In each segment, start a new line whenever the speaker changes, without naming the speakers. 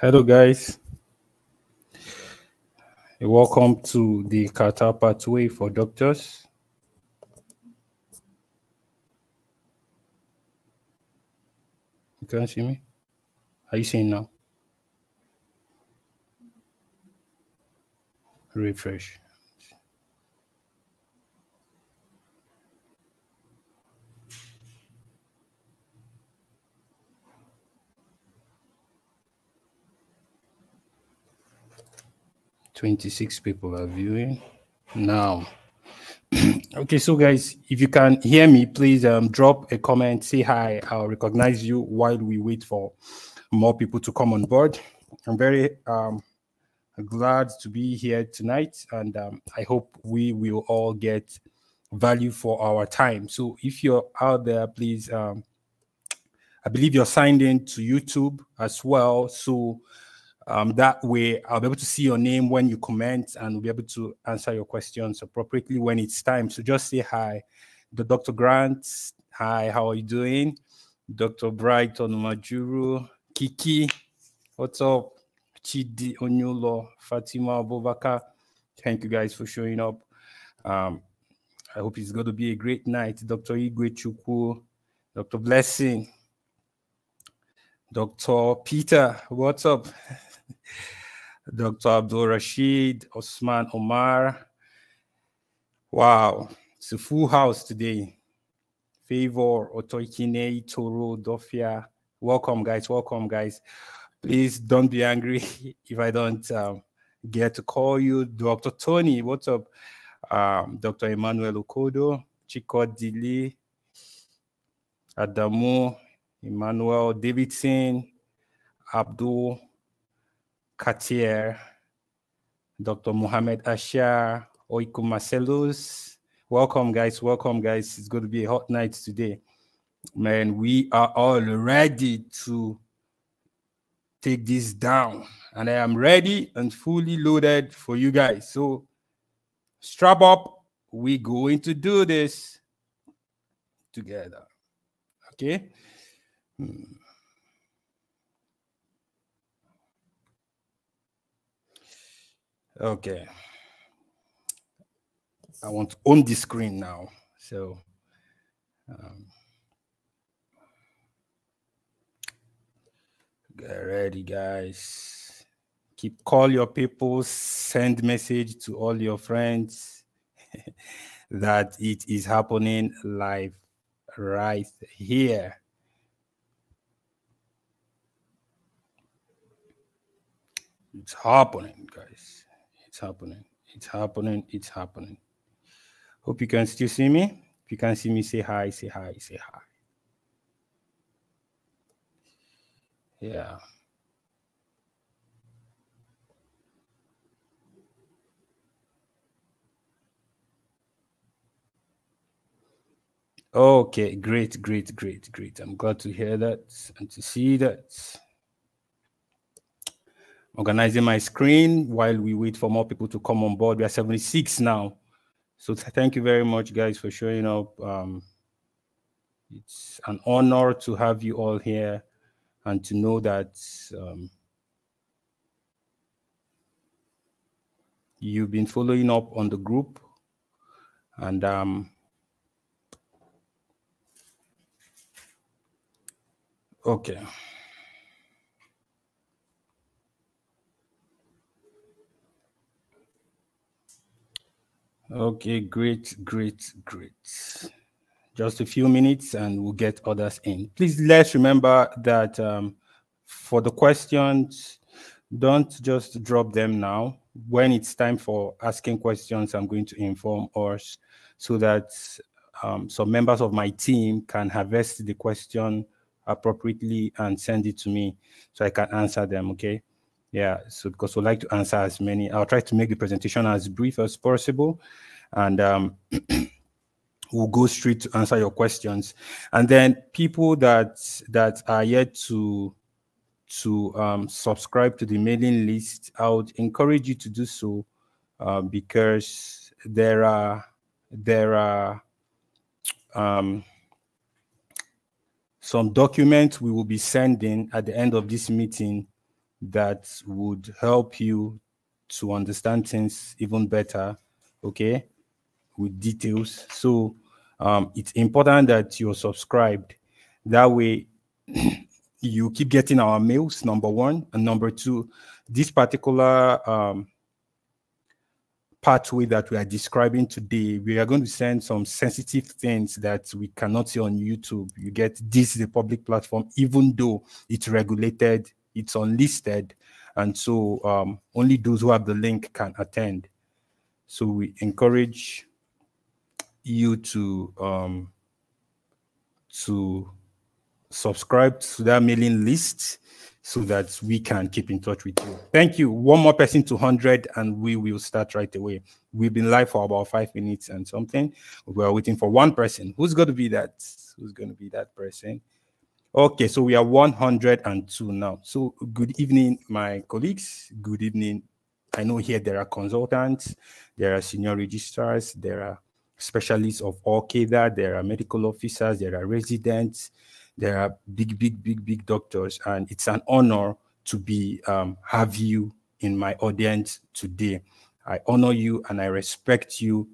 Hello, guys. Welcome to the Qatar Pathway for Doctors. You can see me? Are you seeing now? Refresh. "26 people are viewing now." Okay, so guys, if you can hear me, please drop a comment, say hi. I'll recognize you while we wait for more people to come on board. I'm very glad to be here tonight, and I hope we will all get value for our time. So if you're out there, please, I believe you're signed in to YouTube as well. So that way I'll be able to see your name when you comment, and we'll be able to answer your questions appropriately when it's time. So just say hi. Dr. Grant, hi, how are you doing? Dr. Brighton Majuru, Kiki, what's up? Chidi Onyulo, Fatima Abubakar, thank you guys for showing up. I hope it's going to be a great night. Dr. Igwe Chukwu, Dr. Blessing, Dr. Peter, what's up? Dr. Abdul Rashid, Osman Omar. Wow, it's a full house today. Favor, Otoikine, Toro, Dofia. Welcome, guys. Welcome, guys. Please don't be angry if I don't get to call you. Dr. Tony, what's up? Dr. Emmanuel Okodo, Chiko Dili, Adamu, Emmanuel Davidson, Abdul Katier, Dr. Mohamed Ashar, Oiku Marcellus. Welcome, guys. Welcome, guys. It's going to be a hot night today. Man, we are all ready to take this down. And I am ready and fully loaded for you guys. So strap up. We're going to do this together. Okay? Okay. I want to own the screen now. So get ready, guys. Call your people, send message to all your friends that it is happening live right here. It's happening, guys. It's happening. It's happening. It's happening. Hope you can still see me. If you can see me, say hi, say hi, say hi. Yeah. Okay, great, great, great, great. I'm glad to hear that and to see that. Organizing my screen while we wait for more people to come on board. We are 76 now. So thank you very much, guys, for showing up. It's an honor to have you all here and to know that you've been following up on the group. And okay. Okay, great, great, great. Just a few minutes and we'll get others in. Please let's remember that for the questions, don't just drop them now. When it's time for asking questions, I'm going to inform us so that some members of my team can harvest the question appropriately and send it to me so I can answer them, okay? Yeah, so because we'd like to answer as many. I'll try to make the presentation as brief as possible, and we'll go straight to answer your questions. And then people that are yet to subscribe to the mailing list, I would encourage you to do so because there are some documents we will be sending at the end of this meeting that would help you to understand things even better, okay, with details. So it's important that you're subscribed. That way, you keep getting our mails, number one. And number two, this particular pathway that we are describing today, we are going to send some sensitive things that we cannot see on YouTube. You get, this is a public platform, even though it's regulated, it's unlisted. And so only those who have the link can attend. So we encourage you to subscribe to that mailing list so that we can keep in touch with you. Thank you. One more person to 100 and we will start right away. We've been live for about 5 minutes and something. We're waiting for one person. Who's going to be that? Who's going to be that person? Okay, so we are 102 now. So good evening, my colleagues. Good evening. I know here there are consultants, there are senior registrars, there are specialists of all cadre, there are medical officers, there are residents, there are big doctors, and it's an honor to be have you in my audience today. I honor you and I respect you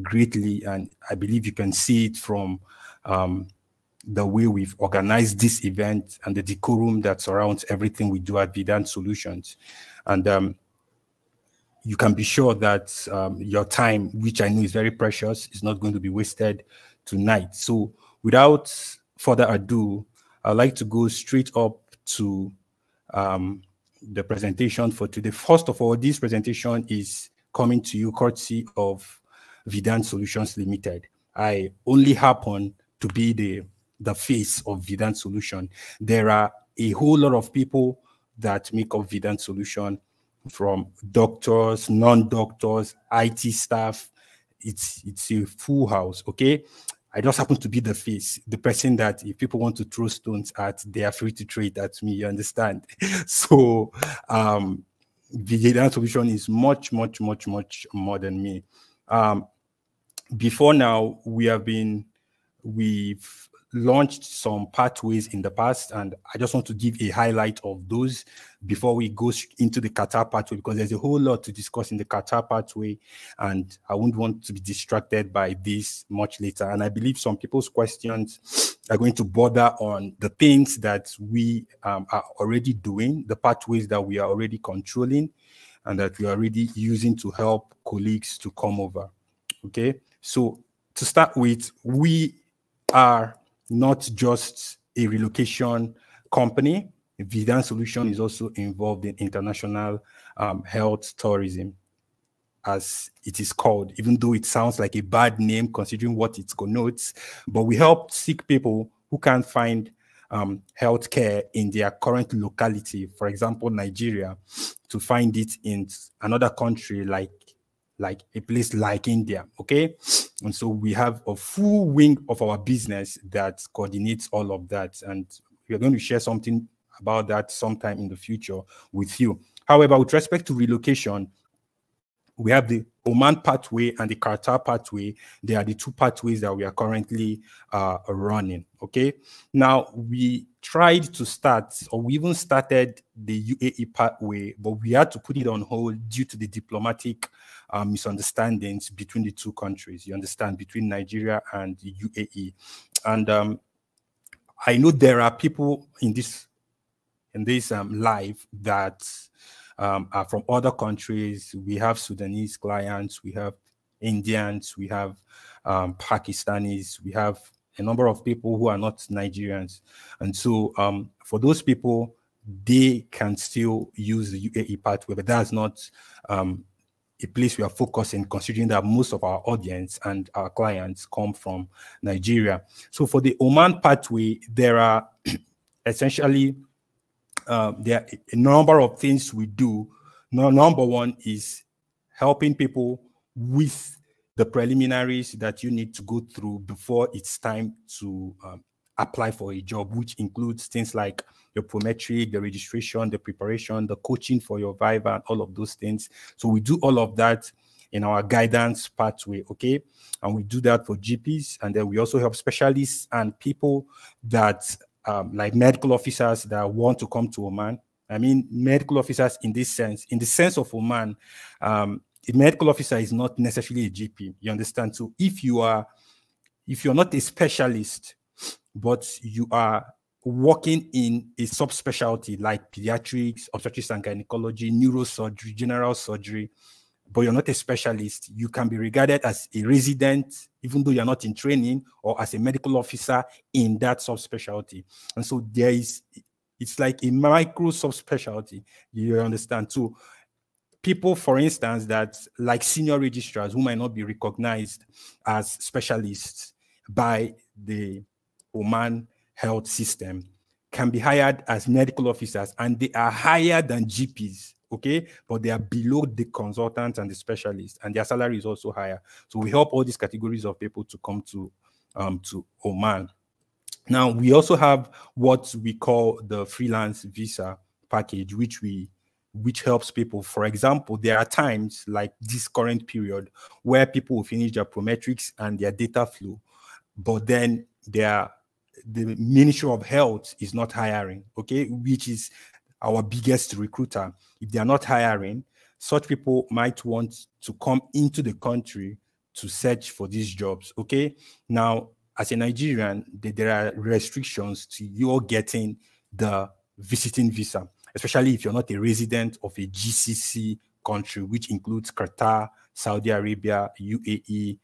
greatly, and I believe you can see it from the way we've organized this event and the decorum that surrounds everything we do at Vidan Solutions. And you can be sure that your time, which I know is very precious, is not going to be wasted tonight. So without further ado, I'd like to go straight up to the presentation for today. First of all, this presentation is coming to you courtesy of Vidan Solutions Limited. I only happen to be the face of Vidan Solution. There are a whole lot of people that make up Vidan Solution, from doctors, non-doctors, IT staff. It's a full house, okay? I just happen to be the face, the person that if people want to throw stones at, they are free to throw it at me, you understand? So Vidan Solution is much more than me. Before now, we've launched some pathways in the past, and I just want to give a highlight of those before we go into the Qatar pathway, because there's a whole lot to discuss in the Qatar pathway, and I wouldn't want to be distracted by this much later. And I believe some people's questions are going to border on the things that we are already doing, the pathways that we are already controlling, and that we are already using to help colleagues to come over. Okay, so to start with, we are not just a relocation company. Vidan Solution is also involved in international health tourism, as it is called, even though it sounds like a bad name considering what it connotes. But we help sick people who can't find healthcare in their current locality, for example, Nigeria, to find it in another country like a place like India, okay? And so we have a full wing of our business that coordinates all of that. And we're going to share something about that sometime in the future with you. However, with respect to relocation, we have the Oman pathway and the Qatar pathway. They are the two pathways that we are currently running, okay? Now, we tried to start, or we even started the UAE pathway, but we had to put it on hold due to the diplomatic misunderstandings between the two countries, you understand, between Nigeria and the UAE. And I know there are people in this live that are from other countries. We have Sudanese clients, we have Indians, we have Pakistanis, we have a number of people who are not Nigerians. And so for those people, they can still use the UAE pathway, but that's not a place we are focusing, considering that most of our audience and our clients come from Nigeria. So for the Oman pathway, there are essentially there are a number of things we do. Number one is helping people with the preliminaries that you need to go through before it's time to apply for a job, which includes things like your prometric, the registration, the preparation, the coaching for your Viva, and all of those things. So we do all of that in our guidance pathway, okay? And we do that for GPs, and then we also help specialists and people that like medical officers that want to come to Oman, I mean, medical officers in this sense, in the sense of Oman, a medical officer is not necessarily a GP. You understand? So if you're not a specialist, but you are working in a subspecialty like pediatrics, obstetrics and gynecology, neurosurgery, general surgery, but you're not a specialist, you can be regarded as a resident, even though you're not in training, or as a medical officer in that subspecialty. And so it's like a micro subspecialty, you understand? So people, for instance, that like senior registrars who might not be recognized as specialists by the Oman health system can be hired as medical officers, and they are higher than GPs, okay? But they are below the consultants and the specialists, and their salary is also higher. So we help all these categories of people to come to Oman. Now, we also have what we call the freelance visa package, which helps people. For example, there are times like this current period where people will finish their prometrics and their data flow, but then the Ministry of Health is not hiring, okay, which is our biggest recruiter. If they are not hiring, such people might want to come into the country to search for these jobs, okay? Now, as a Nigerian, there are restrictions to your getting the visiting visa, especially if you're not a resident of a GCC country, which includes Qatar, Saudi Arabia, UAE,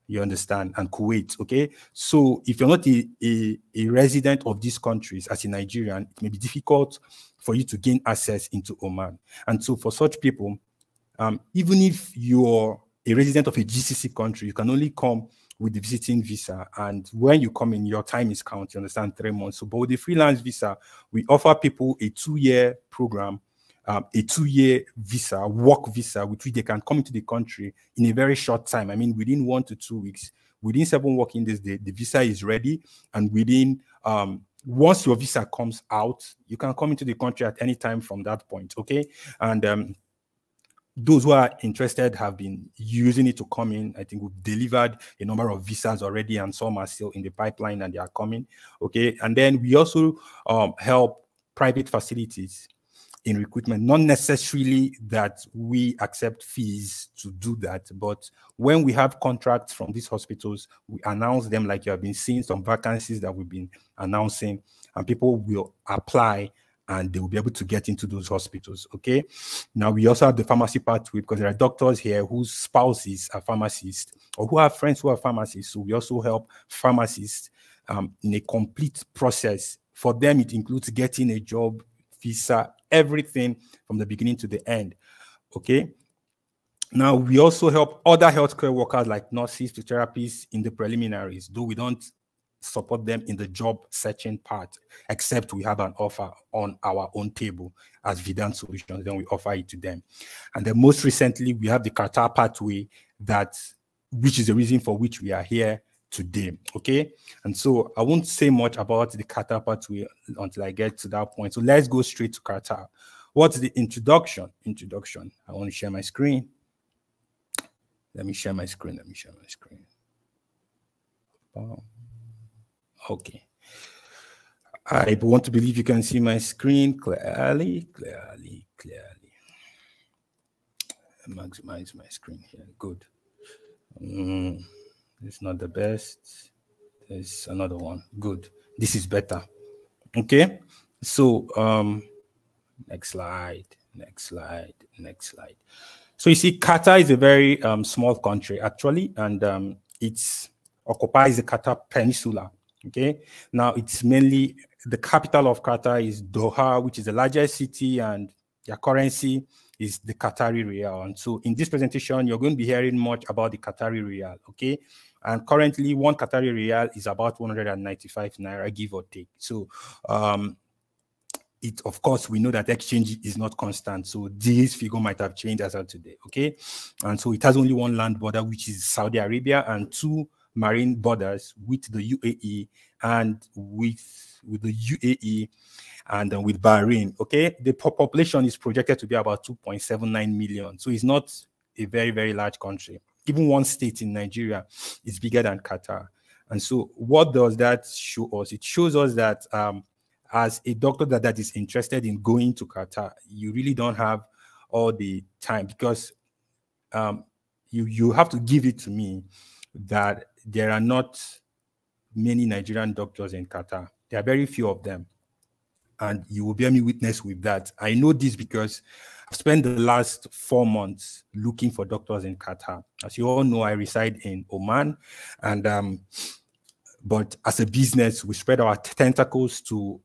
you understand, and Kuwait, okay? So if you're not a resident of these countries as a Nigerian, it may be difficult for you to gain access into Oman. And so for such people, even if you're a resident of a GCC country, you can only come with the visiting visa. And when you come in, your time is counted, you understand, 3 months. So, but with the freelance visa, we offer people a 2-year program, a 2-year visa, work visa, with which they can come into the country in a very short time. I mean, within 1 to 2 weeks, within 7 working days, the visa is ready. And within, once your visa comes out, you can come into the country at any time from that point, okay? And those who are interested have been using it to come in. I think we've delivered a number of visas already, and some are still in the pipeline and they are coming, okay? And then we also help private facilities in recruitment, not necessarily that we accept fees to do that, but when we have contracts from these hospitals, we announce them, like you have been seeing some vacancies that we've been announcing, and people will apply and they will be able to get into those hospitals, okay? Now, we also have the pharmacy pathway, because there are doctors here whose spouses are pharmacists or who have friends who are pharmacists. So we also help pharmacists in a complete process. For them, it includes getting a job, visa, everything from the beginning to the end, okay? Now, we also help other healthcare workers like nurses, physiotherapists in the preliminaries, though we don't support them in the job searching part, except we have an offer on our own table as Vidan Solutions, then we offer it to them. And then most recently, we have the Qatar pathway, which is the reason for which we are here today, okay? And so I won't say much about the Qatar pathway until I get to that point. So let's go straight to Qatar. What's the introduction? I want to share my screen. Let me share my screen. Okay. I want to believe you can see my screen clearly. Maximize my screen here. Good. It's not the best. There's another one. Good. This is better. Okay. So next slide. So you see, Qatar is a very small country actually, and it occupies the Qatar Peninsula. Okay. Now it's mainly, the capital of Qatar is Doha, which is the largest city, and their currency is the Qatari Riyal. And so in this presentation, you're going to be hearing much about the Qatari Riyal, okay? And currently, 1 Qatari Riyal is about 195 Naira, give or take. So of course, we know that exchange is not constant. So this figure might have changed as of today, okay? And so it has only 1 land border, which is Saudi Arabia, and 2 marine borders with the UAE and with the UAE and with Bahrain, okay? The population is projected to be about 2.79 million. So it's not a very, very large country. Even one state in Nigeria is bigger than Qatar. And so what does that show us? It shows us that as a doctor that is interested in going to Qatar, you really don't have all the time, because you have to give it to me that there are not many Nigerian doctors in Qatar. There are very few of them. And you will bear me witness with that. I know this because I've spent the last 4 months looking for doctors in Qatar. As you all know, I reside in Oman, and but as a business, we spread our tentacles to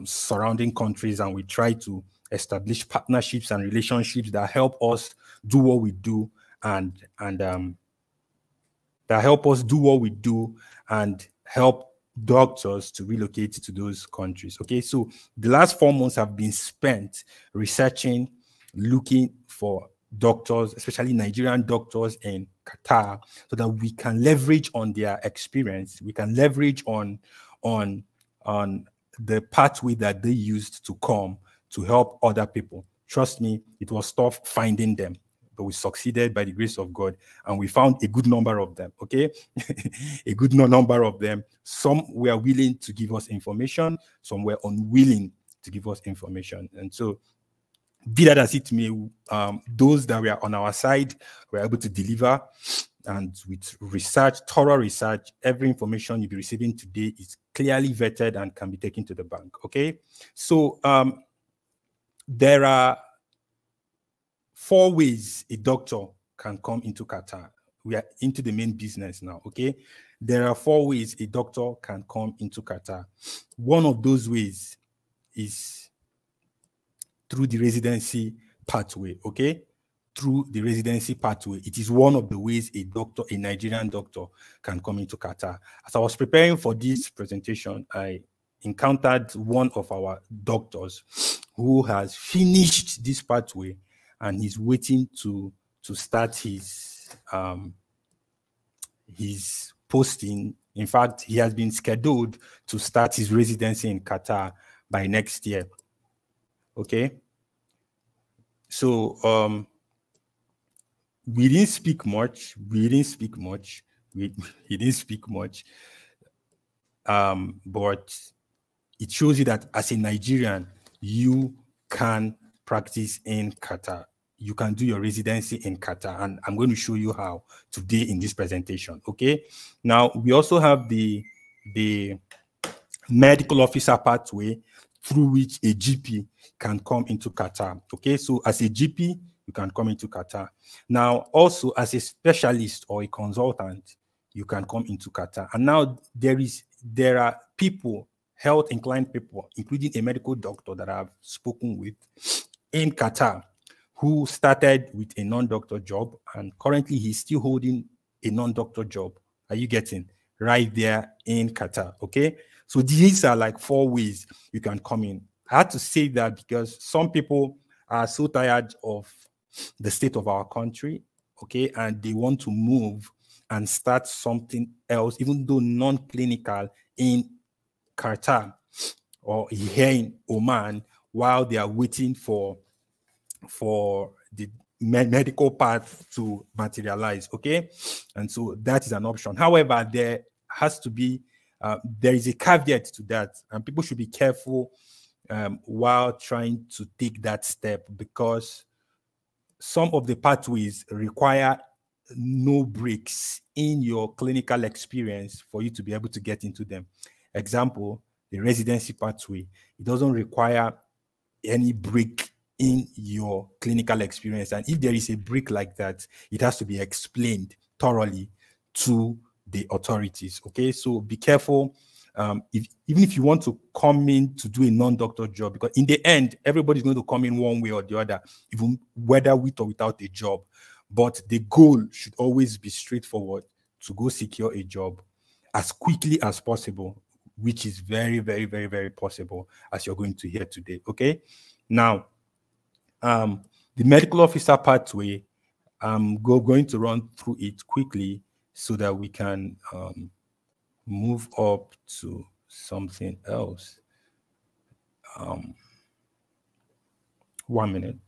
surrounding countries, and we try to establish partnerships and relationships that help us do what we do, and that help us do what we do and help doctors to relocate to those countries. Okay, so the last 4 months have been spent researching, looking for doctors, especially Nigerian doctors in Qatar, so that we can leverage on their experience. We can leverage on the pathway that they used to come to help other people. Trust me, it was tough finding them, but we succeeded by the grace of God, and we found a good number of them, okay? A good number of them. Some were willing to give us information, some were unwilling to give us information. And so, be that as it may, those that were on our side were able to deliver, and with research, thorough research, every information you'll be receiving today is clearly vetted and can be taken to the bank, okay? So, there are 4 ways a doctor can come into Qatar. We are into the main business now, okay? There are 4 ways a doctor can come into Qatar. One of those ways is through the residency pathway, okay? Through the residency pathway. It is one of the ways a doctor, a Nigerian doctor, can come into Qatar. As I was preparing for this presentation, I encountered one of our doctors who has finished this pathway, and he's waiting to start his posting. In fact, he has been scheduled to start his residency in Qatar by next year. Okay. So we didn't speak much. He didn't speak much. But it shows you that as a Nigerian, you can practice in Qatar. You can do your residency in Qatar, and I'm going to show you how today in this presentation. Okay. Now we also have the medical officer pathway through which a GP can come into Qatar. Okay. So as a GP, you can come into Qatar. Now also as a specialist or a consultant, you can come into Qatar. And now there are people, health inclined people, including a medical doctor that I've spoken with in Qatar, who started with a non-doctor job, and currently he's still holding a non-doctor job. Are you getting? Right there in Qatar, okay? So these are like 4 ways you can come in. I had to say that because some people are so tired of the state of our country, okay, and they want to move and start something else, even though non-clinical, in Qatar or here in Oman, while they are waiting for the medical path to materialize, okay? And so that is an option. However, there has to be, there is a caveat to that, and people should be careful while trying to take that step, because some of the pathways require no breaks in your clinical experience for you to be able to get into them. Example, the residency pathway, it doesn't require any break in your clinical experience. And if there is a break like that, it has to be explained thoroughly to the authorities. Okay, so be careful. Even if you want to come in to do a non-doctor job, because in the end, everybody's going to come in one way or the other, even whether with or without a job. But the goal should always be straightforward, to go secure a job as quickly as possible, which is very, very, very, very possible, as you're going to hear today. Okay, now the medical officer pathway, I'm going to run through it quickly so that we can move up to something else. 1 minute.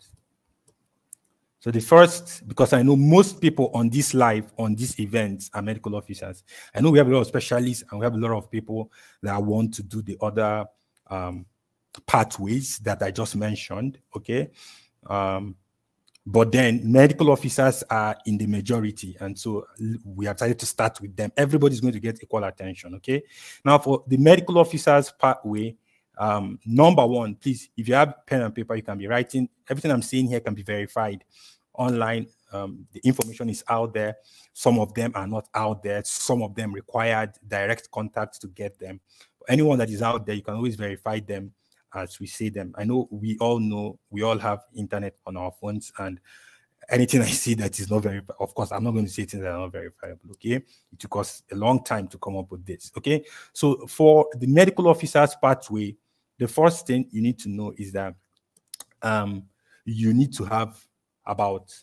So the first, because I know most people on this live, on these events, are medical officers. I know we have a lot of specialists and we have a lot of people that want to do the other pathways that I just mentioned, okay? But then medical officers are in the majority, and so we have decided to start with them. Everybody's going to get equal attention, okay? Now, for the medical officers pathway, number one, please, if you have pen and paper, you can be writing. Everything I'm saying here can be verified online. The information is out there. Some of them are not out there. Some of them required direct contact to get them. Anyone that is out there, you can always verify them as we say them. I know we all have internet on our phones, and anything I see that is not verified, of course, I'm not going to say things that are not verifiable, okay? It took us a long time to come up with this, okay? So for the medical officers pathway, the first thing you need to know is that you need to have about,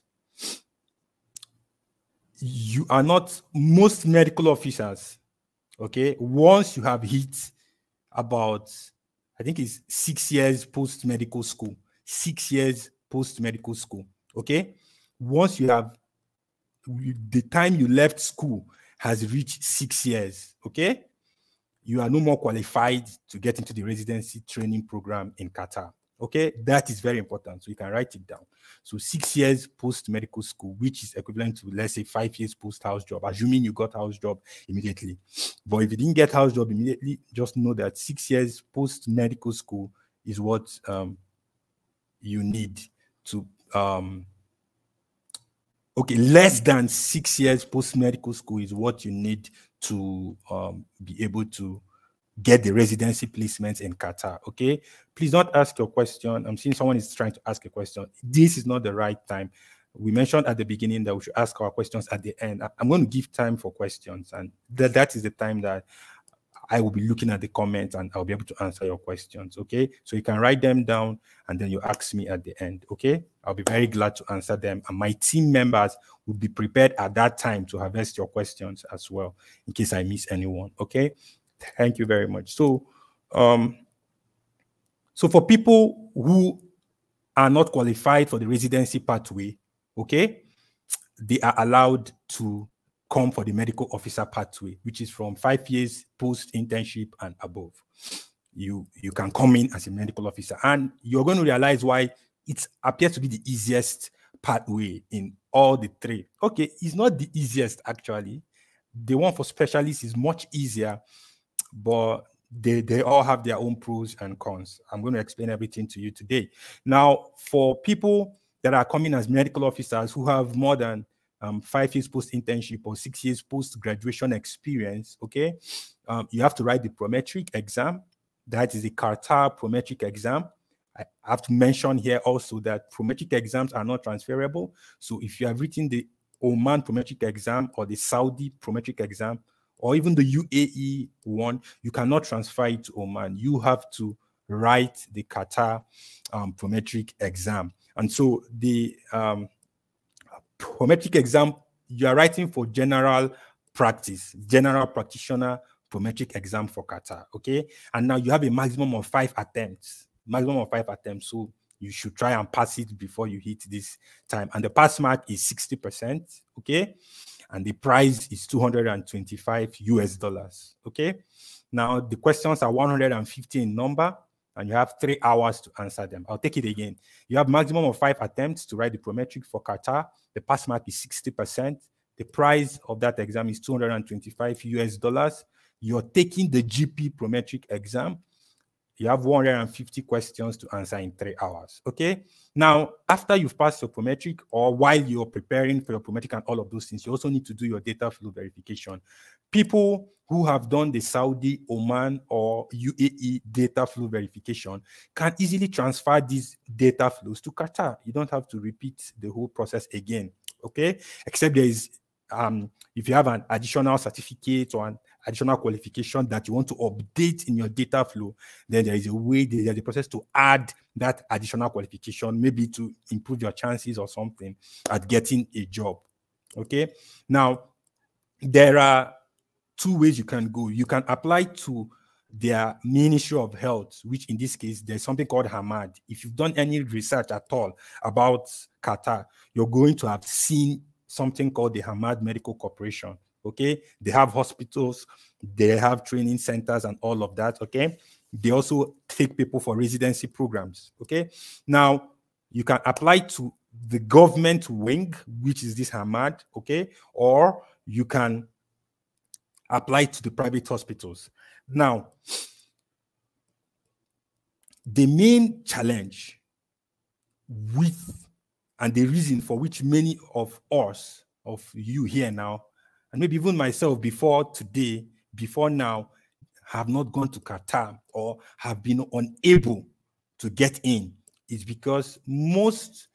you are not, most medical officers, okay, once you have hit about, I think it's 6 years post-medical school, 6 years post-medical school, okay? Once you have, the time you left school has reached 6 years, okay? You are no more qualified to get into the residency training program in Qatar, okay? That is very important, so you can write it down. So 6 years post-medical school, which is equivalent to, let's say, 5 years post-house job, assuming you got house job immediately. But if you didn't get house job immediately, just know that 6 years post-medical school is what you need to, okay, less than 6 years post-medical school is what you need to be able to get the residency placements in Qatar, okay? Please don't ask your question. I'm seeing someone is trying to ask a question. This is not the right time. We mentioned at the beginning that we should ask our questions at the end. I'm going to give time for questions, and that is the time that I will be looking at the comments and I'll be able to answer your questions, okay? So you can write them down and then you ask me at the end, okay? I'll be very glad to answer them, and my team members will be prepared at that time to harvest your questions as well, in case I miss anyone, okay? Thank you very much. So, so for people who are not qualified for the residency pathway, okay, they are allowed to come for the medical officer pathway, which is from 5 years post-internship and above. You can come in as a medical officer, and you're going to realize why it appears to be the easiest pathway in all the three. Okay, it's not the easiest actually. The one for specialists is much easier, but they all have their own pros and cons. I'm going to explain everything to you today. Now, for people that are coming as medical officers who have more than 5 years post-internship or 6 years post-graduation experience, okay, you have to write the prometric exam. That is the Qatar prometric exam. I have to mention here also that prometric exams are not transferable. So if you have written the Oman prometric exam or the Saudi prometric exam, or even the UAE one, you cannot transfer it to Oman. You have to write the Qatar prometric exam. And so the prometric exam, you are writing for general practice, general practitioner prometric exam for Qatar, okay? And now you have a maximum of 5 attempts, so you should try and pass it before you hit this time. And the pass mark is 60%, okay? And the price is $225, okay? Now, the questions are 150 in number, and you have 3 hours to answer them. I'll take it again. You have maximum of 5 attempts to write the prometric for Qatar. The pass mark is 60%. The price of that exam is $225. You're taking the GP prometric exam. You have 150 questions to answer in 3 hours, okay? Now, after you've passed your prometric, or while you're preparing for your prometric and all of those things, you also need to do your data flow verification. People who have done the Saudi, Oman, or UAE data flow verification can easily transfer these data flows to Qatar. You don't have to repeat the whole process again, okay? Except there is, if you have an additional certificate or an additional qualification that you want to update in your data flow, then there is a way, there's a process to add that additional qualification, maybe to improve your chances or something at getting a job, okay? Now, there are 2 ways you can go. You can apply to their Ministry of Health, which in this case, there's something called Hamad. If you've done any research at all about Qatar, you're going to have seen something called the Hamad Medical Corporation, Okay, they have hospitals, they have training centers and all of that. Okay, they also take people for residency programs. Okay, now you can apply to the government wing, which is this Hamad. Okay, or you can apply to the private hospitals. Now, the main challenge with, and the reason for which many of us, of you here now, and maybe even myself before today, before now, have not gone to Qatar or have been unable to get in, is because most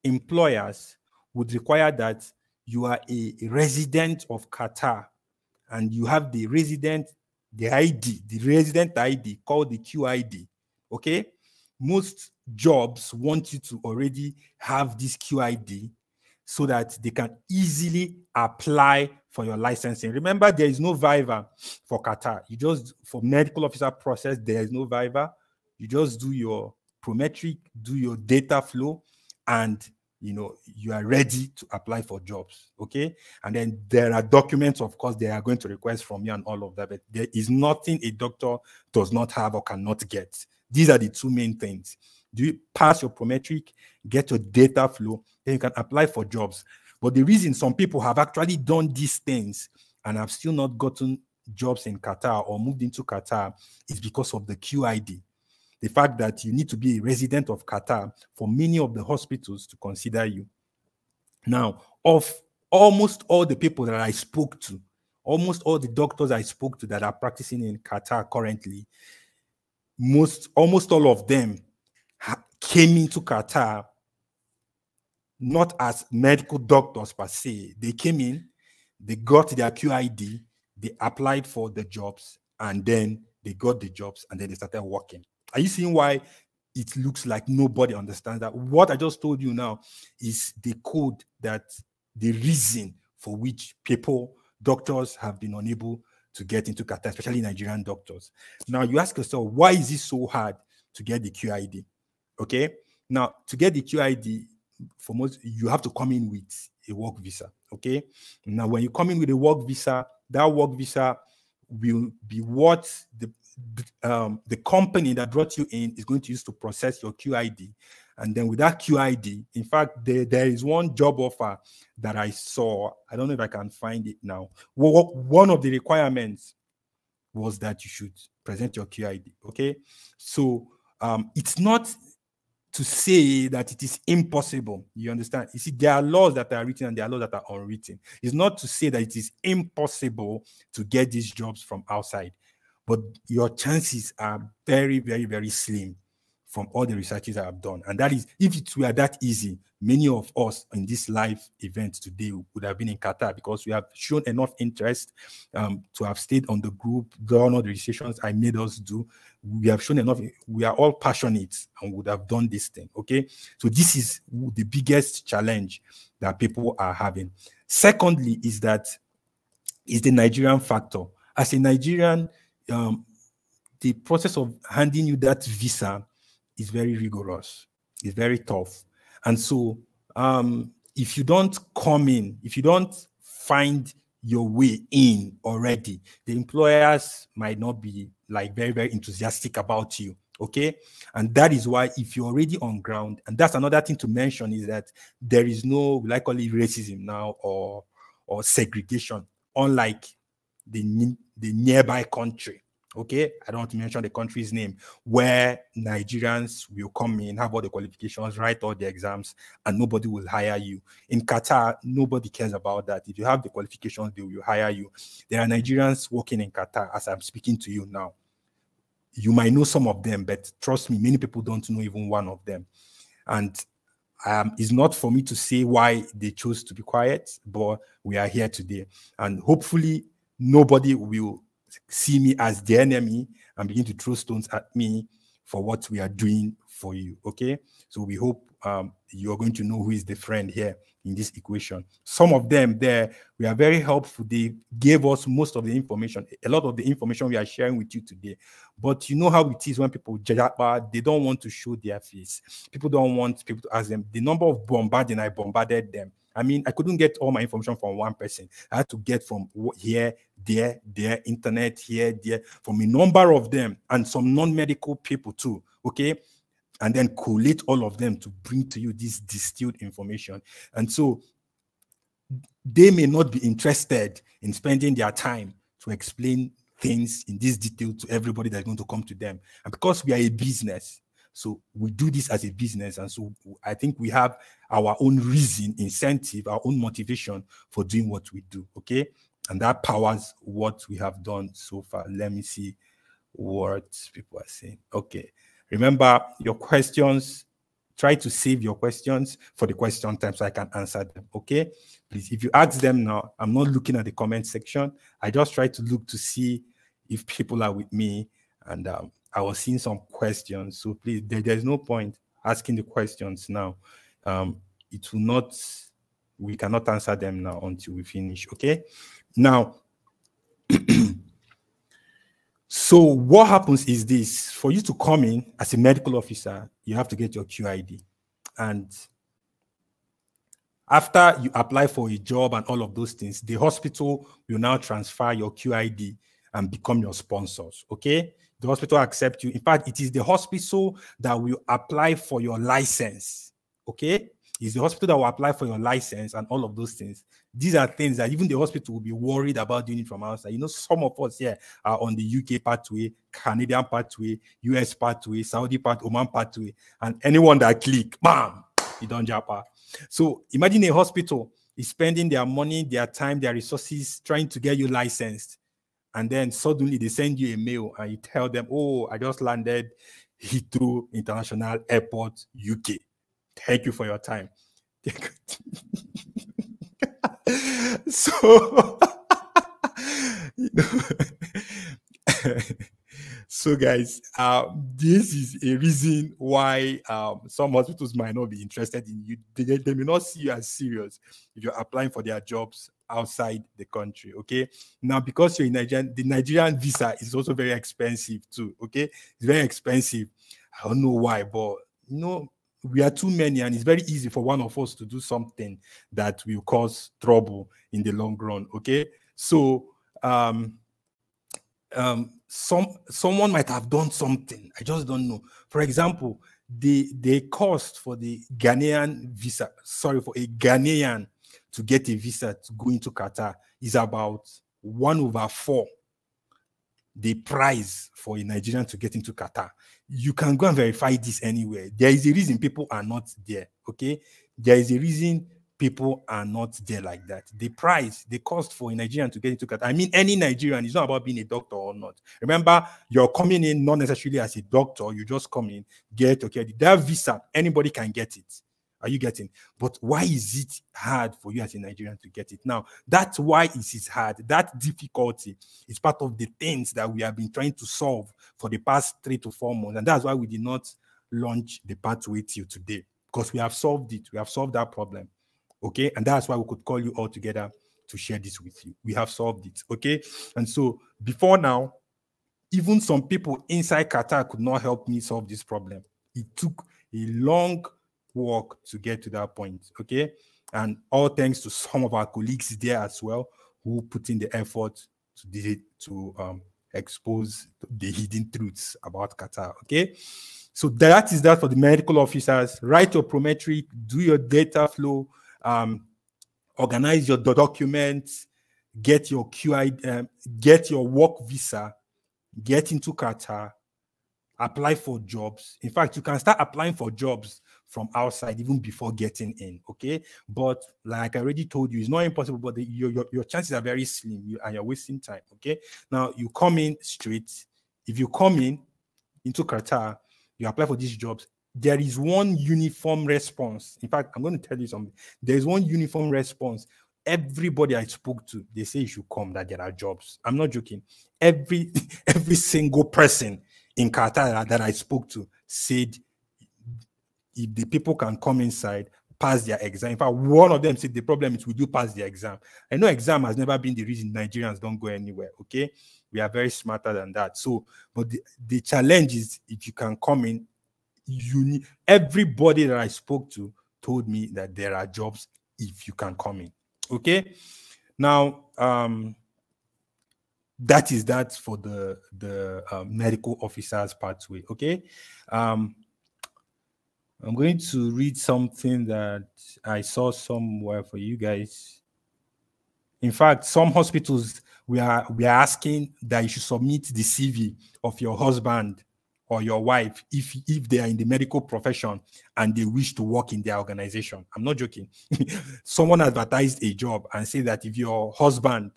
employers would require that you are a resident of Qatar and you have the resident ID called the QID. Okay, most jobs want you to already have this QID so that they can easily apply for your licensing. Remember, there is no Viva for Qatar. You just, for medical officer process, there is no Viva. You just do your prometric, do your data flow, and you are ready to apply for jobs. Okay, and then there are documents, of course, they are going to request from you and all of that, but there is nothing a doctor does not have or cannot get. These are the two main things. Do you pass your prometric, get your data flow, then you can apply for jobs. But the reason some people have actually done these things and have still not gotten jobs in Qatar or moved into Qatar is because of the QID. The fact that you need to be a resident of Qatar for many of the hospitals to consider you. Now, of almost all the people that I spoke to, almost all the doctors I spoke to that are practicing in Qatar currently, almost all of them came into Qatar not as medical doctors per se. They came in, they got their QID, they applied for the jobs, and then they got the jobs, and then they started working. Are you seeing why it looks like nobody understands that? What I just told you now is the code, that the reason for which doctors have been unable to get into Qatar, especially Nigerian doctors. Now you ask yourself, why is it so hard to get the QID? Okay, now to get the QID, for most, you have to come in with a work visa. Okay, now when you come in with a work visa, that work visa will be what the company that brought you in is going to use to process your QID. And then with that QID, in fact, there is one job offer that I saw. I don't know if I can find it now. One of the requirements was that you should present your QID. Okay, so it's not to say that it is impossible. You understand? You see, there are laws that are written and there are laws that are unwritten. It's not to say that it is impossible to get these jobs from outside, but your chances are very, very, very slim from all the researches I have done. And that is, if it were that easy, many of us in this live event today would have been in Qatar, because we have shown enough interest to have stayed on the group, done all the registrations I made us do. We have shown enough. We are all passionate and would have done this thing. Okay, so this is the biggest challenge that people are having. Secondly, is the Nigerian factor. As a Nigerian, the process of handing you that visa is very rigorous. It's very tough. And so if you don't come in, if you don't find your way in already, the employers might not be like very, very enthusiastic about you. Okay, and that is why, if you're already on ground, and that's another thing to mention, is that there is no, like, racism now or segregation, unlike the nearby country. Okay, I don't want to mention the country's name, where Nigerians will come in, have all the qualifications, write all the exams, and nobody will hire you. In Qatar, nobody cares about that. If you have the qualifications, they will hire you. There are Nigerians working in Qatar as I'm speaking to you now. You might know some of them, but trust me, many people don't know even one of them. And it's not for me to say why they chose to be quiet, but we are here today. And hopefully nobody will see me as the enemy and begin to throw stones at me for what we are doing for you. Okay, so we hope you're going to know who is the friend here in this equation. Some of them there, we are very helpful. They gave us most of the information, a lot of the information we are sharing with you today. But you know how it is when people they don't want to show their face. People don't want people to ask them. The number of bombarding I bombarded them, I mean, I couldn't get all my information from one person. I had to get from here, there, internet, here, there, from a number of them, and some non-medical people too, okay? And then collate all of them to bring to you this distilled information. And so they may not be interested in spending their time to explain things in this detail to everybody that's going to come to them. And because we are a business, so we do this as a business. And so I think we have our own reason, incentive, our own motivation for doing what we do, okay? And that powers what we have done so far. Let me see what people are saying. Okay. Remember your questions. Try to save your questions for the question time so I can answer them, okay? Please, if you ask them now, I'm not looking at the comment section. I just try to look to see if people are with me, and I was seeing some questions. So please, there's no point asking the questions now. It will not, we cannot answer them now until we finish, okay? Now, so what happens is this: for you to come in as a medical officer, you have to get your QID. And after you apply for a job and all of those things, the hospital will now transfer your QID and become your sponsors, okay? The hospital accept you. In fact, it is the hospital that will apply for your license, okay? It's the hospital that will apply for your license and all of those things. These are things that even the hospital will be worried about doing it from outside. You know, some of us here are on the UK pathway, Canadian pathway, US pathway, Saudi pathway, Oman pathway, and anyone that click, bam, you don't jump out. So imagine a hospital is spending their money, their time, their resources trying to get you licensed. And then suddenly they send you a mail and you tell them, oh, I just landed Heathrow International Airport, UK. Thank you for your time. So, so guys, this is a reason why some hospitals might not be interested in you. They may not see you as serious if you're applying for their jobs outside the country, okay? Now, because you're in Nigerian, the Nigerian visa is also very expensive too, okay? It's very expensive. I don't know why, but you know, we are too many, and it's very easy for one of us to do something that will cause trouble in the long run, okay? So, someone might have done something. I just don't know. For example, the cost for the Ghanaian visa, sorry, for a Ghanaian to get a visa to go into Qatar is about 1/4 the price for a Nigerian to get into Qatar. You can go and verify this anywhere. There is a reason people are not there, okay? There is a reason people are not there like that. The price, the cost for a Nigerian to get into Qatar, I mean, any Nigerian, it's not about being a doctor or not. Remember, you're coming in not necessarily as a doctor, you just come in, get, okay, that visa, anybody can get it. Are you getting? But why is it hard for you as a Nigerian to get it? Now, that's why it is hard. That difficulty is part of the things that we have been trying to solve for the past 3 to 4 months. And that's why we did not launch the pathway till today, because we have solved it. We have solved that problem. Okay. And that's why we could call you all together to share this with you. We have solved it. Okay. And so before now, even some people inside Qatar could not help me solve this problem. It took a long work to get to that point, okay? And all thanks to some of our colleagues there as well who put in the effort to expose the hidden truths about Qatar, okay? So that is that for the medical officers. Write your prometry, do your data flow, organize your documents, get your QI, get your work visa, get into Qatar, apply for jobs. In fact, you can start applying for jobs from outside even before getting in, okay? But like I already told you, it's not impossible, but your chances are very slim, and you're wasting time, okay? Now, you come in straight. If you come in into Qatar, you apply for these jobs, there is one uniform response. In fact, I'm going to tell you something. There is one uniform response. Everybody I spoke to, they say you should come, that there are jobs. I'm not joking. Every single person in Qatar that I spoke to said if the people can come inside, pass their exam. In fact, one of them said the problem is we do pass the exam. I know exam has never been the reason Nigerians don't go anywhere, okay? We are very smarter than that. So, but the challenge is if you can come in, everybody that I spoke to told me that there are jobs if you can come in. Okay. Now, that is that for the medical officers pathway. Okay. I'm going to read something that I saw somewhere for you guys. In fact, some hospitals, we are asking that you should submit the CV of your husband or your wife if they are in the medical profession and they wish to work in their organization. I'm not joking. Someone advertised a job and said that if your husband,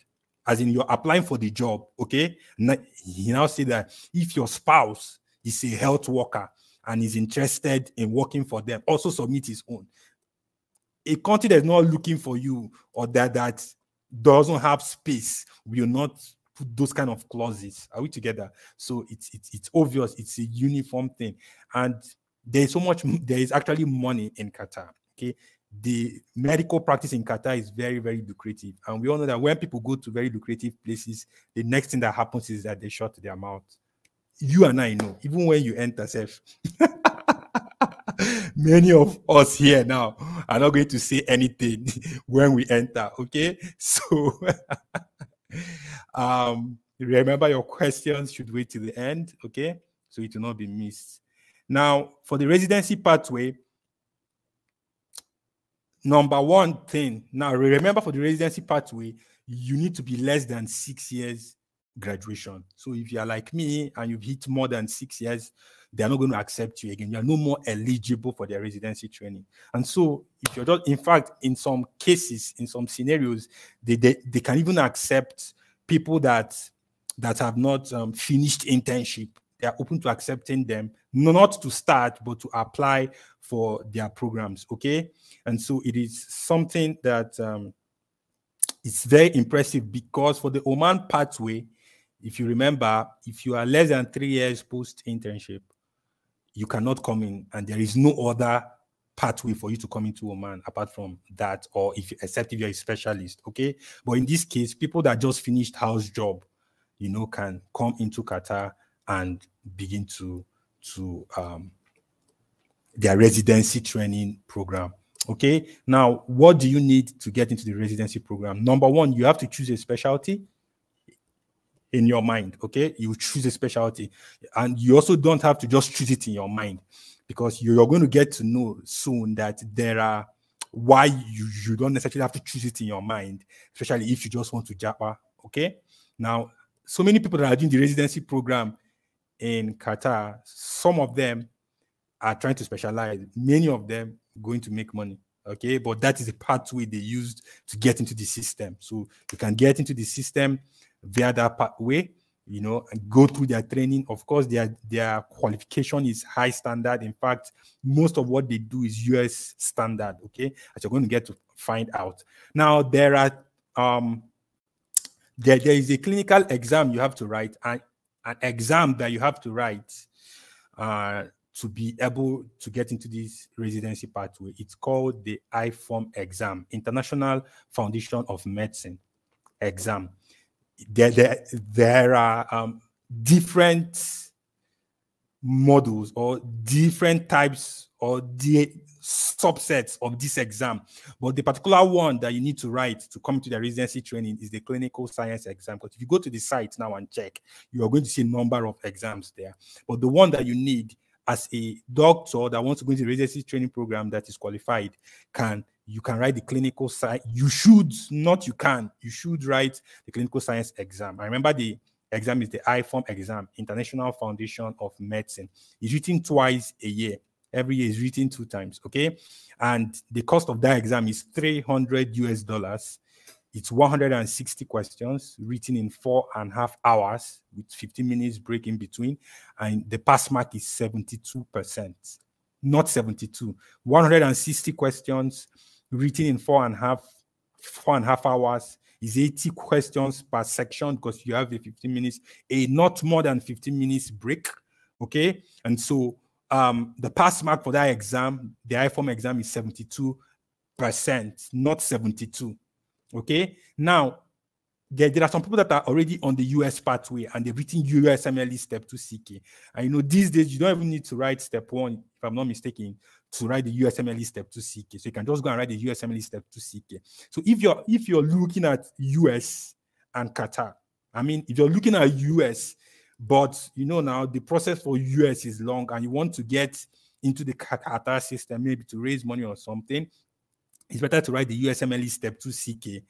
as in you're applying for the job, okay, he now said that if your spouse is a health worker and is interested in working for them, also submit his own. A country that's not looking for you or that doesn't have space will not put those kind of clauses. Are we together? So it's obvious. It's a uniform thing, and there is actually money in Qatar. Okay, the medical practice in Qatar is very, very lucrative, and we all know that when people go to very lucrative places, the next thing that happens is that they shut their mouth. You and I know, even when you enter safe. Many of us here now are not going to say anything when we enter. Okay, so remember your questions should wait till the end. Okay, so it will not be missed. Now, for the residency pathway, number one thing. Now, remember for the residency pathway, you need to be less than 6 years graduation. So if you are like me and you've hit more than 6 years, they are not going to accept you again. You are no more eligible for their residency training. And so if you're just, in fact, in some cases, in some scenarios, they can even accept people that have not finished internship. They are open to accepting them, not to start, but to apply for their programs, okay? And so it is something that it's very impressive, because for the Oman pathway, if you remember, if you are less than 3 years post-internship, you cannot come in, and there is no other pathway for you to come into Oman apart from that, or except if you're a specialist, okay? But in this case, people that just finished house job, can come into Qatar and begin to their residency training program. Okay, now what do you need to get into the residency program? Number one, you have to choose a specialty in your mind. Okay, you choose a specialty, and you also don't have to just choose it in your mind, because you're going to get to know soon that there are why you don't necessarily have to choose it in your mind, especially if you just want to japa. Okay, now so many people that are doing the residency program in Qatar, some of them are trying to specialize, many of them going to make money. Okay, but that is the pathway they used to get into the system. So you can get into the system via that pathway, and go through their training. Of course, their qualification is high standard. In fact, most of what they do is US standard. Okay, as you're going to get to find out. Now there is a clinical exam you have to write, and an exam that you have to write to be able to get into this residency pathway. It's called the IFOM exam, International Foundation of Medicine exam. There are different models or different types or the subsets of this exam, but the particular one that you need to write to come to the residency training is the clinical science exam. Because if you go to the site now and check, you are going to see a number of exams there, but the one that you need as a doctor that wants to go into the residency training program that is qualified, you can write the clinical science. You should write the clinical science exam. I remember the exam is the IFOM exam, International Foundation of Medicine. It's written twice a year. Every year is written 2 times, okay? And the cost of that exam is $300. It's 160 questions written in 4.5 hours with 15 minutes break in between. And the pass mark is 72%, not 72. 160 questions written in 4.5 hours is 80 questions per section, because you have a 15 minutes, a not more than 15 minutes break, okay? And so the pass mark for that exam, the IFOM exam, is 72%, not 72. Okay, now there are some people that are already on the US pathway and they've written USMLE Step 2 CK. And you know, these days you don't even need to write Step 1, if I'm not mistaken, to write the USMLE Step 2 CK. So you can just go and write the USMLE Step 2 CK. So if you're looking at US and Qatar, I mean, if you're looking at US, but you know now the process for US is long and you want to get into the Qatar system, maybe to raise money or something, it's better to write the USMLE Step 2 CK.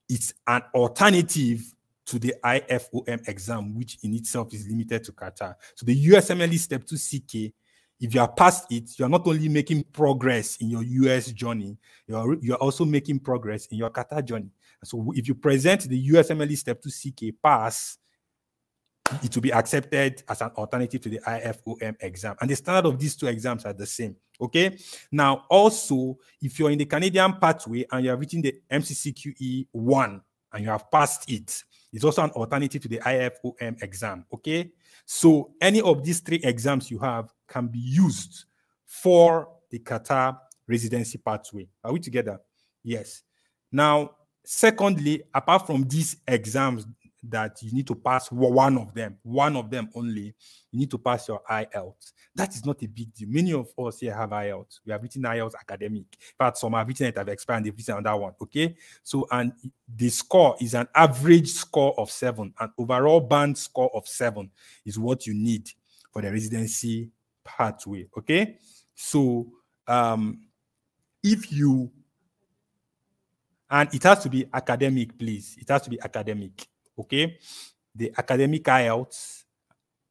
It's an alternative to the IFOM exam, which in itself is limited to Qatar. So the USMLE Step 2 CK, if you are past it, you're not only making progress in your US journey, you're also making progress in your Qatar journey. So if you present the USMLE Step 2 CK pass, it will be accepted as an alternative to the IFOM exam. And the standard of these two exams are the same. Okay. Now, also, if you're in the Canadian pathway and you have written the MCCQE 1 and you have passed it, it's also an alternative to the IFOM exam. Okay. So any of these three exams you have can be used for the Qatar residency pathway. Are we together? Yes. Now, secondly, apart from these exams that you need to pass one of them only, you need to pass your IELTS. That is not a big deal. Many of us here have IELTS. We have written IELTS academic. In fact, some have written it, have expired, they've written another one. Okay. So, and the score is an average score of 7. An overall band score of 7 is what you need for the residency pathway. Okay. So, if you, and it has to be academic, please. It has to be academic. Okay, the academic IELTS,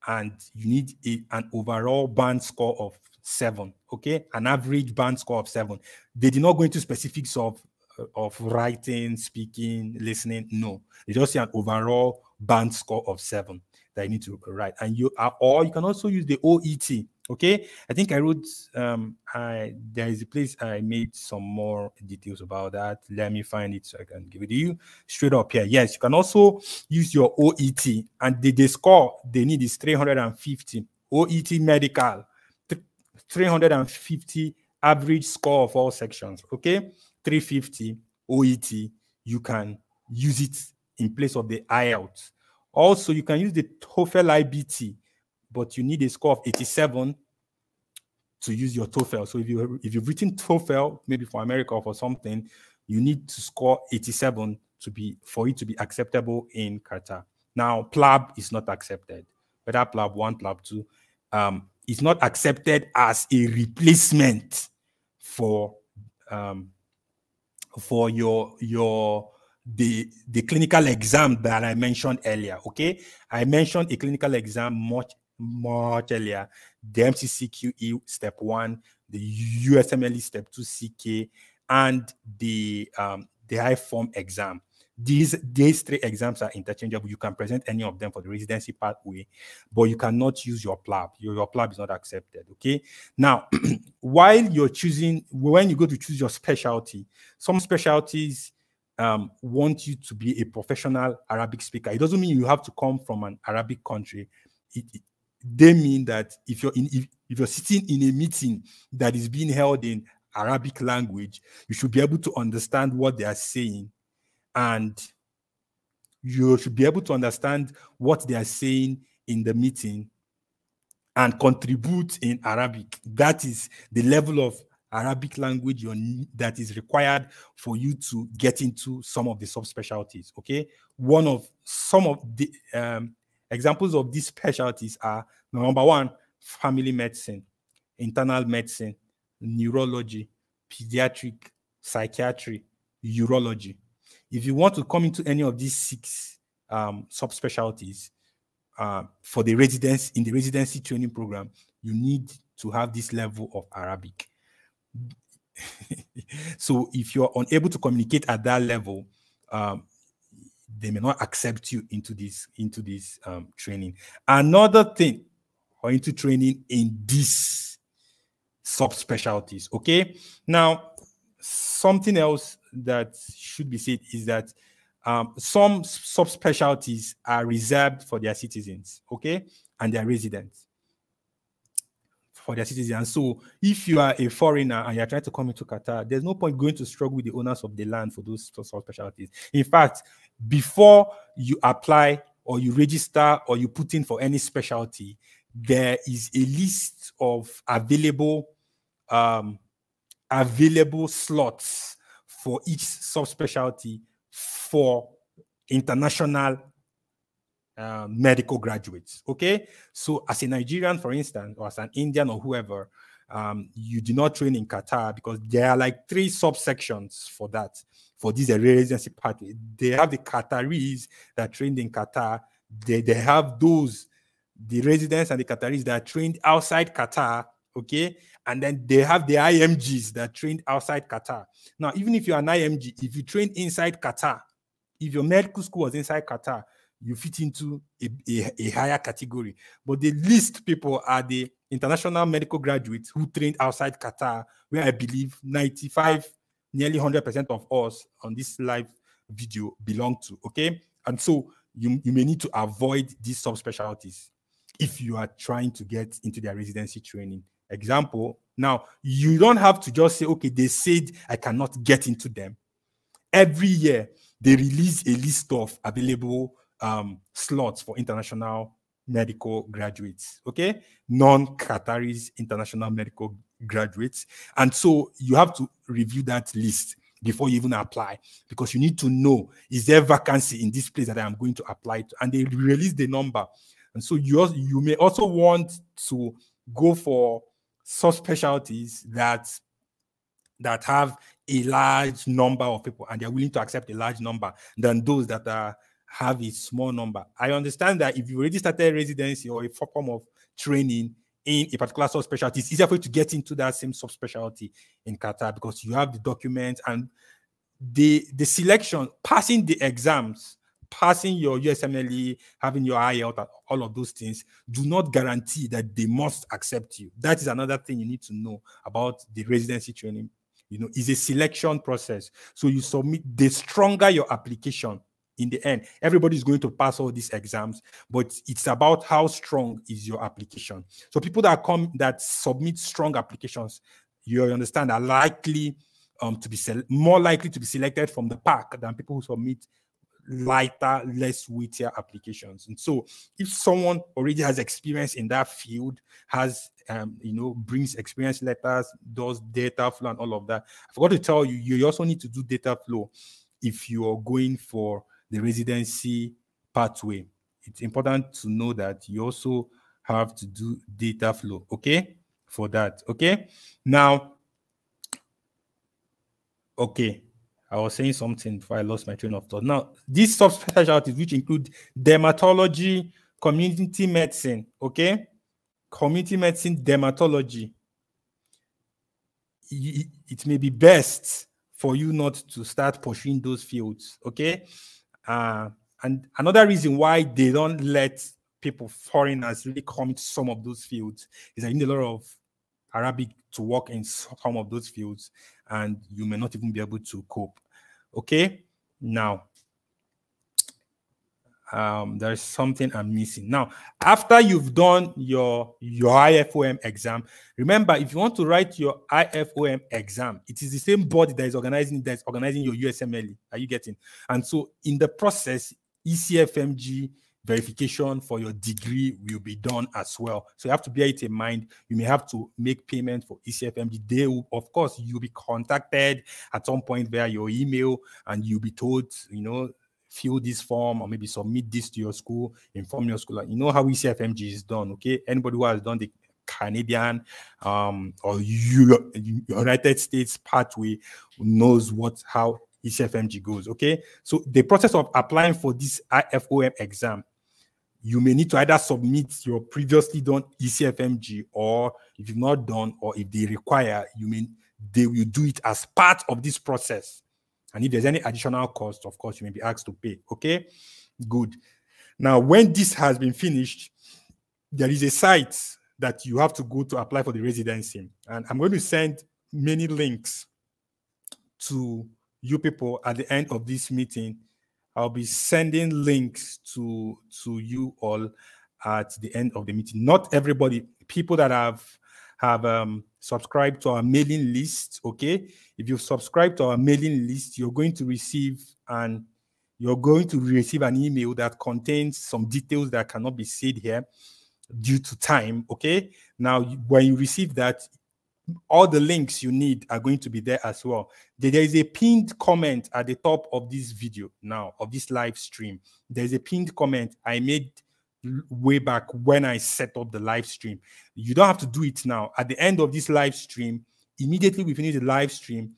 and you need an overall band score of 7. Okay, an average band score of 7. They did not go into specifics of writing, speaking, listening. No, they just say an overall band score of 7 that you need to write. And you are, or you can also use the OET. Okay, I think I wrote, there is a place I made some more details about that. Let me find it so I can give it to you straight up here. Yes, you can also use your OET, and the score they need is 350. OET medical, 350 average score of all sections. Okay, 350 OET, you can use it in place of the IELTS. Also, you can use the TOEFL IBT, but you need a score of 87 to use your TOEFL. So if you've written TOEFL, maybe for America or for something, you need to score 87 for it to be acceptable in Qatar. Now, PLAB is not accepted. Whether PLAB 1, PLAB 2, is not accepted as a replacement for the clinical exam that I mentioned earlier. Okay, I mentioned a clinical exam much earlier, the MCCQE Step 1, the USMLE Step 2 CK, and the IFOM exam. These 3 exams are interchangeable. You can present any of them for the residency pathway, but you cannot use your PLAB. Your PLAB is not accepted. Okay. Now, while you're choosing, when you go to choose your specialty, some specialties want you to be a professional Arabic speaker. It doesn't mean you have to come from an Arabic country. They mean that if you're sitting in a meeting that is being held in Arabic language, you should be able to understand what they are saying, and you should be able to understand what they are saying in the meeting and contribute in Arabic. That is the level of Arabic language that is required for you to get into some of the subspecialties. Okay, some of the examples of these specialties are, number 1, family medicine, internal medicine, neurology, pediatric, psychiatry, urology. If you want to come into any of these 6 subspecialties for the residence in the residency training program, you need to have this level of Arabic. So if you're unable to communicate at that level, they may not accept you into this training. Another thing, or into training in these subspecialties. Okay. Now, something else that should be said is that some subspecialties are reserved for their citizens, okay, and their residents. For their citizens. So if you are a foreigner and you're trying to come into Qatar, there's no point going to struggle with the owners of the land for those subspecialties. In fact, before you apply or you register or you put in for any specialty, there is a list of available slots for each subspecialty for international medical graduates. Okay, so as a Nigerian, for instance, or as an Indian or whoever, you do not train in Qatar because there are like 3 subsections for that, for this residency pathway. They have the Qataris that trained in Qatar. They have those, the residents and the Qataris that are trained outside Qatar. Okay, and then they have the IMGs that trained outside Qatar. Now, even if you're an IMG, if you train inside Qatar, if your medical school was inside Qatar, you fit into a higher category. But the least people are the international medical graduates who trained outside Qatar, where I believe 95, nearly 100% of us on this live video belong to. Okay, and so you may need to avoid these subspecialties if you are trying to get into their residency training. Example, now you don't have to just say, okay, they said I cannot get into them. Every year they release a list of available slots for international medical graduates, okay? Non-Qataris international medical graduates. And so you have to review that list before you even apply, because you need to know, is there vacancy in this place that I am going to apply to? And they release the number. And so you may also want to go for subspecialties that have a large number of people and they're willing to accept a large number than those that have a small number. I understand that if you already started residency or a form of training in a particular subspecialty, it's easier for you to get into that same subspecialty in Qatar because you have the documents and the selection, passing the exams, passing your USMLE, having your IELTS, all of those things do not guarantee that they must accept you. That is another thing you need to know about the residency training. You know, it's a selection process. So you submit, the stronger your application, in the end, everybody is going to pass all these exams, but it's about how strong is your application. So people that submit strong applications, you understand, are likely to be more likely to be selected from the pack than people who submit lighter, less weightier applications. And so if someone already has experience in that field, has brings experience letters, does data flow and all of that, I forgot to tell you, you also need to do data flow if you are going for the residency pathway. It's important to know that you also have to do data flow, okay, for that. Okay, now, okay, I was saying something before I lost my train of thought. Now, these subspecialties, which include dermatology, community medicine, okay, community medicine, dermatology, it may be best for you not to start pursuing those fields, okay? And another reason why they don't let people, foreigners, really come into some of those fields is that you need a lot of Arabic to work in some of those fields, and you may not even be able to cope. Okay, now there's something I'm missing. Now, after you've done your IFOM exam, remember, if you want to write your IFOM exam, it is the same body that is organizing your USMLE. Are you getting? And so in the process, ECFMG verification for your degree will be done as well. So you have to bear it in mind. You may have to make payment for ECFMG. They will, of course, you'll be contacted at some point via your email, and you'll be told, fill this form or maybe submit this to your school, inform your school. You know how ECFMG is done, okay? Anybody who has done the Canadian or United States pathway knows how ECFMG goes, okay? So the process of applying for this IFOM exam, you may need to either submit your previously done ECFMG, or if you've not done, or if they require, they will do it as part of this process. And if there's any additional cost, of course, you may be asked to pay. Okay, good. Now, when this has been finished, there is a site that you have to go to apply for the residency. And I'm going to send many links to you people at the end of this meeting. I'll be sending links to you all at the end of the meeting. Not everybody, people that have subscribed to our mailing list, okay? If you've subscribed to our mailing list, you're going to receive an you're going to receive an email that contains some details that cannot be said here due to time. Okay. Now, when you receive that, all the links you need are going to be there as well. There is a pinned comment at the top of this video now, of this live stream. There's a pinned comment I made way back when I set up the live stream. You don't have to do it now. At the end of this live stream, immediately we finish the live stream,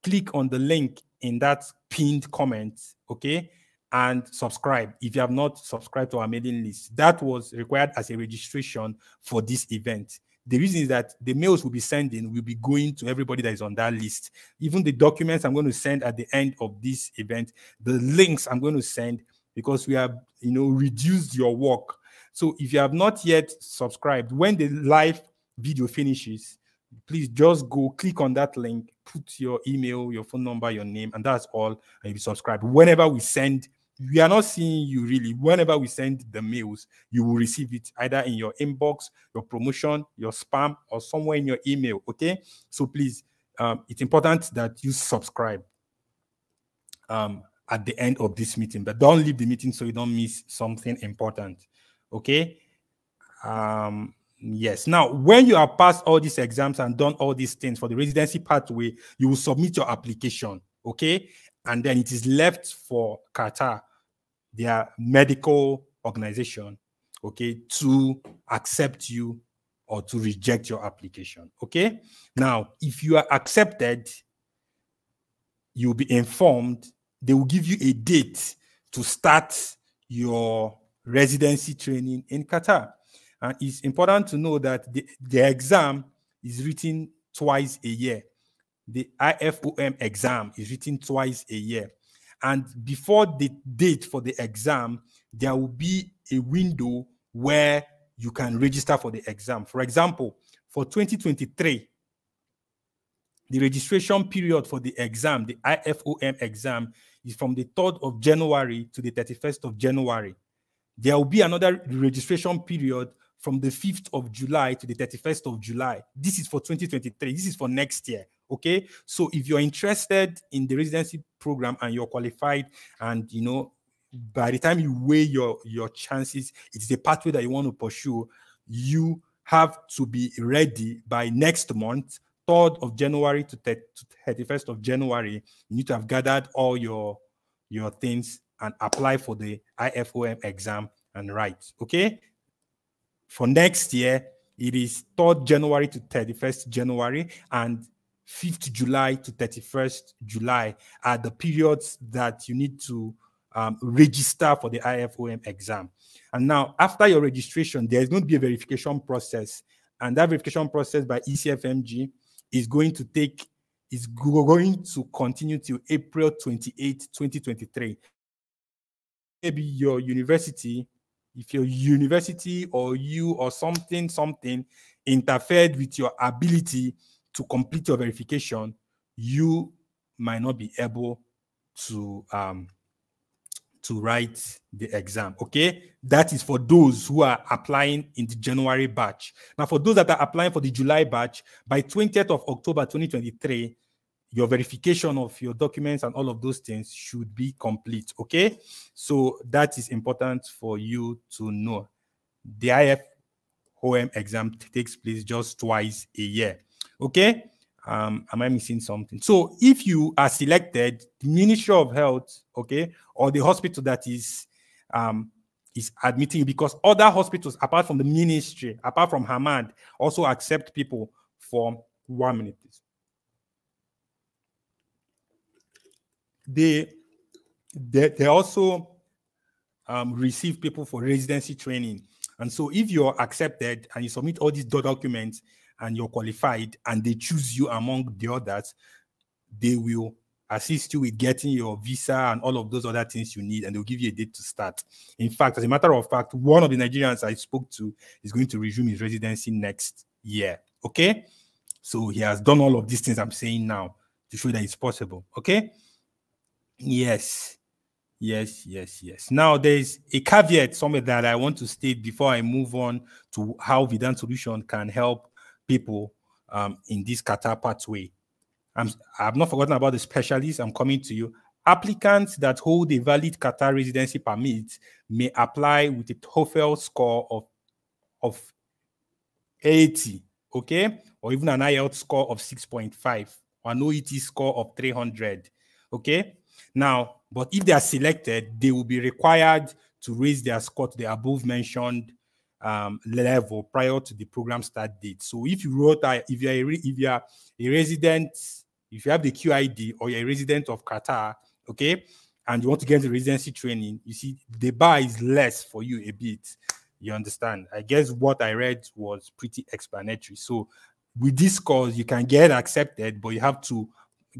click on the link in that pinned comment, okay, and subscribe if you have not subscribed to our mailing list. That was required as a registration for this event. The reason is that the mails we'll be sending will be going to everybody that is on that list. Even the documents I'm going to send at the end of this event, the links I'm going to send, because we have, reduced your work. So if you have not yet subscribed, when the live video finishes, please just go click on that link, put your email, your phone number, your name, and that's all, and you'll be subscribed. Whenever we send, we are not seeing you really. Whenever we send the mails, you will receive it either in your inbox, your promotion, your spam, or somewhere in your email. Okay. So please, it's important that you subscribe at the end of this meeting, but don't leave the meeting so you don't miss something important. Okay. Yes. Now, when you have passed all these exams and done all these things for the residency pathway, you will submit your application. Okay. And then it is left for Qatar, their medical organization, okay, to accept you or to reject your application. Okay. Now, if you are accepted, you'll be informed. They will give you a date to start your residency training in Qatar. And it's important to know that the exam is written twice a year. The IFOM exam is written twice a year. And before the date for the exam, there will be a window where you can register for the exam. For example, for 2023, the registration period for the exam, the IFOM exam, is from the 3rd of January to the 31st of January. There will be another registration period from the 5th of July to the 31st of July. This is for 2023. This is for next year. Okay. So if you're interested in the residency program and you're qualified, and by the time you weigh your chances, it's a pathway that you want to pursue, you have to be ready by next month, 3rd of January to 31st of January. You need to have gathered all your things and apply for the IFOM exam and write. Okay. For next year, it is 3rd January to 31st January, and 5th July to 31st July are the periods that you need to register for the IFOM exam. And now, after your registration, there is going to be a verification process, and that verification process by ECFMG is going to continue till April 28, 2023. Maybe your university, if your university or you or something interfered with your ability to complete your verification, you might not be able to write the exam. Okay, that is for those who are applying in the January batch. Now, for those that are applying for the July batch, by 20th of October 2023, your verification of your documents and all of those things should be complete. Okay, so that is important for you to know. The IFOM exam takes place just twice a year. Okay, am I missing something? So if you are selected, the Ministry of Health, okay, or the hospital that is admitting you, because other hospitals apart from the ministry, apart from Hamad, also accept people for 1 minute, please. They also receive people for residency training. And so if you're accepted and you submit all these documents and you're qualified and they choose you among the others, they will assist you with getting your visa and all of those other things you need, and they'll give you a date to start. In fact, as a matter of fact, one of the Nigerians I spoke to is going to resume his residency next year. Okay? So he has done all of these things I'm saying now to show that it's possible. Okay? Yes. Now, there's a caveat somewhere that I want to state before I move on to how Vidan Solution can help people in this Qatar pathway. I've not forgotten about the specialists. I'm coming to you. Applicants that hold a valid Qatar residency permit may apply with a TOEFL score of 80, okay? Or even an IELTS score of 6.5 or an OET score of 300, okay? Now, but if they are selected, they will be required to raise their score to the above mentioned level prior to the program start date. So if you wrote, if you are a resident, if you have the QID or you're a resident of Qatar, okay, and you want to get the residency training, you see the bar is less for you a bit. You understand? I guess what I read was pretty explanatory. So with these scores, you can get accepted, but you have to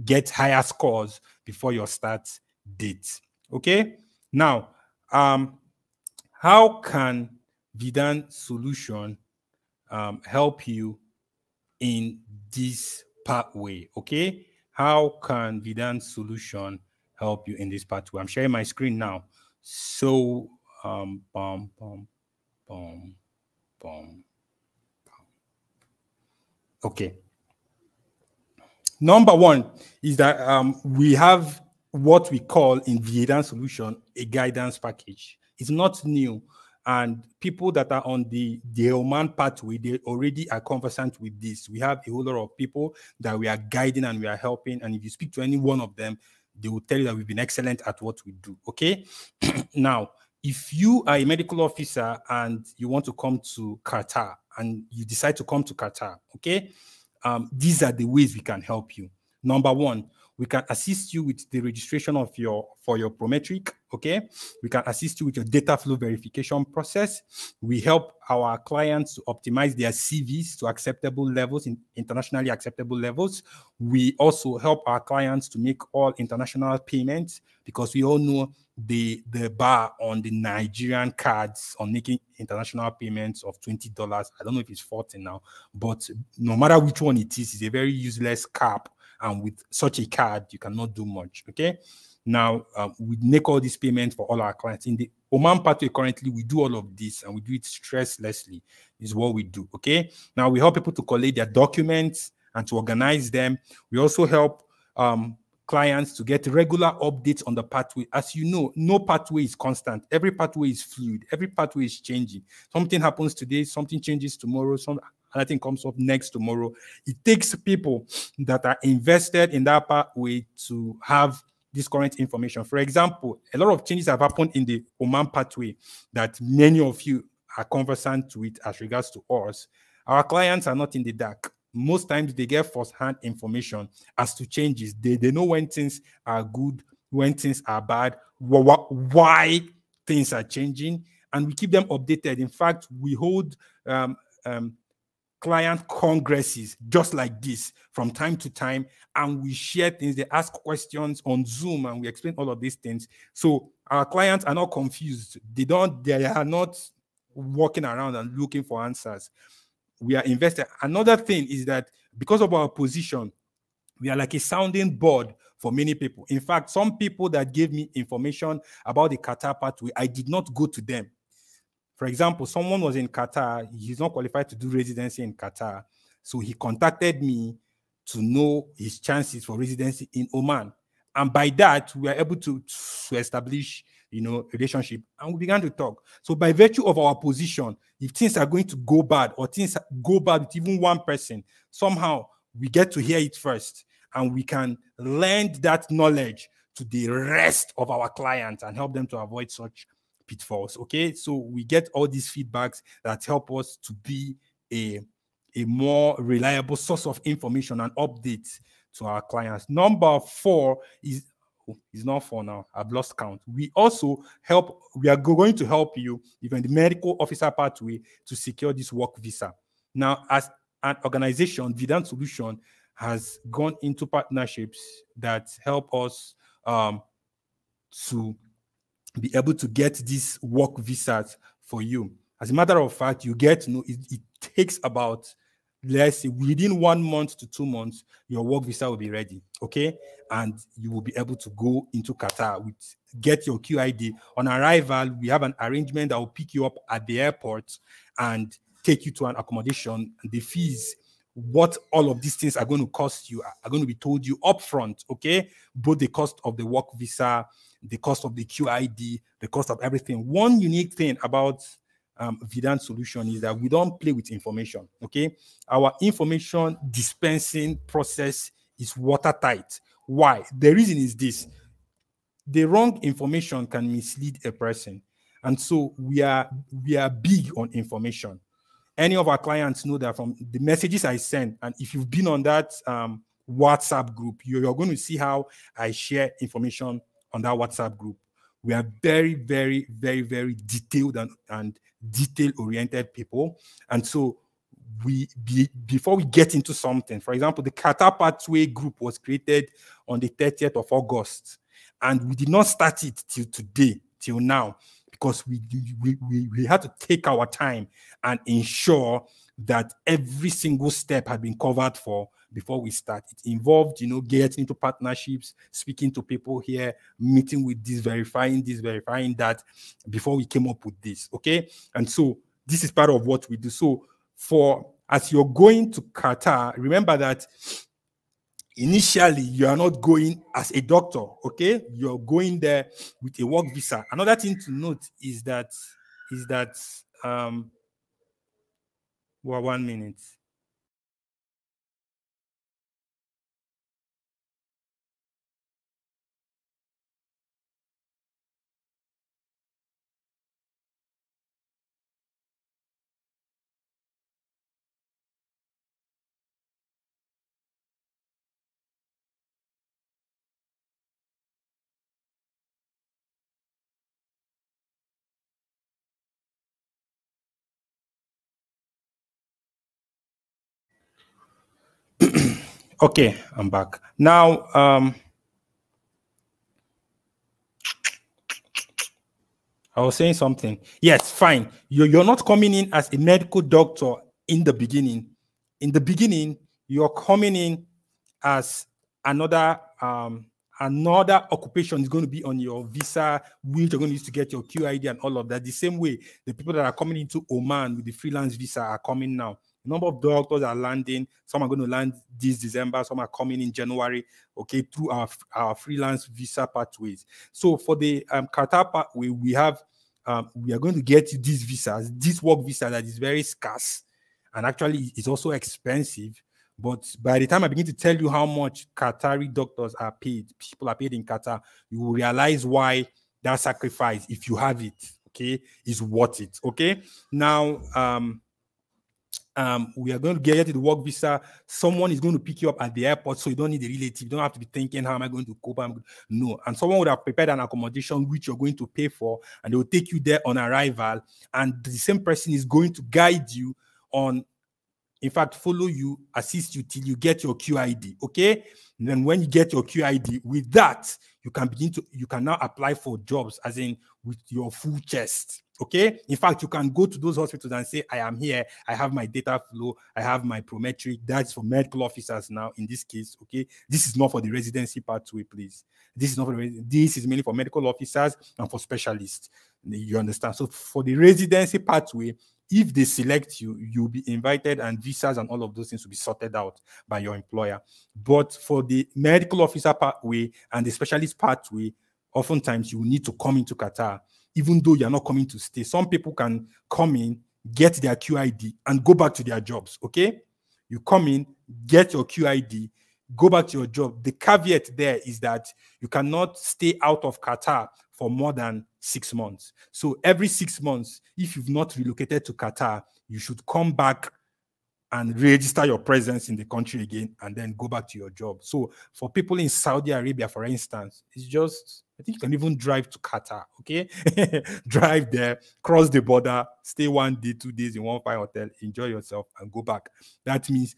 get higher scores before your start date. Okay. Now, how can Vidan solution help you in this pathway? Okay. How can Vidan solution help you in this pathway? I'm sharing my screen now. So, okay. Number one is that we have what we call in Vidan solution a guidance package. It's not new, and people that are on the Oman pathway, they already are conversant with this. We have a whole lot of people that we are guiding and we are helping, and if you speak to any one of them, they will tell you that we've been excellent at what we do. Okay. Now, if you are a medical officer and you want to come to Qatar and you decide to come to Qatar, okay, these are the ways we can help you. Number one, we can assist you with the registration of for your prometric, okay? We can assist you with your data flow verification process. We help our clients to optimize their CVs to acceptable levels, internationally acceptable levels. We also help our clients to make all international payments because we all know the bar on the Nigerian cards on making international payments of $20. I don't know if it's 40 now, but no matter which one it is, it's a very useless cap. And with such a card, you cannot do much, okay? Now, we make all these payments for all our clients. In the Oman pathway currently, we do all of this and we do it stresslessly is what we do, okay? Now, we help people to collate their documents and to organize them. We also help clients to get regular updates on the pathway. As you know, no pathway is constant. Every pathway is fluid. Every pathway is changing. Something happens today, something changes tomorrow, another thing comes up next tomorrow. It takes people that are invested in that pathway to have this current information. For example, a lot of changes have happened in the Oman pathway that many of you are conversant with as regards to us. Our clients are not in the dark. Most times they get first-hand information as to changes. They know when things are good, when things are bad, why things are changing, and we keep them updated. In fact, we hold client congresses just like this from time to time, and we share things. They ask questions on Zoom and we explain all of these things. So our clients are not confused. They are not walking around and looking for answers. We are invested. Another thing is that because of our position, we are like a sounding board for many people. In fact, some people that gave me information about the Qatar pathway, I did not go to them. For example, someone was in Qatar. He's not qualified to do residency in Qatar. So he contacted me to know his chances for residency in Oman. And by that, we were able to establish, a relationship. And we began to talk. So by virtue of our position, if things are going to go bad or things go bad with even one person, somehow we get to hear it first. And we can lend that knowledge to the rest of our clients and help them to avoid such pitfalls. Okay, so we get all these feedbacks that help us to be a more reliable source of information and updates to our clients. Number 4 is not 4 now. I've lost count. We also help. We are going to help you, even the medical officer pathway, to secure this work visa. Now, as an organization, Vidan Solution has gone into partnerships that help us to be able to get these work visas for you. As a matter of fact, you get to know it takes about, let's say, within 1 month to 2 months, your work visa will be ready, okay? And you will be able to go into Qatar get your QID. On arrival, we have an arrangement that will pick you up at the airport and take you to an accommodation. The fees what all of these things are going to cost you are going to be told you upfront, okay? Both the cost of the work visa, the cost of the QID, the cost of everything. One unique thing about Vidan solution is that we don't play with information, okay? Our information dispensing process is watertight. Why? The reason is this: the wrong information can mislead a person, and so we are big on information. Any of our clients know that from the messages I send, and if you've been on that WhatsApp group, you're going to see how I share information on that WhatsApp group. We are very, very, very, very detailed and detail-oriented people. And so before we get into something, for example, the Qatar Pathway group was created on the 30th of August, and we did not start it till today, till now, because we had to take our time and ensure that every single step had been covered for before we start. It involved, getting into partnerships, speaking to people here, meeting with this, verifying that before we came up with this, okay? And so this is part of what we do. So as you're going to Qatar, remember that initially you are not going as a doctor, okay? You're going there with a work visa. Another thing to note is that well, 1 minute. Okay, I'm back. Now, I was saying something. Yes, fine. You're not coming in as a medical doctor in the beginning. In the beginning, you're coming in as another occupation is going to be on your visa, which you're going to use to get your QID and all of that. The same way the people that are coming into Oman with the freelance visa are coming now. A number of doctors are landing. Some are going to land this December. Some are coming in January, okay, through our freelance visa pathways. So for the Qatar pathway, we are going to get you these visas, this work visa that is very scarce and actually it's also expensive. But by the time I begin to tell you how much Qatari doctors are paid, people are paid in Qatar, you will realize why that sacrifice, if you have it, okay, is worth it. Okay. Now, we are going to get you the work visa. Someone is going to pick you up at the airport, so you don't need a relative. You don't have to be thinking, how am I going to cope? No. And someone would have prepared an accommodation which you're going to pay for, and they will take you there on arrival. And the same person is going to guide you on, in fact, follow you, assist you till you get your QID, okay? And then when you get your QID, with that, you can now apply for jobs, as in with your full chest, okay? In fact, you can go to those hospitals and say, I am here, I have my data flow, I have my prometric. That's for medical officers now, in this case, okay? This is not for the residency pathway, please. This is mainly for medical officers and for specialists. You understand? So for the residency pathway, if they select you, you'll be invited and visas and all of those things will be sorted out by your employer. But for the medical officer pathway and the specialist pathway, oftentimes you will need to come into Qatar, even though you're not coming to stay. Some people can come in, get their QID and go back to their jobs, okay? You come in, get your QID, go back to your job. The caveat there is that you cannot stay out of Qatar for more than 6 months. So every 6 months, if you've not relocated to Qatar, you should come back and register your presence in the country again and then go back to your job. So for people in Saudi Arabia, for instance, it's just, I think you can even drive to Qatar, okay? Drive there, cross the border, stay 1 day, 2 days in one fine hotel, enjoy yourself and go back. That means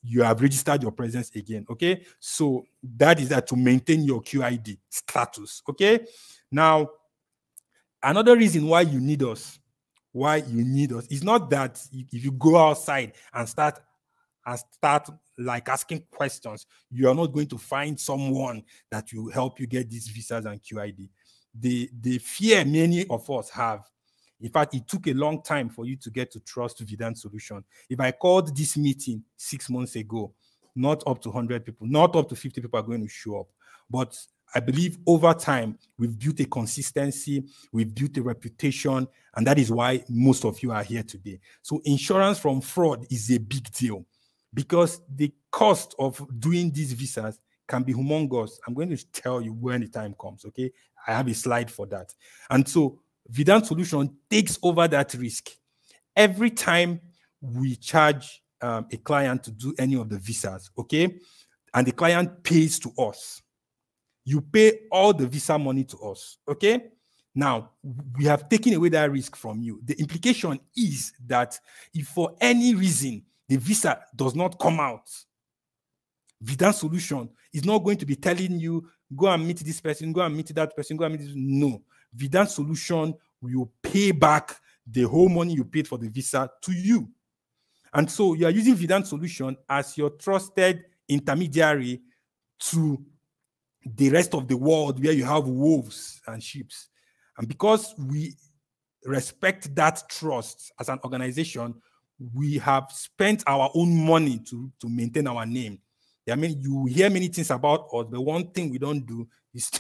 you have registered your presence again, okay? So that is that, to maintain your QID status, okay? Now, another reason why you need us is not that if you go outside and start like asking questions, you are not going to find someone that will help you get these visas and QID. The fear many of us have In fact, it took a long time for you to get to trust Vidan solution. If I called this meeting 6 months ago, not up to 100 people, not up to 50 people are going to show up. But I believe over time, we've built a consistency, we've built a reputation, and that is why most of you are here today. So insurance from fraud is a big deal because the cost of doing these visas can be humongous. I'm going to tell you when the time comes, okay? I have a slide for that. And so Vidan solution takes over that risk. Every time we charge a client to do any of the visas, okay? And the client pays to us. You pay all the visa money to us, okay? Now, we have taken away that risk from you. The implication is that if for any reason the visa does not come out, Vidan solution is not going to be telling you, go and meet this person, go and meet that person, go and meet this. No. Vidan solution will pay back the whole money you paid for the visa to you. And so you are using Vidan solution as your trusted intermediary to the rest of the world where you have wolves and sheep. And because we respect that trust as an organization, we have spent our own money to maintain our name. I mean, you hear many things about us, but one thing we don't do is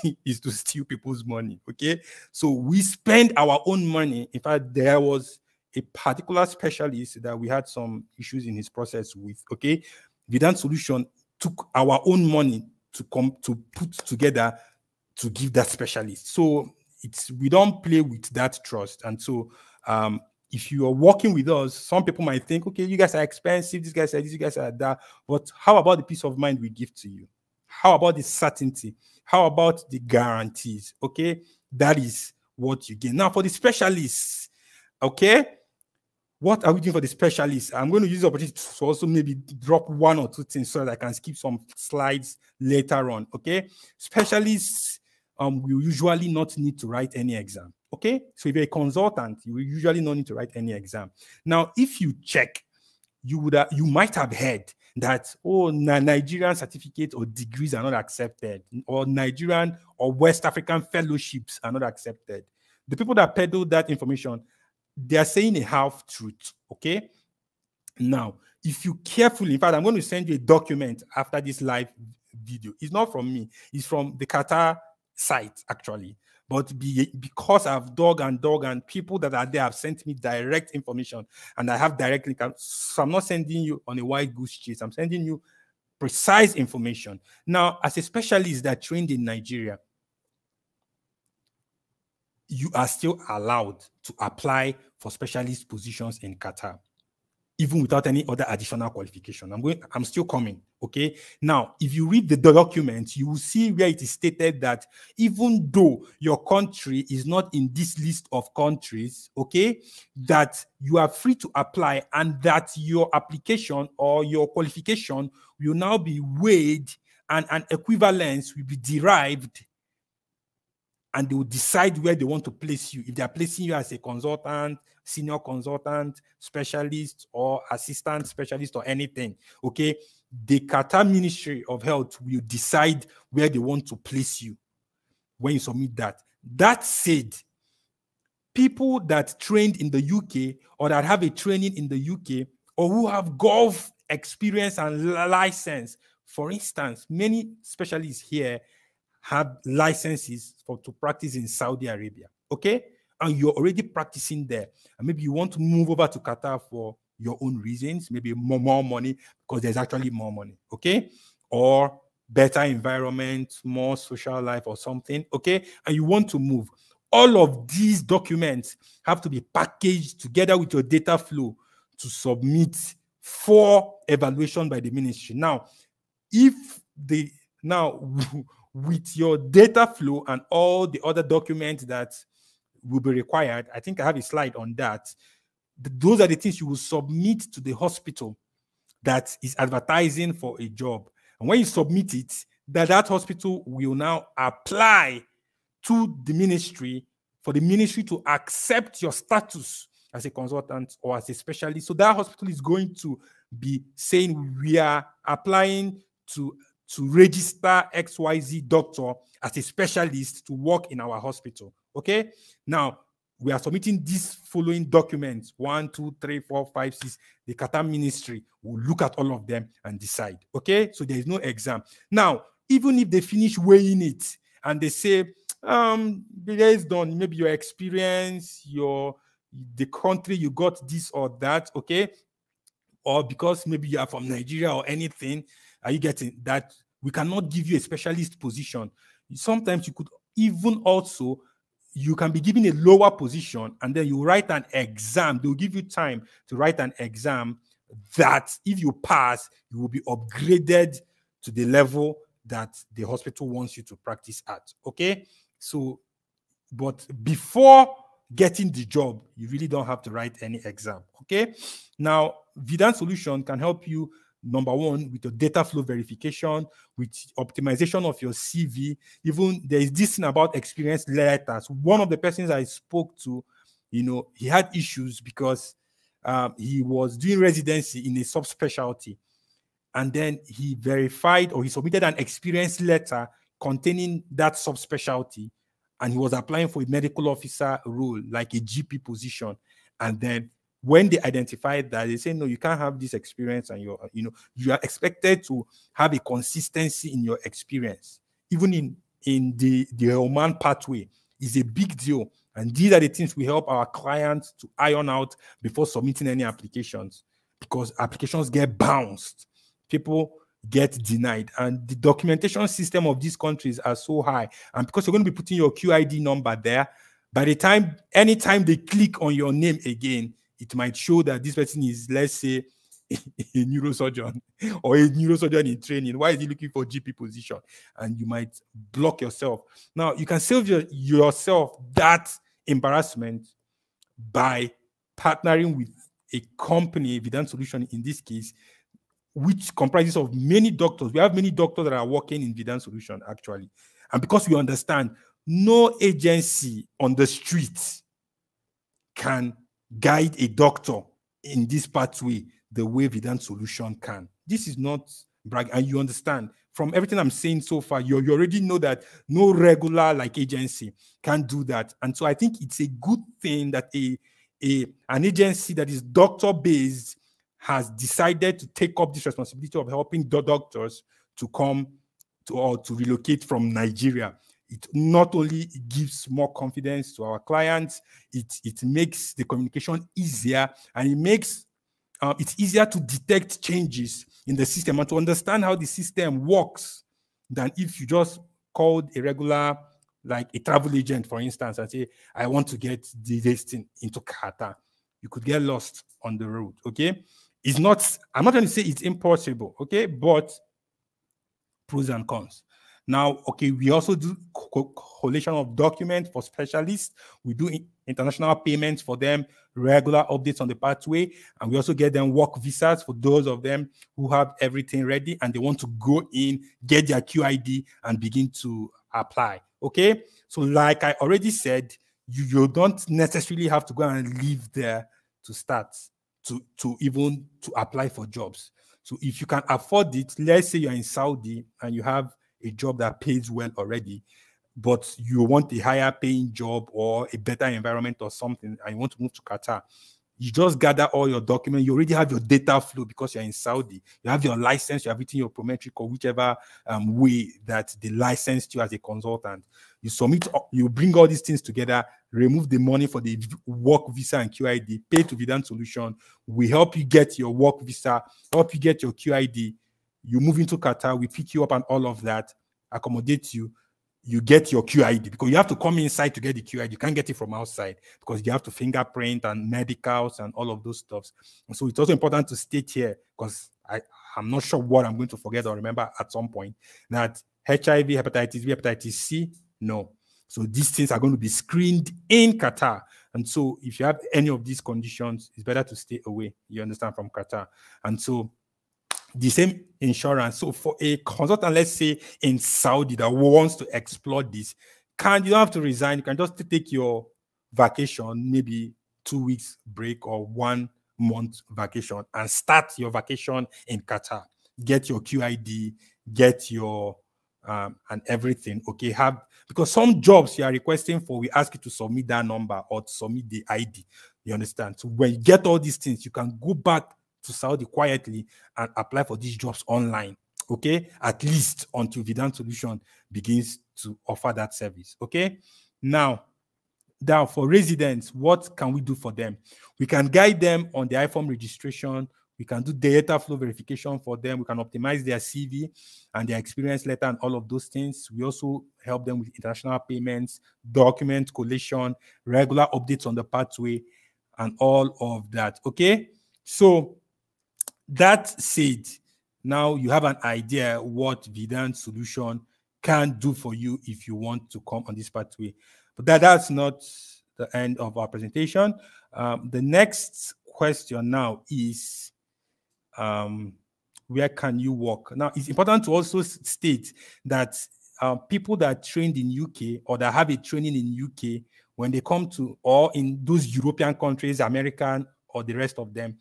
to steal people's money, okay? So we spend our own money. In fact, there was a particular specialist that we had some issues in his process with, okay? Vidan solution took our own money to put together to give that specialist. So we don't play with that trust. And so if you are working with us, some people might think, okay, you guys are expensive, these guys are this, you guys are that. But how about the peace of mind we give to you? How about the certainty? How about the guarantees? Okay, that is what you get. Now for the specialists, okay, what are we doing for the specialists? I'm going to use the opportunity to also maybe drop one or two things so that I can skip some slides later on, okay? Specialists will usually not need to write any exam, okay? So if you're a consultant, you will usually not need to write any exam. Now, if you check, you might have heard that, oh, Nigerian certificates or degrees are not accepted, or Nigerian or West African fellowships are not accepted. The people that peddle that information, they are saying a half truth, okay? Now, if you carefully, in fact, I'm going to send you a document after this live video. It's not from me. It's from the Qatar site, actually. But because I've dug and people that are there have sent me direct information and I have direct link, so I'm not sending you on a wild goose chase. I'm sending you precise information. Now, as a specialist that trained in Nigeria, you are still allowed to apply for specialist positions in Qatar, even without any other additional qualification. I'm still coming, okay? Now, if you read the document, you will see where it is stated that even though your country is not in this list of countries, okay, that you are free to apply and that your application or your qualification will now be weighed and an equivalence will be derived, and they will decide where they want to place you. If they are placing you as a consultant, senior consultant, specialist, or assistant specialist, or anything, okay, the Qatar Ministry of Health will decide where they want to place you when you submit that. That said, people that trained in the UK or that have a training in the UK or who have golf experience and license, for instance, many specialists here have licenses to practice in Saudi Arabia, okay? And you're already practicing there. And maybe you want to move over to Qatar for your own reasons, maybe more money, because there's actually more money, okay? Or better environment, more social life or something, okay? And you want to move. All of these documents have to be packaged together with your data flow to submit for evaluation by the ministry. Now, with your data flow and all the other documents that will be required, I think I have a slide on that. Those are the things you will submit to the hospital that is advertising for a job. And when you submit it, that hospital will now apply to the ministry for the ministry to accept your status as a consultant or as a specialist. So that hospital is going to be saying, we are applying to register XYZ doctor as a specialist to work in our hospital, okay? Now, we are submitting these following documents, 1, 2, 3, 4, 5, 6. The Qatar ministry will look at all of them and decide. Okay, so there is no exam. Now, even if they finish weighing it and they say, based on maybe your experience, the country you got this or that, okay, or because maybe you are from Nigeria or anything, are you getting that? We cannot give you a specialist position. Sometimes you could even also, you can be given a lower position and then you write an exam. They'll give you time to write an exam that if you pass, you will be upgraded to the level that the hospital wants you to practice at. Okay, so but before getting the job, you really don't have to write any exam. Okay, now Vidan solution can help you, number one, with your data flow verification, with optimization of your CV. Even there is this thing about experience letters. One of the persons I spoke to, he had issues because he was doing residency in a subspecialty, and then he verified or he submitted an experience letter containing that subspecialty, and he was applying for a medical officer role, like a GP position. And then when they identified that, they say, no, you can't have this experience, and you are expected to have a consistency in your experience. Even in the Oman pathway is a big deal. And these are the things we help our clients to iron out before submitting any applications, because applications get bounced. People get denied, and the documentation system of these countries are so high. And because you're going to be putting your QID number there, by the time, anytime they click on your name again, it might show that this person is, let's say, a neurosurgeon or a neurosurgeon in training. Why is he looking for GP position? And you might block yourself. Now, you can save yourself that embarrassment by partnering with a company, Vidan Solution in this case, which comprises of many doctors. We have many doctors that are working in Vidan Solution, actually. And because we understand, no agency on the street can guide a doctor in this pathway the way Vidan Solution can. This is not brag, and you understand from everything I'm saying so far, you already know that no regular like agency can do that. And so I think it's a good thing that an agency that is doctor-based has decided to take up this responsibility of helping the doctors to come to, or to relocate from Nigeria. It not only gives more confidence to our clients, it makes the communication easier, and it makes it's easier to detect changes in the system and to understand how the system works than if you just called a regular, like a travel agent, for instance, and say, I want to get this thing into Qatar. You could get lost on the road, okay? It's not, I'm not going to say it's impossible, okay? But pros and cons. Now, okay, we also do collation of documents for specialists. We do international payments for them, regular updates on the pathway, and we also get them work visas for those of them who have everything ready and they want to go in, get their QID, and begin to apply, okay? So like I already said, you don't necessarily have to go and live there to start, to even to apply for jobs. So if you can afford it, let's say you're in Saudi and you have a job that pays well already, but you want a higher paying job or a better environment or something, and you want to move to Qatar, you just gather all your documents. You already have your data flow because you're in Saudi. You have your license, you have written your prometric or whichever way that they licensed you as a consultant. You submit, you bring all these things together, remove the money for the work visa and QID, pay to Vidan Solution. We help you get your work visa, help you get your QID. You move into Qatar, we pick you up and all of that, accommodate you. You get your QID because you have to come inside to get the QID. You can't get it from outside because you have to fingerprint and medicals and all of those stuffs. And so it's also important to state here, because I'm not sure what I'm going to forget or remember at some point, that HIV, hepatitis B, hepatitis C, no. So these things are going to be screened in Qatar. And so if you have any of these conditions, it's better to stay away, you understand, from Qatar. And so the same insurance. So for a consultant, let's say in Saudi, that wants to explore this, you don't have to resign. You can just take your vacation, maybe 2 weeks break or 1 month vacation, and start your vacation in Qatar. Get your QID, get your and everything. Okay, because some jobs you are requesting for, we ask you to submit that number or to submit the ID. You understand? So when you get all these things, you can go back to Saudi quietly and apply for these jobs online. Okay, at least until Vidan Solution begins to offer that service. Okay, now for residents, what can we do for them? We can guide them on the iForm registration. We can do data flow verification for them. We can optimize their CV and their experience letter and all of those things. We also help them with international payments, document collation, regular updates on the pathway, and all of that. Okay, so that said, now you have an idea what Vidan Solution can do for you if you want to come on this pathway. But that's not the end of our presentation. The next question now is, where can you work? Now, it's important to also state that people that are trained in UK or that have a training in UK, when they come to, or in those European countries, American or the rest of them,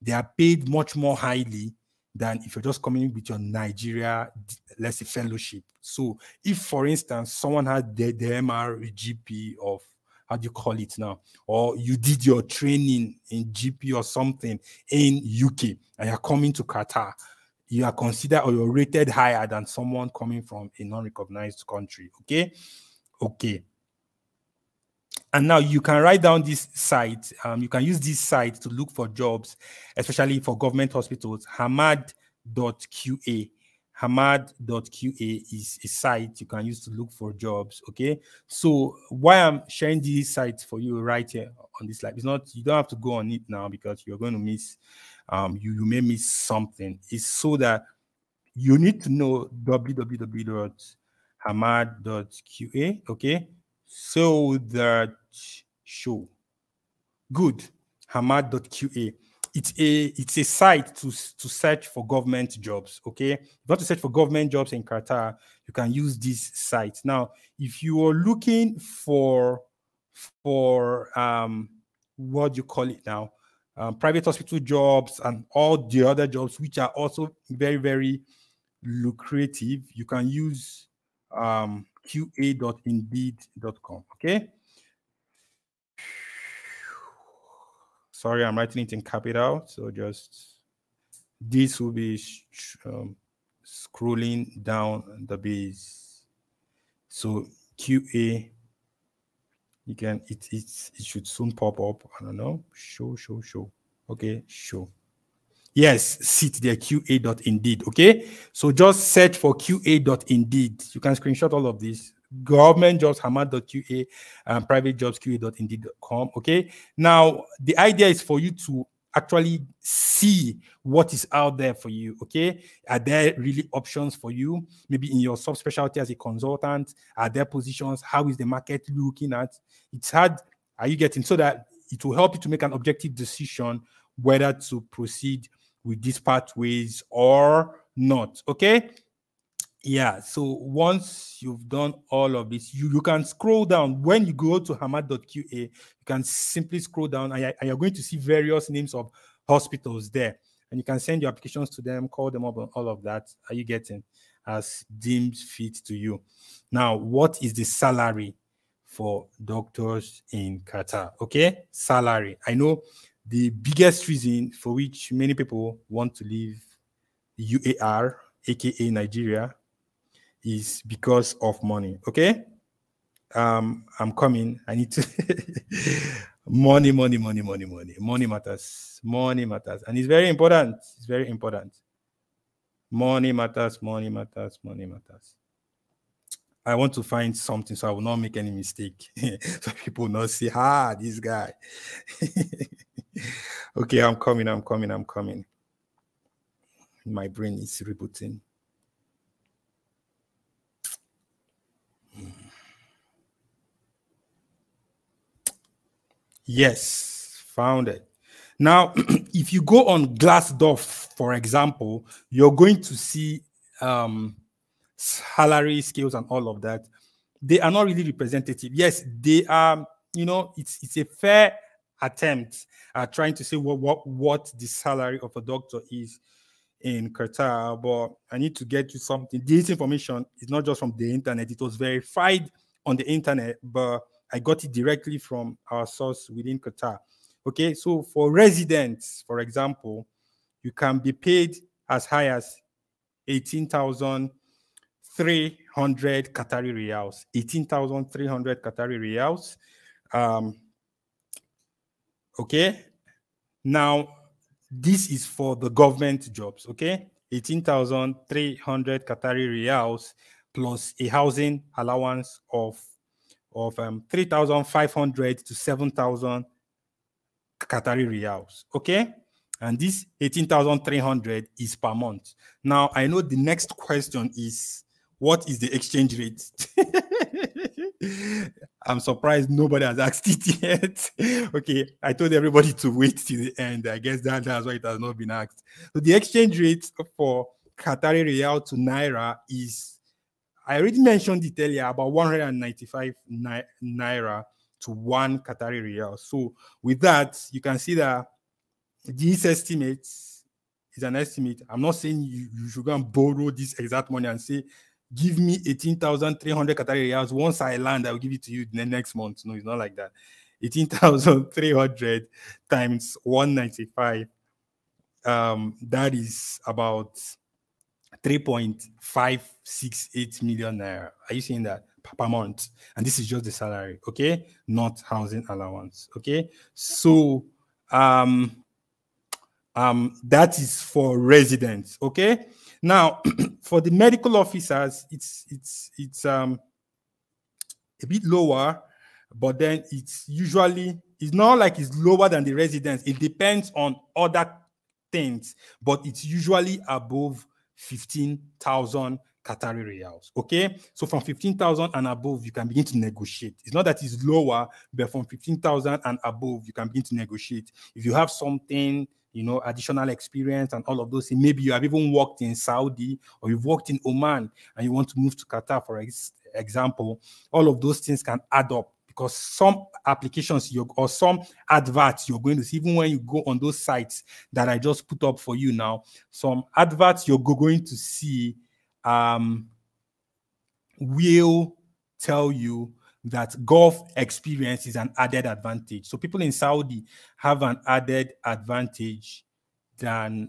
they are paid much more highly than if you're just coming with your Nigeria, let's say, fellowship. So if, for instance, someone had the MR GP of, how do you call it now? Or you did your training in GP or something in UK and you're coming to Qatar, you are considered or you're rated higher than someone coming from a non-recognized country. Okay? Okay. And now you can write down this site. You can use this site to look for jobs, especially for government hospitals. Hamad.qa. Hamad.qa is a site you can use to look for jobs. Okay. So why I'm sharing these sites for you right here on this slide, it's not, you don't have to go on it now because you're going to miss, you may miss something. It's so that you need to know www.hamad.qa. Okay. So that show good hamad.qa, it's a site to search for government jobs. Okay, if you want to search for government jobs in Qatar, you can use this site. Now if you are looking for what do you call it now, private hospital jobs and all the other jobs which are also very, very lucrative, you can use qa.indeed.com. Okay, sorry, I'm writing it in capital, so just this will be scrolling down the base. So QA, you can, it should soon pop up. I don't know. Show. Okay, show. Yes, sit there, qa.indeed. Okay, so just search for qa.indeed. You can screenshot all of this. Government jobs, hamad.qa, private jobs, qa.indeed.com. Okay, now the idea is for you to actually see what is out there for you. Okay, are there really options for you? Maybe in your subspecialty as a consultant, are there positions? How is the market looking at? It's hard. Are you getting, so that it will help you to make an objective decision whether to proceed with these pathways or not. Okay, yeah, so once you've done all of this, you can scroll down. When you go to hamad.qa, you can simply scroll down and you're going to see various names of hospitals there, and you can send your applications to them, call them up, and all of that. Are you getting, as deemed fit to you? Now, what is the salary for doctors in Qatar? Okay, salary. I know the biggest reason for which many people want to leave UAR, aka Nigeria, is because of money. Okay, I'm coming. I need to money matters. Money matters, and it's very important. It's very important. Money matters. I want to find something so I will not make any mistake. So people will not say, this guy. Okay, I'm coming. My brain is rebooting. Yes, found it. Now, if you go on Glassdoor, for example, you're going to see salary scales and all of that. They are not really representative. Yes, they are, it's a fair attempt at trying to say what the salary of a doctor is in Qatar, but I need to get you something. This information is not just from the internet. It was verified on the internet, but I got it directly from our source within Qatar. Okay, so for residents, for example, you can be paid as high as 18,300 Qatari riyals. 18,300 Qatari riyals. Okay, now this is for the government jobs. Okay, 18,300 Qatari riyals plus a housing allowance of 3,500 to 7,000 Qatari riyals. Okay, and this 18,300 is per month. Now I know the next question is, what is the exchange rate? I'm surprised nobody has asked it yet. Okay, I told everybody to wait till the end. I guess that's why it has not been asked. So the exchange rate for Qatari riyal to naira is, I already mentioned it earlier, about 195 naira to 1 Qatari riyal. So with that, you can see that this estimate is an estimate. I'm not saying you should go and borrow this exact money and say, give me 18,300 Qatari riyals. Once I land, I will give it to you the next month. No, it's not like that. 18,300 times 195. That is about 3.568 million naira. Are you seeing that per month? And this is just the salary, okay? Not housing allowance, okay? So that is for residents, okay? Now, for the medical officers, it's a bit lower, but then it's not like it's lower than the residents. It depends on other things, but it's usually above 15,000 Qatari riyals. Okay, so from 15,000 and above, you can begin to negotiate. It's not that it's lower, but from 15,000 and above, you can begin to negotiate. If you have something, additional experience and all of those things, maybe you have even worked in Saudi or you've worked in Oman and you want to move to Qatar, for example, all of those things can add up, because some applications or some adverts you're going to see, even when you go on those sites that I just put up for you now, some adverts you're going to see will tell you that Gulf experience is an added advantage. So people in Saudi have an added advantage than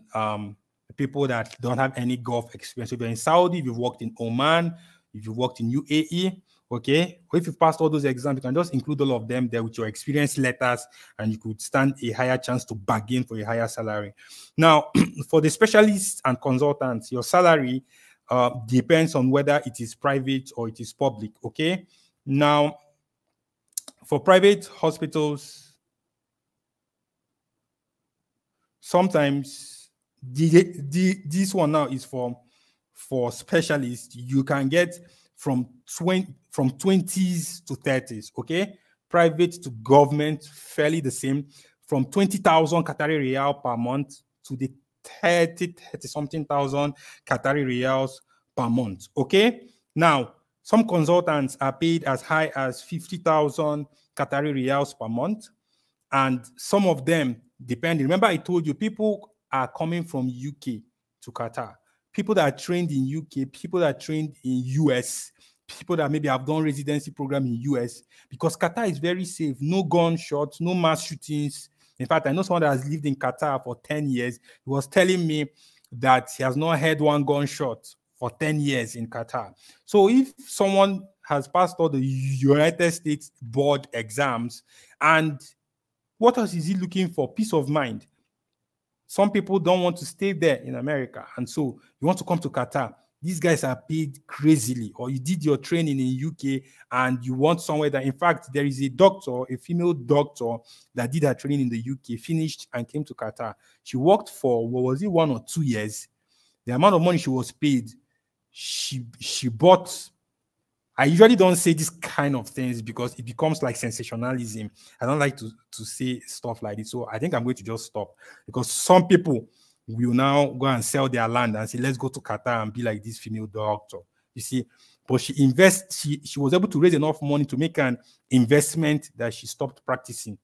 people that don't have any Gulf experience. So if you're in Saudi, if you've worked in Oman, if you've worked in UAE, okay, or if you've passed all those exams, you can just include all of them there with your experience letters, and you could stand a higher chance to bargain for a higher salary. Now, for the specialists and consultants, your salary depends on whether it is private or it is public, okay? Now, for private hospitals, sometimes this one now is for specialists. You can get from 20s to 30s, okay? Private to government, fairly the same, from 20,000 Qatari riyal per month to the 30-something thousand Qatari riyals per month, okay? Now, some consultants are paid as high as 50,000 Qatari riyals per month, and some of them, depending. Remember, I told you people are coming from UK to Qatar. People that are trained in UK, people that are trained in US, people that maybe have done residency program in US, because Qatar is very safe. No gunshots, no mass shootings. In fact, I know someone that has lived in Qatar for 10 years. He was telling me that he has not heard one gunshot for 10 years in Qatar. So if someone has passed all the United States board exams, and what else is he looking for? Peace of mind. Some people don't want to stay there in America, and so you want to come to Qatar. These guys are paid crazily. Or you did your training in UK and you want somewhere that, in fact, there is a doctor, a female doctor that did her training in the UK, finished and came to Qatar. She worked for, what was it, 1 or 2 years. The amount of money she was paid, she bought. I usually don't say this kind of things because it becomes like sensationalism. I don't like to say stuff like this. So I think I'm going to just stop, because some people will now go and sell their land and say, let's go to Qatar and be like this female doctor. You see, but she was able to raise enough money to make an investment that she stopped practicing.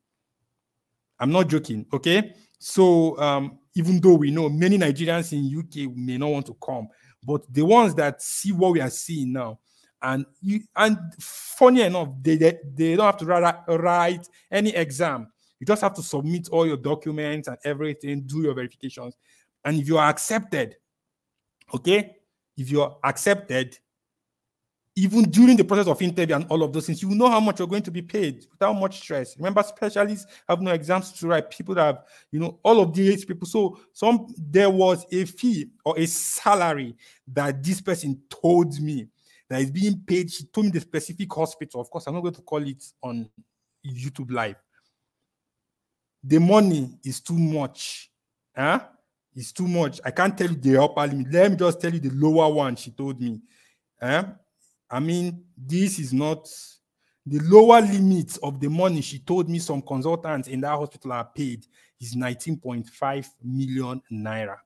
I'm not joking, okay? So even though we know many Nigerians in UK may not want to come, but the ones that see what we are seeing now, and funny enough, they don't have to write any exam. You just have to submit all your documents and everything, do your verifications. And if you are accepted, okay, if you're accepted, even during the process of interview and all of those things, you will know how much you're going to be paid without much stress. Remember, specialists have no exams to write. People that have, all of these people. So there was a fee or a salary that this person told me that is being paid. She told me the specific hospital. Of course, I'm not going to call it on YouTube Live. The money is too much. It's too much. I can't tell you the upper limit. Let me just tell you the lower one she told me. I mean, this is not the lower limit of the money she told me some consultants in that hospital are paid is 19.5 million naira.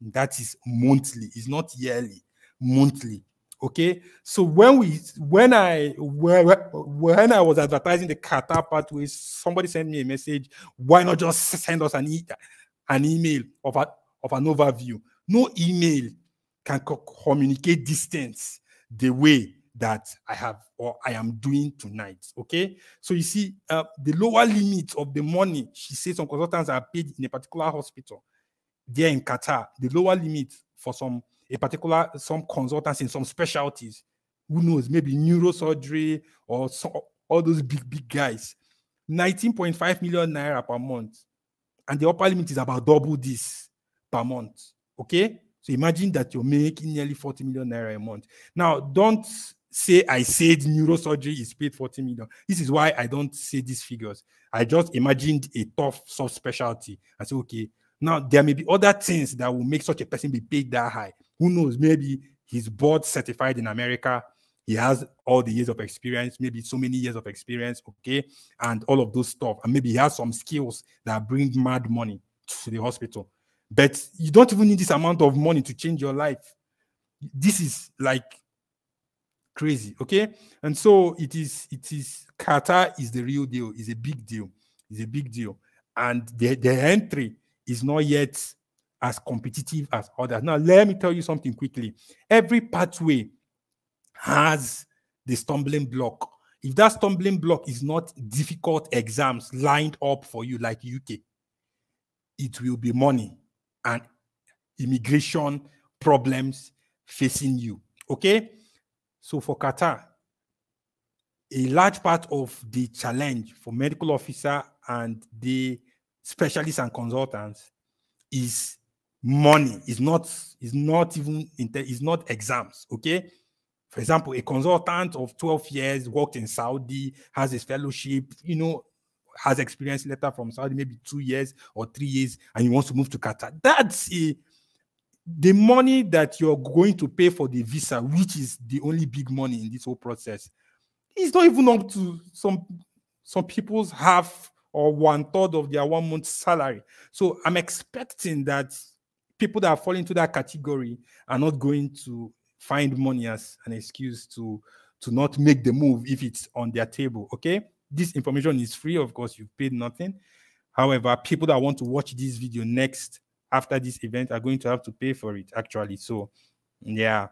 That is monthly. It's not yearly, monthly. Okay. So when I was advertising the Qatar pathways, somebody sent me a message. Why not just send us an email of an overview? No email can communicate distance the way that I am doing tonight. Okay. So you see, the lower limit of the money, she says some consultants are paid in a particular hospital there in Qatar, the lower limit for some consultants in some specialties, who knows, maybe neurosurgery or all those big guys, 19.5 million naira per month. And the upper limit is about double this per month. Okay. So imagine that you're making nearly 40 million naira a month. Now, don't say I said neurosurgery is paid 40 million. This is why I don't say these figures. I just imagined a tough subspecialty and say, okay, now there may be other things that will make such a person be paid that high. Who knows? Maybe he's board certified in America. He has all the years of experience, maybe so many years of experience, okay, and all of those stuff. And maybe he has some skills that bring mad money to the hospital. But you don't even need this amount of money to change your life. This is like crazy, okay? And so it is Qatar is the real deal. It's a big deal. It's a big deal. And the entry is not yet as competitive as others. Now, let me tell you something quickly. Every pathway has the stumbling block. If that stumbling block is not difficult exams lined up for you like UK, it will be money and immigration problems facing you, okay? So for Qatar, a large part of the challenge for medical officer and the specialists and consultants is money. It's not exams, okay? For example, a consultant of 12 years worked in Saudi, has his fellowship, has experience letter from Saudi, maybe 2 years or 3 years, and he wants to move to Qatar. That's the money that you're going to pay for the visa, which is the only big money in this whole process. It's not even up to some people's half or 1/3 of their 1 month salary. So I'm expecting that people that fall into that category are not going to find money as an excuse to not make the move if it's on their table. Okay, this information is free. Of course, you've paid nothing. However, people that want to watch this video next after this event are going to have to pay for it, actually. So yeah.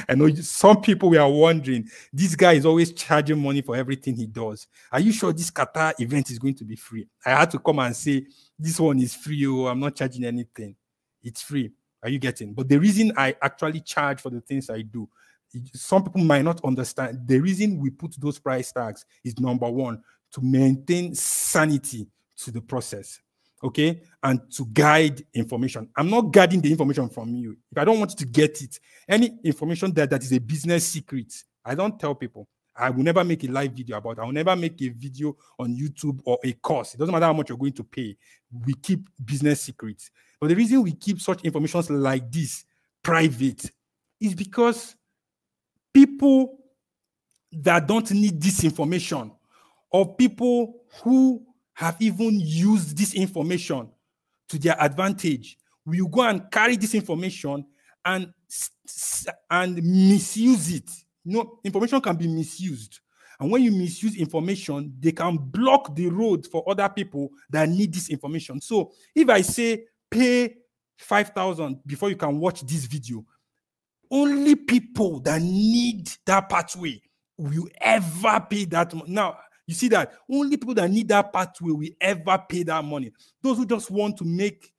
I know some people were wondering, this guy is always charging money for everything he does. Are you sure this Qatar event is going to be free? I had to come and say, this one is free. Oh, I'm not charging anything. It's free. Are you getting? But the reason I actually charge for the things I do, some people might not understand. The reason we put those price tags is number one, to maintain sanity to the process. Okay, and to guide information. I'm not guiding the information from you. If I don't want you to get it, any information that is a business secret, I don't tell people. I will never make a live video about it. I will never make a video on YouTube or a course. It doesn't matter how much you're going to pay. We keep business secrets. But the reason we keep such information like this private is because people that don't need this information, or people who have even used this information to their advantage, will go and carry this information and misuse it. Information can be misused. And when you misuse information, they can block the road for other people that need this information. So if I say pay 5,000 before you can watch this video, only people that need that pathway will ever pay that money. Now, you see that only people that need that pathway will ever pay that money. Those who just want to make,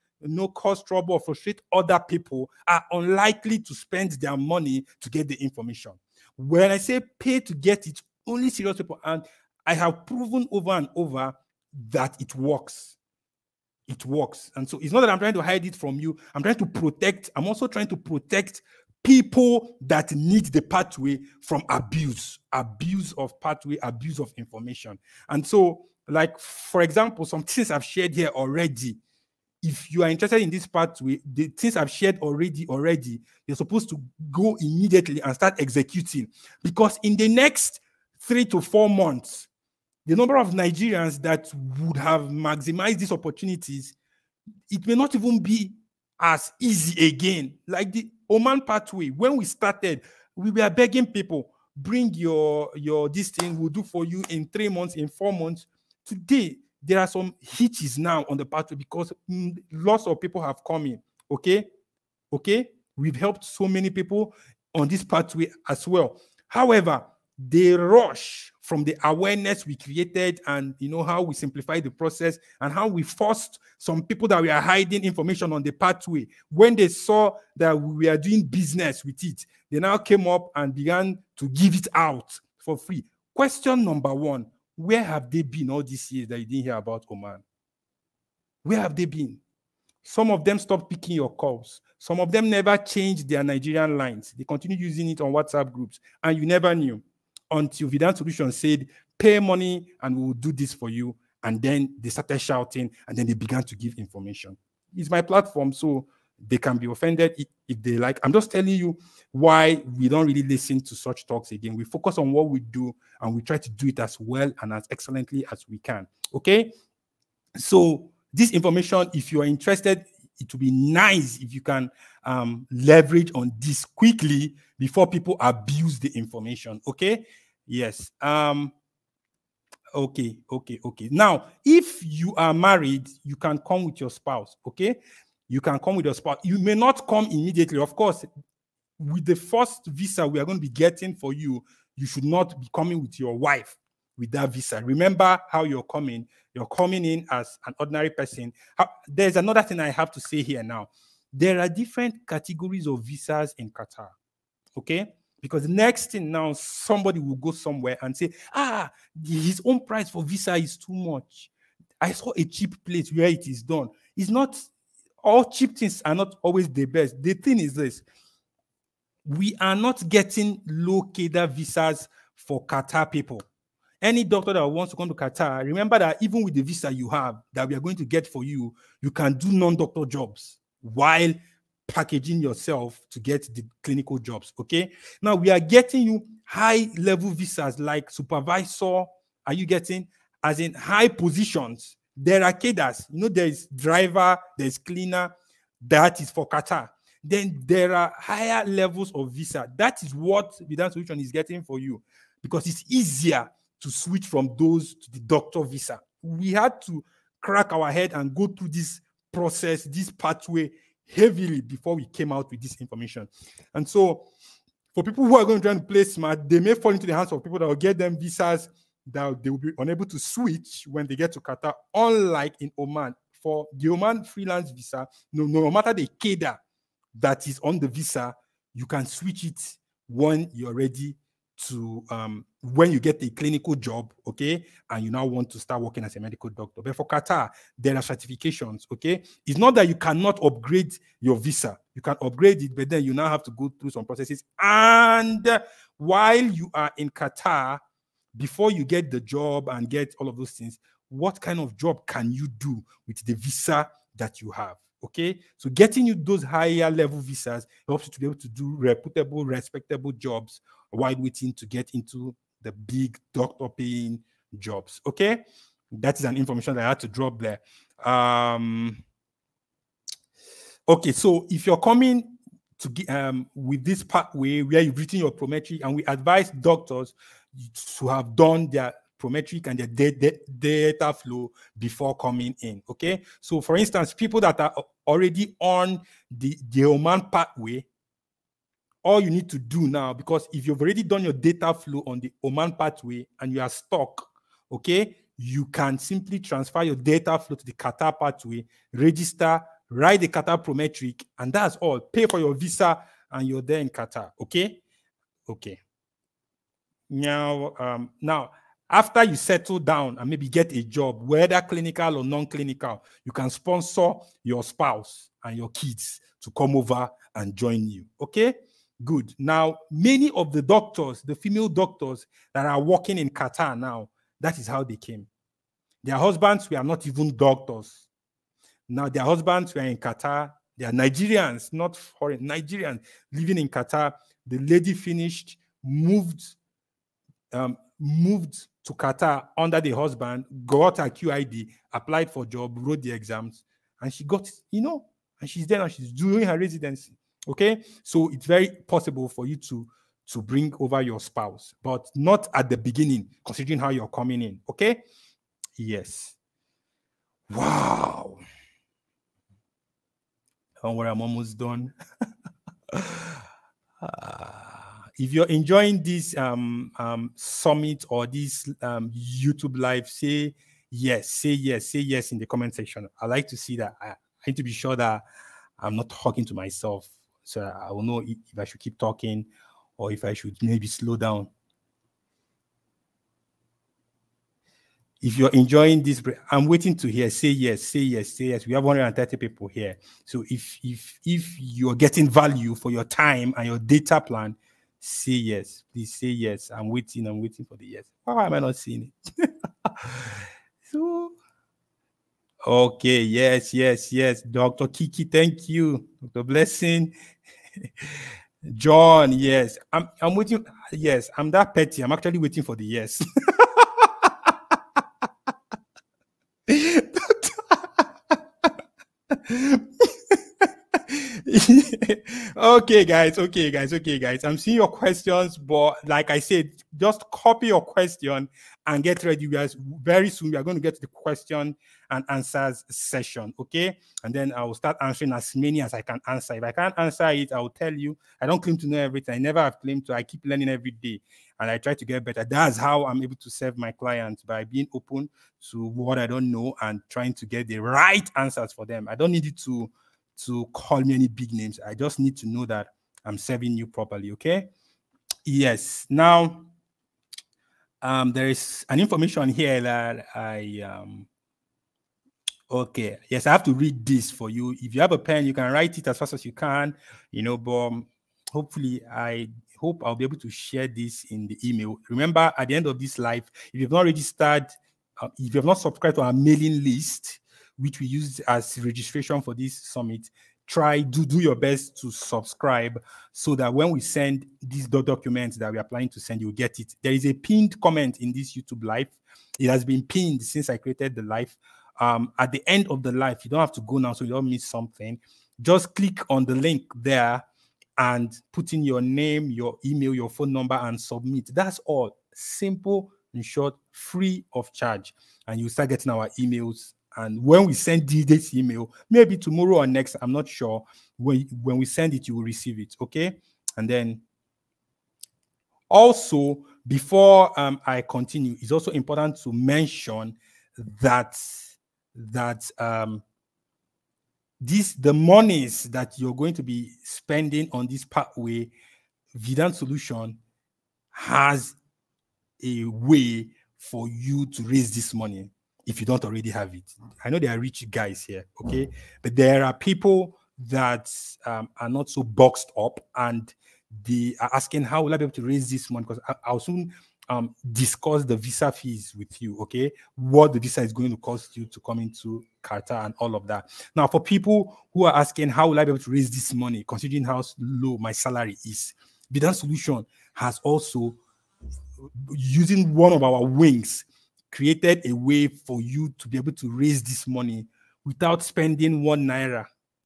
cause trouble or frustrate other people are unlikely to spend their money to get the information. When I say pay to get it, only serious people, and I have proven over and over that it works. It works. And so it's not that I'm trying to hide it from you. I'm also trying to protect people that need the pathway from abuse of pathway, abuse of information. And so, like, for example, some things I've shared here already. If you are interested in this pathway, the things I've shared already, you're supposed to go immediately and start executing. Because in the next 3 to 4 months, the number of Nigerians that would have maximized these opportunities, it may not even be as easy again. Like the Oman pathway, when we started, we were begging people, bring your this thing, we'll do for you in 3 months, in 4 months. Today, there are some hitches now on the pathway because lots of people have come in. Okay? We've helped so many people on this pathway as well. However, the rush from the awareness we created and how we simplified the process and how we forced some people that we are hiding information on the pathway, when they saw that we were doing business with it, they now came up and began to give it out for free. Question number 1, where have they been all these years that you didn't hear about Oman? Where have they been? Some of them stopped picking your calls. Some of them never changed their Nigerian lines. They continued using it on WhatsApp groups, and you never knew until Vidan Solutions said, pay money and we will do this for you. And then they started shouting, and then they began to give information. It's my platform, so they can be offended if they like. I'm just telling you why we don't really listen to such talks again. We focus on what we do, and we try to do it as well and as excellently as we can. Okay? So this information, if you are interested, it would be nice if you can leverage on this quickly before people abuse the information. Okay? Yes. Okay. Now, if you are married, you can come with your spouse. Okay? You can come with your spouse. You may not come immediately. Of course, with the first visa we are going to be getting for you, you should not be coming with your wife with that visa. Remember how you're coming. You're coming in as an ordinary person. There's another thing I have to say here now. There are different categories of visas in Qatar. Okay? Because the next thing now, somebody will go somewhere and say, his own price for visa is too much. I saw a cheap place where it is done. It's not, all cheap things are not always the best. The thing is this, we are not getting low cadre visas for Qatar people. Any doctor that wants to come to Qatar, remember that even with the visa you have that we are going to get for you, you can do non-doctor jobs while packaging yourself to get the clinical jobs. Okay? Now we are getting you high-level visas like supervisor. Are you getting? As in high positions. There are cadres. There is driver, there is cleaner. That is for Qatar. Then there are higher levels of visa. That is what Vidan Solution is getting for you, because it's easier to switch from those to the doctor visa. We had to crack our head and go through this process, this pathway heavily before we came out with this information. And so for people who are going to try to play smart, they may fall into the hands of people that will get them visas that they will be unable to switch when they get to Qatar, unlike in Oman. For the Oman freelance visa, no matter the cadre that is on the visa, you can switch it when you're ready to, when you get a clinical job, okay, and you now want to start working as a medical doctor. But for Qatar, there are certifications, okay? It's not that you cannot upgrade your visa. You can upgrade it, but then you now have to go through some processes. And while you are in Qatar, before you get the job and get all of those things, what kind of job can you do with the visa that you have? Okay, so getting you those higher level visas helps you to be able to do reputable, respectable jobs while waiting to get into the big doctor paying jobs. Okay, that is an information that I had to drop there. Okay, so if you're coming to with this pathway where you've written your prometry, and we advise doctors, to have done their prometric and their data flow before coming in. Okay, so for instance, people that are already on the Oman pathway, all you need to do now, because if you've already done your data flow on the Oman pathway and you are stuck, okay, you can simply transfer your data flow to the Qatar pathway, register, write the Qatar prometric, and that's all. Pay for your visa and you're there in Qatar. Okay, okay. Now, after you settle down and maybe get a job, whether clinical or non-clinical, you can sponsor your spouse and your kids to come over and join you. Okay, good. Now, many of the doctors, the female doctors that are working in Qatar now, that is how they came. Their husbands were not even doctors. Now, their husbands were in Qatar. They are Nigerians, not foreign, Nigerians living in Qatar. The lady finished, moved to Qatar under the husband, got her QID, applied for job, wrote the exams, and she got, and she's there and she's doing her residency. Okay, so it's very possible for you to bring over your spouse, but not at the beginning, considering how you're coming in. Okay, yes. Wow. Don't worry, I'm almost done. If you're enjoying this summit or this YouTube live, say yes in the comment section. I like to see that. I need to be sure that I'm not talking to myself, so I will know if I should keep talking or if I should maybe slow down. If you're enjoying this, I'm waiting to hear. Say yes. We have 130 people here. So if you're getting value for your time and your data plan, say yes. Please say yes. I'm waiting for the yes. Why am I not seeing it? So, okay, yes. Dr. Kiki, thank you. Dr. Blessing. John, yes. I'm waiting. Yes, I'm that petty. I'm actually waiting for the yes. Okay, guys. I'm seeing your questions, but like I said, just copy your question and get ready, guys. Very soon we are going to get to the question and answers session. Okay, and then I will start answering as many as I can answer. If I can't answer it, I will tell you. I don't claim to know everything. I never have claimed to. I keep learning every day, and I try to get better. That's how I'm able to serve my clients, by being open to what I don't know and trying to get the right answers for them. I don't need you to call me any big names. I just need to know that I'm serving you properly. Okay. Yes. Now, there is an information here that okay. Yes, I have to read this for you. If you have a pen, you can write it as fast as you can, but hopefully I hope I'll be able to share this in the email. Remember, at the end of this live, if you've not registered, if you have not subscribed to our mailing list, which we use as registration for this summit, do your best to subscribe so that when we send these documents that we are planning to send, you'll get it. There is a pinned comment in this YouTube live. It has been pinned since I created the live. At the end of the live, you don't have to go now so you don't miss something. Just click on the link there and put in your name, your email, your phone number, and submit. That's all. Simple, in short, free of charge. And you start getting our emails. And when we send this email, maybe tomorrow or next, I'm not sure, when we send it, you will receive it. Okay. And then also, before I continue, it's also important to mention that the monies that you're going to be spending on this pathway, Vidan Solution has a way for you to raise this money if you don't already have it. I know there are rich guys here, okay? But there are people that are not so boxed up, and they are asking, how will I be able to raise this money? Because I'll soon discuss the visa fees with you, okay? What the visa is going to cost you to come into Qatar and all of that. Now, for people who are asking, how will I be able to raise this money, considering how low my salary is, Vidan Solution has also, using one of our wings, created a way for you to be able to raise this money without spending 1 naira.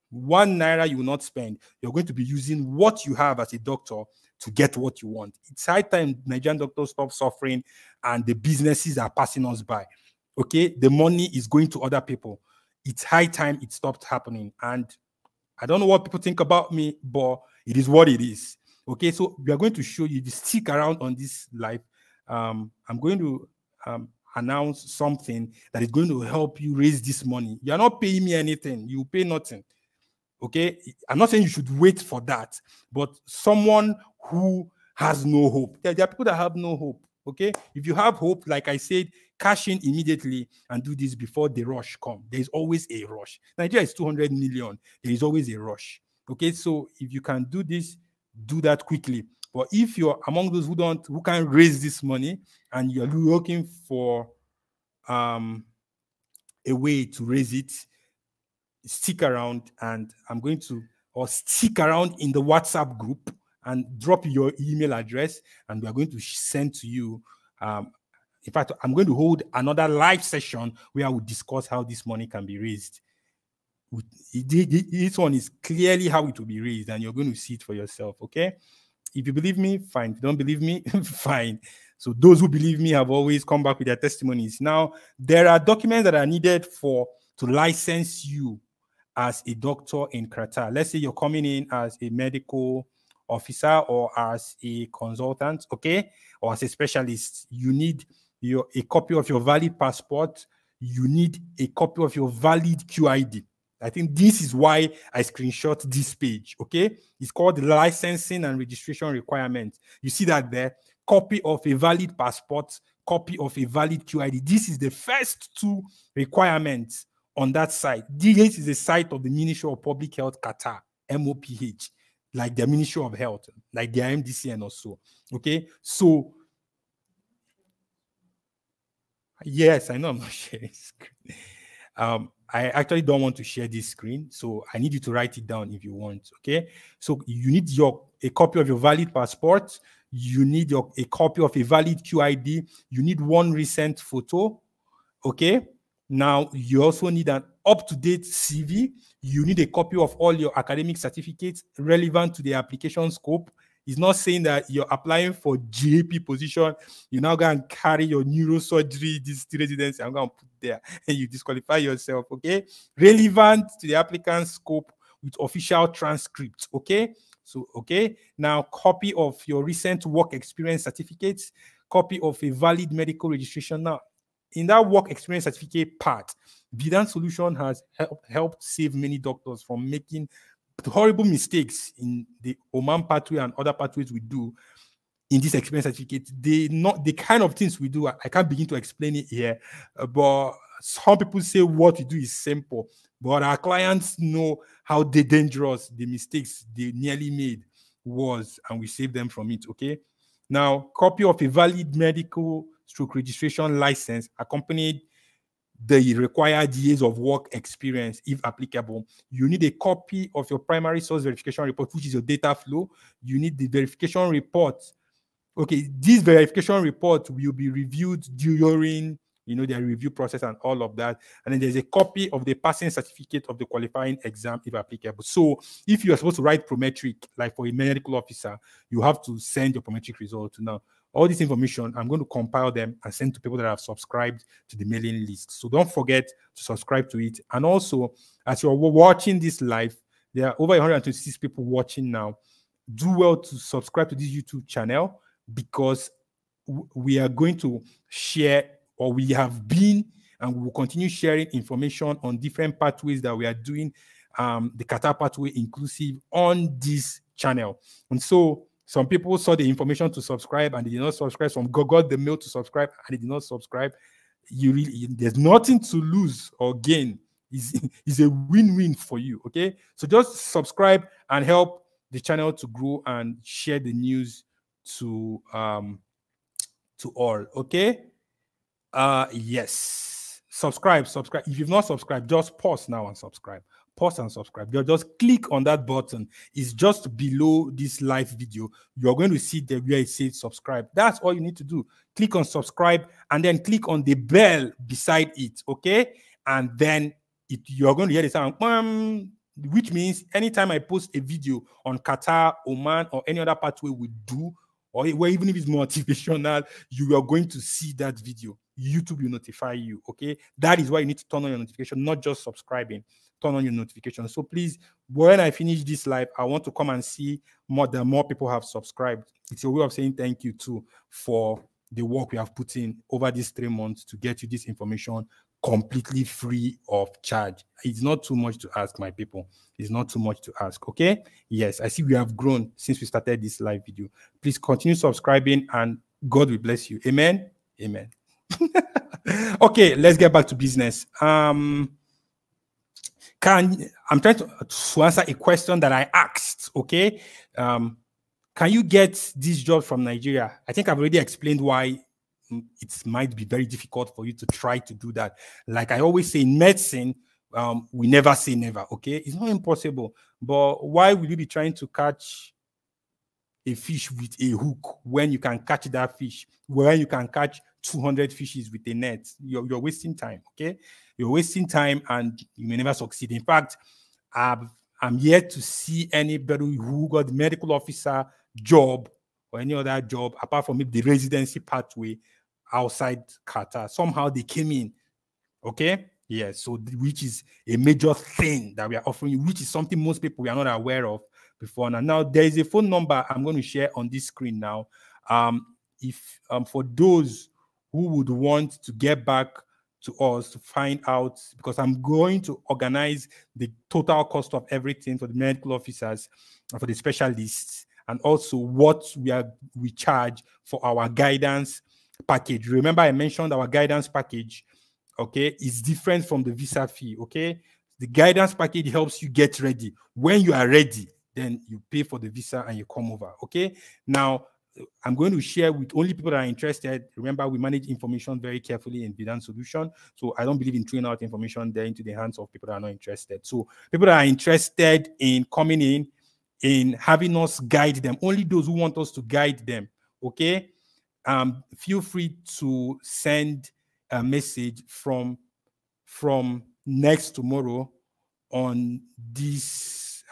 1 naira you will not spend. You're going to be using what you have as a doctor to get what you want. It's high time Nigerian doctors stop suffering and the businesses are passing us by. Okay, the money is going to other people. It's high time it stopped happening. And I don't know what people think about me, but it is what it is. Okay, so we are going to show you. If you stick around on this live, I'm going to announce something that is going to help you raise this money. You are not paying me anything. You pay nothing. Okay, I'm not saying you should wait for that, but someone who has no hope. There are people that have no hope. Okay, if you have hope, like I said, cash in immediately and do this before the rush come. There is always a rush. Nigeria is 200 million. There is always a rush. Okay, so if you can do this, do that quickly. But if you're among those who can't raise this money and you're looking for a way to raise it, stick around, and I'm going to, or stick around in the WhatsApp group and drop your email address, and we are going to send to you. In fact, I'm going to hold another live session where I will discuss how this money can be raised. This one is clearly how it will be raised, and you're going to see it for yourself. Okay, if you believe me, fine. If you don't believe me, fine. So those who believe me have always come back with their testimonies. Now, there are documents that are needed to license you as a doctor in Qatar. Let's say you're coming in as a medical officer or as a consultant, okay, or as a specialist. You need a copy of your valid passport. You need a copy of your valid QID. I think this is why I screenshot this page, okay? It's called the licensing and registration requirement. You see that there? Copy of a valid passport, copy of a valid QID. This is the first two requirements on that site. This is the site of the Ministry of Public Health Qatar, MOPH, like the Ministry of Health, like the MDCN or so. Okay, so yes, I know I'm not sharing screen. I actually don't want to share this screen, so I need you to write it down if you want. Okay, so you need a copy of your valid passport. You need a copy of a valid QID. You need one recent photo. Okay. Now, you also need an up-to-date CV. You need a copy of all your academic certificates relevant to the application scope. It's not saying that you're applying for GAP position. You now go and carry your neurosurgery, this residency, I'm going to put there, and you disqualify yourself, okay? Relevant to the applicant scope with official transcript, okay? So, okay, now copy of your recent work experience certificates, copy of a valid medical registration. Now, in that work experience certificate part, Vidan solution has helped save many doctors from making horrible mistakes in the Oman pathway and other pathways we do in this experience certificate. The kind of things we do, I can't begin to explain it here, but some people say what we do is simple, but our clients know how dangerous the mistakes they nearly made was, and we save them from it, okay? Now, copy of a valid medical registration license accompanied the required years of work experience, if applicable. You need a copy of your primary source verification report, which is your data flow. You need the verification report. Okay, this verification report will be reviewed during their review process and all of that. And then there's a copy of the passing certificate of the qualifying exam, if applicable. So if you are supposed to write prometric, like for a medical officer, you have to send your prometric result to now. All this information, I'm going to compile them and send to people that have subscribed to the mailing list. So don't forget to subscribe to it. And also, as you're watching this live, there are over 126 people watching now. Do well to subscribe to this YouTube channel, because we are going to share, or we have been, and we will continue sharing information on different pathways that we are doing, the Qatar pathway inclusive, on this channel. And so some people saw the information to subscribe and they did not subscribe. Some got the mail to subscribe and they did not subscribe. There's nothing to lose or gain. It's a win-win for you, okay? So just subscribe and help the channel to grow and share the news to all, okay? Yes, subscribe. If you've not subscribed, just pause now and subscribe. Pause and subscribe. Just click on that button. It's just below this live video. You're going to see the where it says subscribe. That's all you need to do. Click on subscribe and then click on the bell beside it, okay? And then you're going to hear the sound. which means anytime I post a video on Qatar, Oman, or any other pathway we do, or where even if it's motivational, you are going to see that video. YouTube will notify you, okay? That is why you need to turn on your notification, not just subscribing. Turn on your notification. So please, when I finish this live, I want to come and see that more people have subscribed. It's a way of saying thank you too for the work we have put in over these 3 months to get you this information completely free of charge. It's not too much to ask, my people. It's not too much to ask, okay? Yes, I see we have grown since we started this live video. Please continue subscribing and God will bless you. Amen? Amen. Okay, let's get back to business. I'm trying to answer a question that I asked, okay? Can you get this job from Nigeria? I think I've already explained why it might be very difficult for you to try to do that. Like I always say in medicine, we never say never, okay? It's not impossible, but why will you be trying to catch a fish with a hook when you can catch that fish, when you can catch 200 fishes with a net? You're wasting time, okay? You're wasting time and you may never succeed. In fact, I'm yet to see anybody who got the medical officer job or any other job apart from the residency pathway outside Qatar. Somehow they came in, okay? Yes, so which is a major thing that we are offering you, which is something most people we are not aware of before now. Now, there is a phone number I'm going to share on this screen now. If for those who would want to get back to us to find out, because I'm going to organize the total cost of everything for the medical officers and for the specialists, and also what we charge for our guidance package. Remember, I mentioned our guidance package, okay, is different from the visa fee, okay? The guidance package helps you get ready. When you are ready, then you pay for the visa and you come over, okay? Now, I'm going to share with only people that are interested. Remember, we manage information very carefully in Vidan Solution. So I don't believe in throwing out information there into the hands of people that are not interested. So people that are interested in coming in having us guide them, only those who want us to guide them, okay? Feel free to send a message from next tomorrow on this.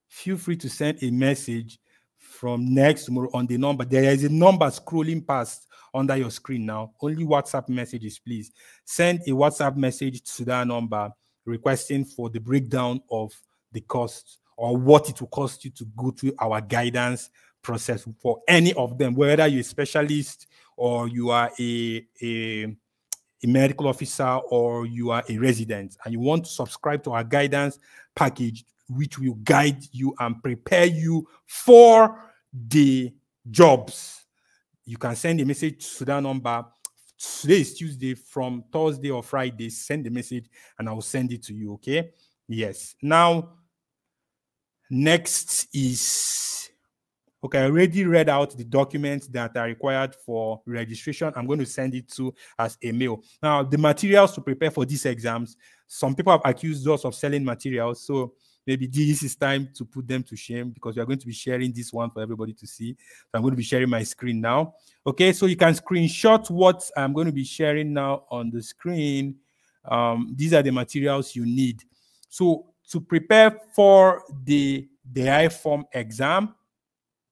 Feel free to send a message from next tomorrow on the number. There is a number scrolling past under your screen now. Only WhatsApp messages, please. Send a WhatsApp message to that number requesting for the breakdown of the cost or what it will cost you to go through our guidance process for any of them, whether you're a specialist or you are a medical officer or you are a resident and you want to subscribe to our guidance package, which will guide you and prepare you for the jobs. You can send a message to that number. Today is Tuesday. From Thursday or Friday, send the message and I will send it to you, okay? Yes. Now, next is, okay, I already read out the documents that are required for registration. I'm going to send it to as a mail. Now, the materials to prepare for these exams, some people have accused us of selling materials, so maybe this is time to put them to shame because we are going to be sharing this one for everybody to see. So I'm going to be sharing my screen now. Okay, so you can screenshot what I'm going to be sharing now on the screen. These are the materials you need. So to prepare for the I-Form exam,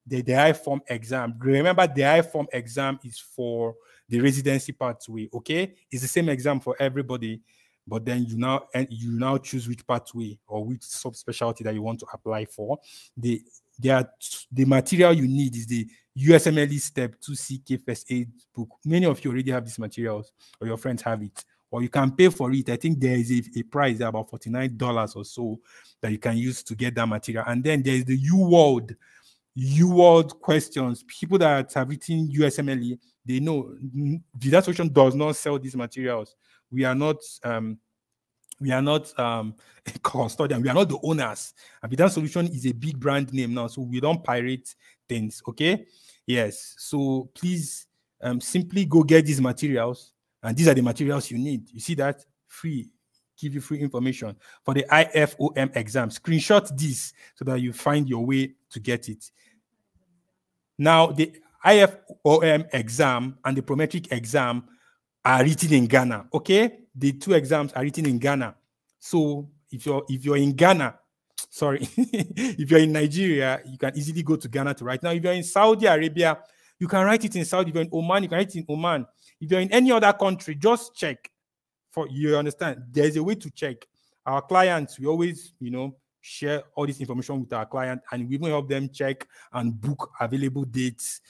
the I-Form exam, remember the I-Form exam is for the residency pathway, okay? It's the same exam for everybody. But then you now choose which pathway or which subspecialty that you want to apply for. The material you need is the USMLE Step 2CK First Aid book. Many of you already have these materials, or your friends have it, or you can pay for it. I think there is a price about $49 or so that you can use to get that material. And then there is the UWorld questions. People that have written USMLE, they know Vidan Solution does not sell these materials. We are not custodian. We are not the owners. Vidan Solution is a big brand name now, so we don't pirate things. Okay, yes. So please, simply go get these materials, and these are the materials you need. You see that free, give you free information for the I-FOM exam. Screenshot this so that you find your way to get it. Now, the I-FOM exam and the Prometric exam are written in Ghana, okay? The two exams are written in Ghana. So if you're in Ghana, sorry, if you're in Nigeria, you can easily go to Ghana to write. Now, if you're in Saudi Arabia, you can write it in Saudi. If you're in Oman, you can write it in Oman. If you're in any other country, just check. For you understand, there's a way to check. Our clients, we always, share all this information with our client, and we even help them check and book available dates.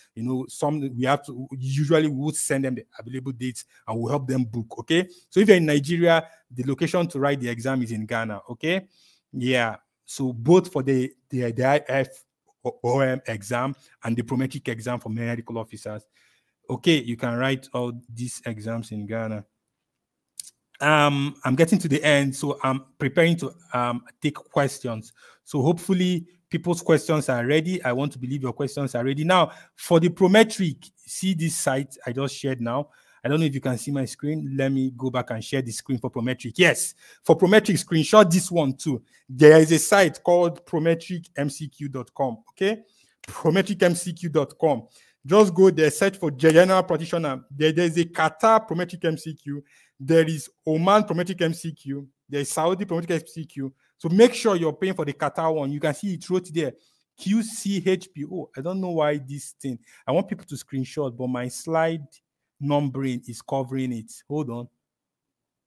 Some we have to usually we would send them the available dates and we'll help them book. Okay. So if you're in Nigeria, the location to write the exam is in Ghana. Okay. Yeah. So both for the IFOM exam and the Prometric exam for medical officers. Okay, you can write all these exams in Ghana. I'm getting to the end, so I'm preparing to take questions. So hopefully people's questions are ready. I want to believe your questions are ready. Now, for the Prometric, see this site I just shared now. I don't know if you can see my screen. Let me go back and share the screen for Prometric. Yes, for Prometric, screenshot this one too. There is a site called prometricmcq.com. Okay, prometricmcq.com. Just go there, search for general practitioner. There's a Qatar Prometric MCQ. There is Oman Prometric MCQ. There is Saudi Prometric MCQ. So make sure you're paying for the Qatar one. You can see it wrote there, QCHPO. I don't know why this thing. I want people to screenshot, but my slide numbering is covering it. Hold on.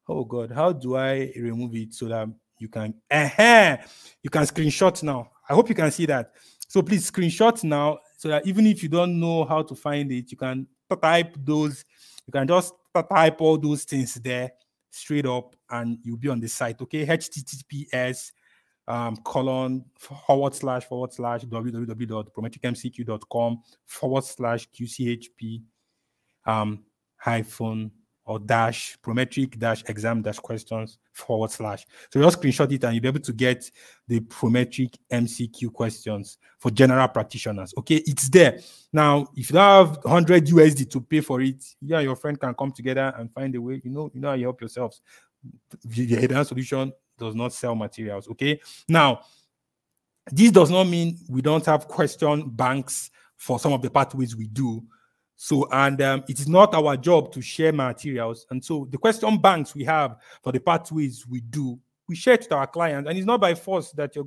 Oh God, how do I remove it so that you can? You can screenshot now. I hope you can see that. So please screenshot now, so that even if you don't know how to find it, you can type those. You can just type all those things there straight up, and you'll be on the site. Okay, https www.prometricmcq.com/QCHP hyphen or dash Prometric dash exam dash questions / So just screenshot it and you'll be able to get the Prometric MCQ questions for general practitioners. Okay, it's there. Now, if you don't have 100 USD to pay for it, you and your friend can come together and find a way. You know how you help yourselves. The Hidden Solution does not sell materials. Okay, now this does not mean we don't have question banks for some of the pathways we do. So, and it is not our job to share materials. And so the question banks we have for the pathways we do, we share it with our clients. And it's not by force that you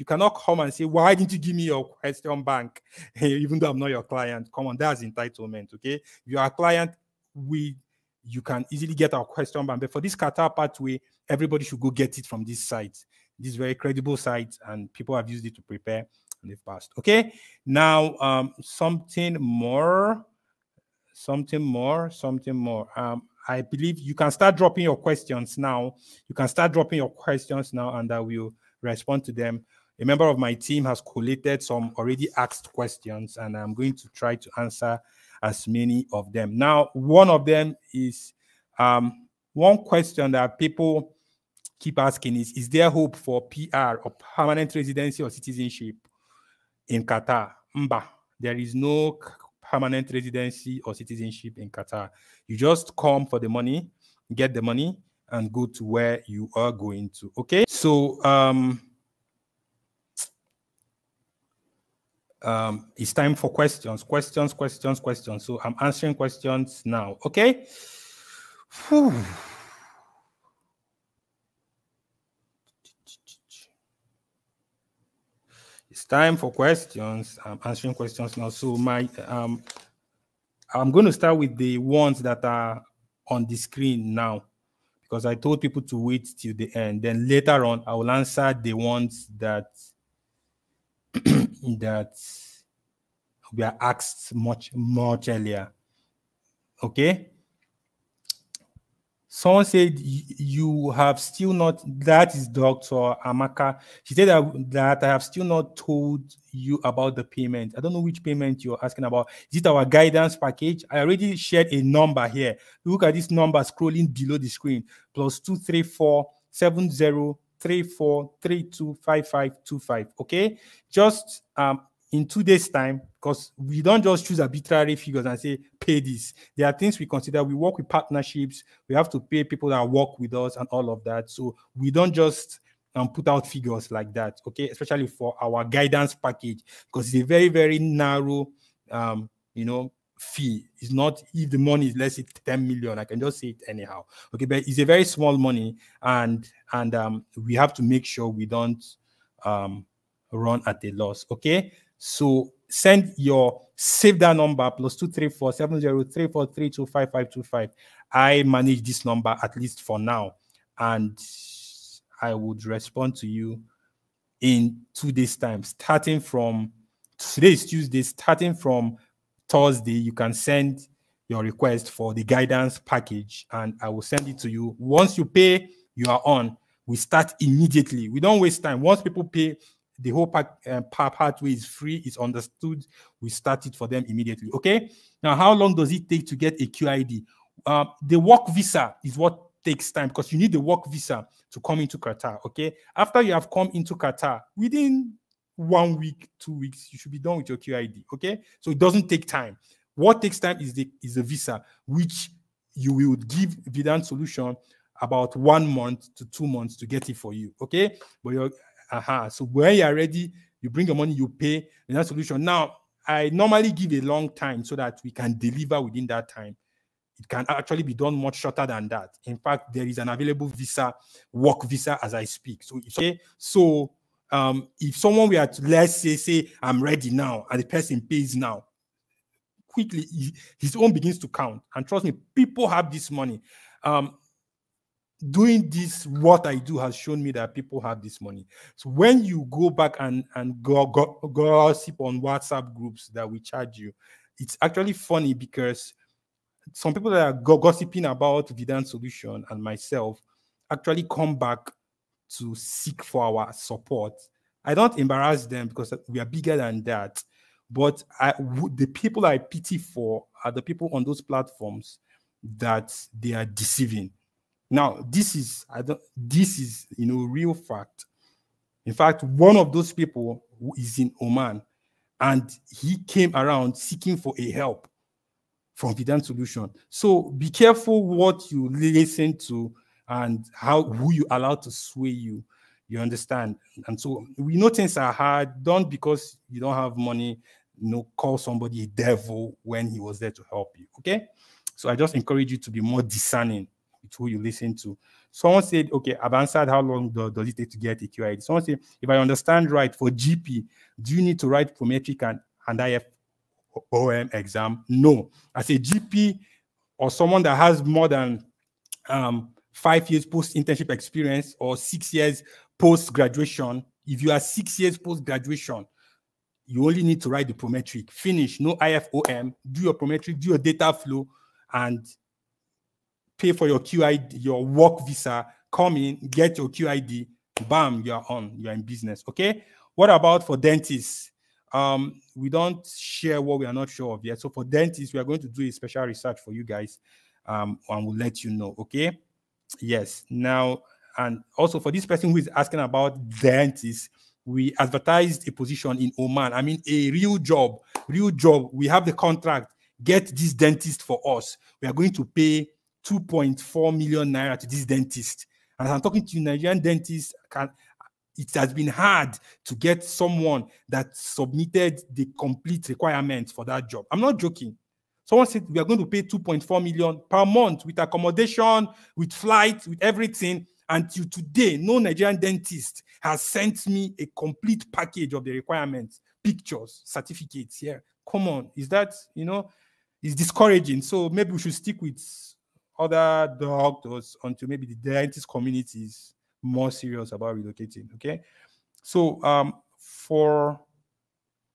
cannot come and say, why didn't you give me your question bank? Even though I'm not your client. Come on, that's entitlement, okay? If you're a client, you can easily get our question bank. But for this Qatar pathway, everybody should go get it from this site. This very credible site, and people have used it to prepare and they've passed. Okay, now something more. I believe you can start dropping your questions now. And I will respond to them. A member of my team has collated some already asked questions, and I'm going to try to answer as many of them. Now, one of them is one question that people keep asking is there hope for PR or permanent residency or citizenship in Qatar? There is no permanent residency or citizenship in Qatar. You just come for the money, get the money, and go to where you are going to. Okay, so it's time for questions. So I'm answering questions now. Okay. It's time for questions. I'm answering questions now. So I'm going to start with the ones that are on the screen now, because I told people to wait till the end. Then later on, I will answer the ones that that were asked much earlier. Okay. Someone said you have still not, that is Dr. Amaka. She said that I have still not told you about the payment. I don't know which payment you're asking about. Is it our guidance package? I already shared a number here. Look at this number scrolling below the screen. +234 7034 325525. Okay, just in 2 days' time, because we don't just choose arbitrary figures and say, pay this. There are things we consider. We work with partnerships. We have to pay people that work with us and all of that. So we don't just put out figures like that, okay? Especially for our guidance package, because it's a very, very narrow, fee. It's not, if the money is, let's say, 10 million, I can just say it anyhow. Okay, but it's a very small money, and we have to make sure we don't run at a loss. Okay, so save that number, +234 7034325525. I manage this number, at least for now, and I would respond to you in 2 days' time. Starting from today is Tuesday, starting from Thursday, you can send your request for the guidance package, and I will send it to you. Once you pay, you are on. We start immediately. We don't waste time. Once people pay, the whole pathway is free, it's understood. We start it for them immediately. Okay. Now, how long does it take to get a QID? The work visa is what takes time, because you need the work visa to come into Qatar. Okay. After you have come into Qatar, within 1 week, 2 weeks, you should be done with your QID. Okay. So it doesn't take time. What takes time is the visa, which you will give Vidan solution about 1 month to 2 months to get it for you. Okay. But you're so when you are ready, you bring your money, you pay in that solution. Now, I normally give a long time so that we can deliver within that time. It can actually be done much shorter than that. In fact, there is an available visa, work visa, as I speak. So it's okay. So if someone were to, let's say I'm ready now, and the person pays now, quickly his own begins to count. And trust me, people have this money. Doing this, what I do, has shown me that people have this money. So when you go back and gossip on WhatsApp groups that we charge you, it's actually funny, because some people that are gossiping about Vidan solution and myself actually come back to seek for our support. I don't embarrass them, because we are bigger than that. But the people I pity for are the people on those platforms that they are deceiving. Now, this is real fact. In fact, one of those people who is in Oman, and he came around seeking for a help from Vidan solution. So be careful what you listen to and who you allow to sway you. You understand? And so we know things are hard. Don't, because you don't have money, call somebody a devil when he was there to help you. Okay? So I just encourage you to be more discerning with who you listen to. Someone said, okay, I've answered how long does it take to get a QID. Someone said, if I understand right, for GP, do you need to write prometric and IFOM exam? No. As a GP or someone that has more than 5 years post-internship experience or 6 years post-graduation, if you are 6 years post-graduation, you only need to write the prometric. Finish, no IFOM, do your prometric, do your data flow, and pay for your QID, your work visa, come in, get your QID, bam, you're in business. Okay. What about for dentists? We don't share what we are not sure of yet. So for dentists, we are going to do a special research for you guys, and we'll let you know. Okay. Yes. Now, and also for this person who is asking about dentists, we advertised a position in Oman. I mean, a real job. We have the contract. Get this dentist for us. We are going to pay 2.4 million naira to this dentist. And as I'm talking to you, Nigerian dentists, it has been hard to get someone that submitted the complete requirements for that job. I'm not joking. Someone said we are going to pay 2.4 million per month with accommodation, with flights, with everything. Until today, no Nigerian dentist has sent me a complete package of the requirements, pictures, certificates here. Come on, is that, it's discouraging. So maybe we should stick with other doctors until maybe the dentist community is more serious about relocating. Okay. So for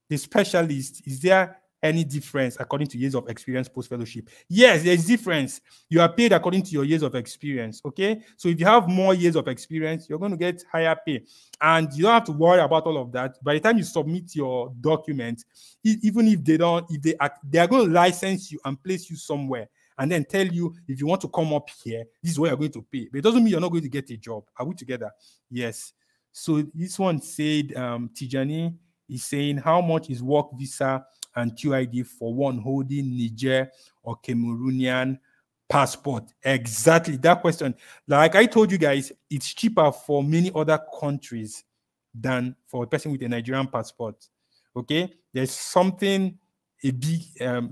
the specialist, is there any difference according to years of experience post-fellowship? Yes, there's difference. You are paid according to your years of experience. Okay. So if you have more years of experience, you're going to get higher pay. And you don't have to worry about all of that. By the time you submit your document, even if they are going to license you and place you somewhere, and then tell you, if you want to come up here, this is what you're going to pay. But it doesn't mean you're not going to get a job. Are we together? Yes. So this one said, Tijani is saying, how much is work visa and QID for one holding Niger or Cameroonian passport? Exactly that question. Like I told you guys, it's cheaper for many other countries than for a person with a Nigerian passport. Okay. There's something a big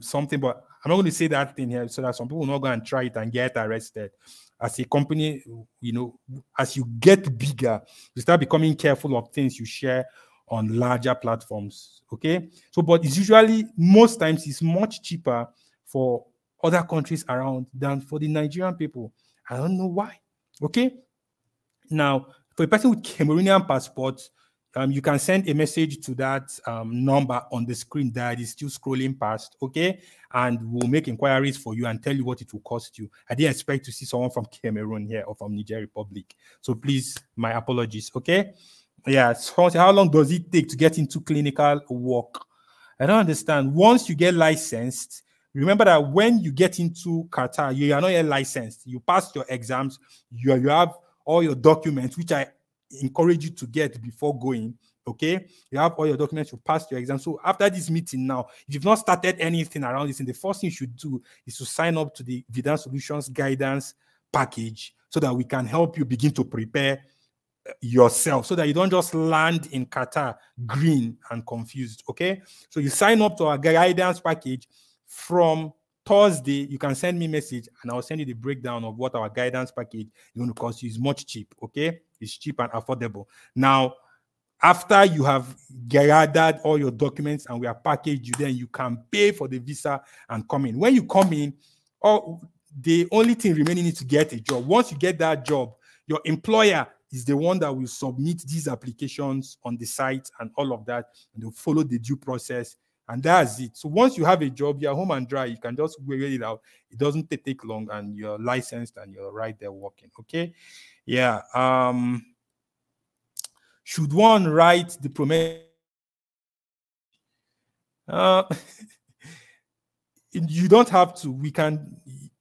something, but I'm not going to say that thing here so that some people will not go and try it and get arrested. As a company, you know, as you get bigger, you start becoming careful of things you share on larger platforms. Okay. So, but it's usually, most times, it's much cheaper for other countries around than for the Nigerian people. I don't know why. Okay. Now, for a person with Cameroonian passport, you can send a message to that number on the screen that is still scrolling past, okay? And we'll make inquiries for you and tell you what it will cost you. I didn't expect to see someone from Cameroon here or from Niger Republic. So please, my apologies, okay? Yeah, so how long does it take to get into clinical work? I don't understand. Once you get licensed, remember that when you get into Qatar, you are not yet licensed. You passed your exams, you have all your documents, which I encourage you to get before going. Okay, you have all your documents, you passed your exam. So after this meeting now, if you've not started anything around this, and the first thing you should do is to sign up to the Vidan Solutions guidance package so that we can help you begin to prepare yourself, so that you don't just land in Qatar green and confused. Okay, so you sign up to our guidance package. From Thursday, you can send me a message and I'll send you the breakdown of what our guidance package is going to cost you. It's much cheap. Okay, it's cheap and affordable. Now, after you have gathered all your documents and we have packaged you, then you can pay for the visa and come in. When you come in, the only thing remaining is to get a job. Once you get that job, your employer is the one that will submit these applications on the site and all of that, and they'll follow the due process, and that's it. So once you have a job, you're home and dry. You can just wait it out. It doesn't take long, and you're licensed and you're right there working. Okay, yeah. Should one write the promise? You don't have to. We can.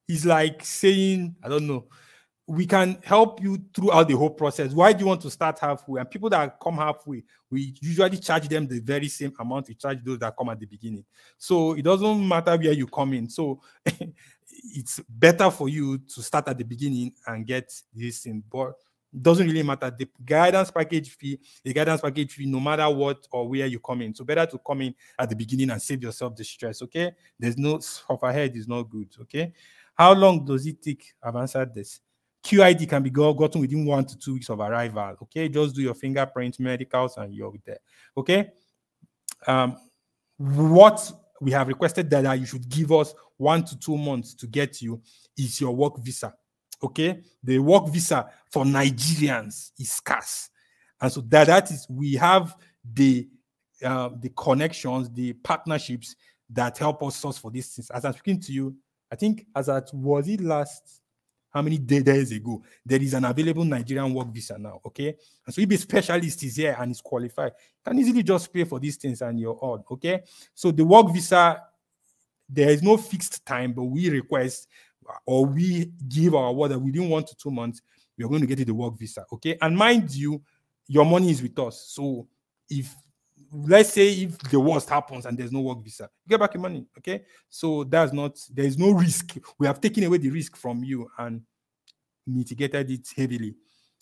It's like saying, I don't know. We can help you throughout the whole process. Why do you want to start halfway? And people that come halfway, we usually charge them the very same amount we charge those that come at the beginning. So it doesn't matter where you come in. So it's better for you to start at the beginning and get this thing. But it doesn't really matter. The guidance package fee, no matter what or where you come in. So better to come in at the beginning and save yourself the stress. Okay. There's no overhead is not good. Okay. How long does it take? I've answered this. QID can be gotten within 1 to 2 weeks of arrival. Okay, just do your fingerprint, medicals, and you're there. Okay. What we have requested that you should give us 1 to 2 months to get you is your work visa. Okay, the work visa for Nigerians is scarce, and so that is, we have the connections, the partnerships that help us source for these things. As I'm speaking to you, I think was it last? How many days ago, there is an available Nigerian work visa now, okay? And so if a specialist is here and is qualified, you can easily just pay for these things and you're on, okay? So the work visa, there is no fixed time, but we request or we give our word that within 1 to 2 months, we are going to get you the work visa, okay? And mind you, your money is with us. So if, let's say if the worst happens and there's no work visa, you get back your money, okay? So there is no risk. We have taken away the risk from you and mitigated it heavily,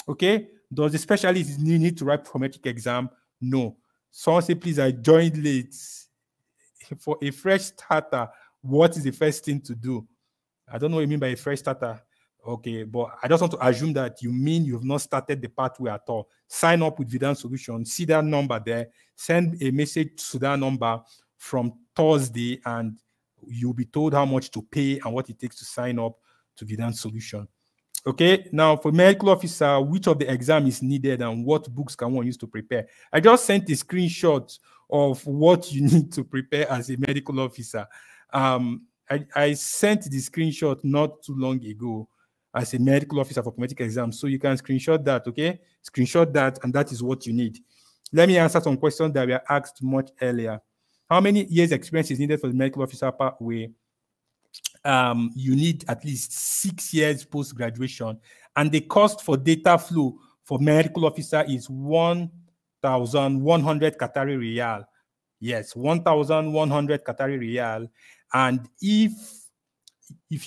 okay? Does the specialist need to write prometric exam? No. Someone say, please, I joined late. For a fresh starter, what is the first thing to do? I don't know what you mean by a fresh starter. Okay, but I just want to assume that you mean you've not started the pathway at all. Sign up with Vidan Solutions, see that number there, send a message to that number from Thursday, and you'll be told how much to pay and what it takes to sign up to Vidan Solution. Okay, now for medical officer, which of the exam is needed and what books can one use to prepare? I just sent a screenshot of what you need to prepare as a medical officer. I sent the screenshot not too long ago as a medical officer for medical exam. So you can screenshot that, okay? Screenshot that, and that is what you need. Let me answer some questions that were asked much earlier. How many years experience is needed for the medical officer pathway? You need at least 6 years post-graduation. And the cost for data flow for medical officer is 1,100 Qatari Riyal. Yes, 1,100 Qatari Riyal. And if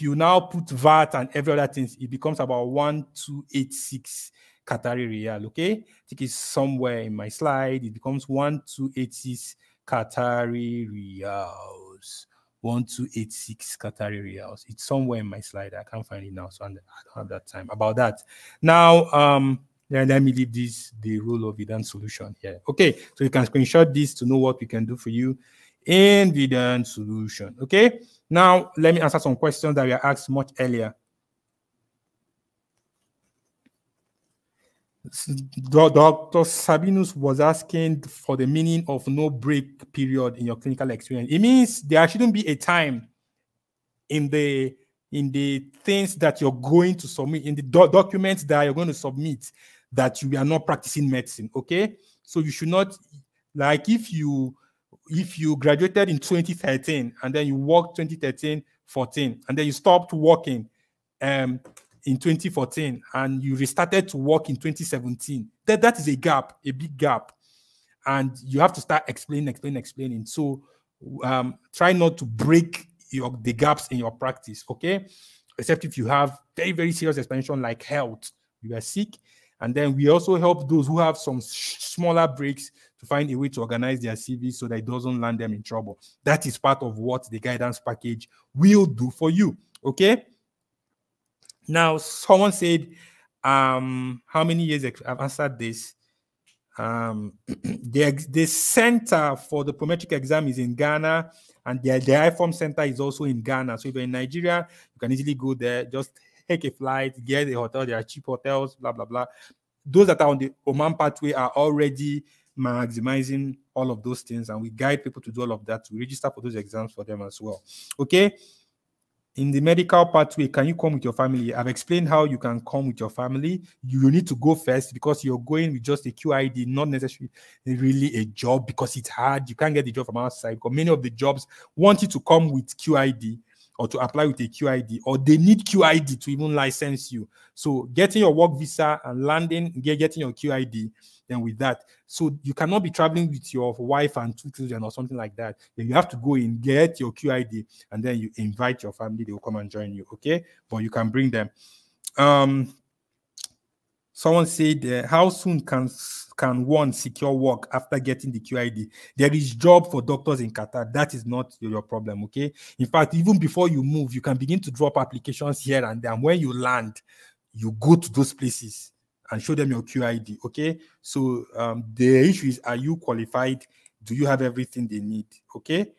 you now put VAT and every other things, it becomes about 1,286 Qatari Riyal, okay? I think it's somewhere in my slide. It becomes 1,286 Qatari Riyal. euros. 1286 Qatari riyals. It's somewhere in my slide. I can't find it now, so I don't have that time about that. Now, let me leave the role of Vidan solution here. Okay, so you can screenshot this to know what we can do for you in Vidan solution. Okay, now let me answer some questions that were asked much earlier. Dr. Sabinus was asking for the meaning of no break period in your clinical experience. It means there shouldn't be a time in the things that you're going to submit, in the documents that you're going to submit, that you are not practicing medicine. Okay, so you should not, like, if you graduated in 2013 and then you worked 2013-14 and then you stopped working in 2014 and you restarted to work in 2017, that is a gap, a big gap, and you have to start explaining. So try not to break the gaps in your practice, okay? Except if you have very, very serious explanation like health, you are sick. And then we also help those who have some smaller breaks to find a way to organize their CV so that it doesn't land them in trouble. That is part of what the guidance package will do for you, okay? Now, someone said, how many years I've answered this? The center for the prometric exam is in Ghana, and the IFORM center is also in Ghana. So if you're in Nigeria, you can easily go there, just take a flight, get a hotel. There are cheap hotels, blah, blah, blah. Those that are on the Oman pathway are already maximizing all of those things, and we guide people to do all of that, to register for those exams for them as well. Okay? In the medical pathway, can you come with your family? I've explained how you can come with your family. You need to go first because you're going with just a QID, not necessarily really a job, because it's hard. You can't get the job from outside because many of the jobs want you to come with QID or to apply with a QID, or they need QID to even license you. So getting your work visa and landing, getting your QID, then with that. So you cannot be traveling with your wife and 2 children or something like that. Then you have to go in, get your QID, and then you invite your family, they will come and join you, okay? But you can bring them. Someone said, how soon can one secure work after getting the QID? There is job for doctors in Qatar. That is not your problem, okay? In fact, even before you move, you can begin to drop applications here and there. And when you land, you go to those places and show them your QID, okay? So the issue is, are you qualified? Do you have everything they need, okay?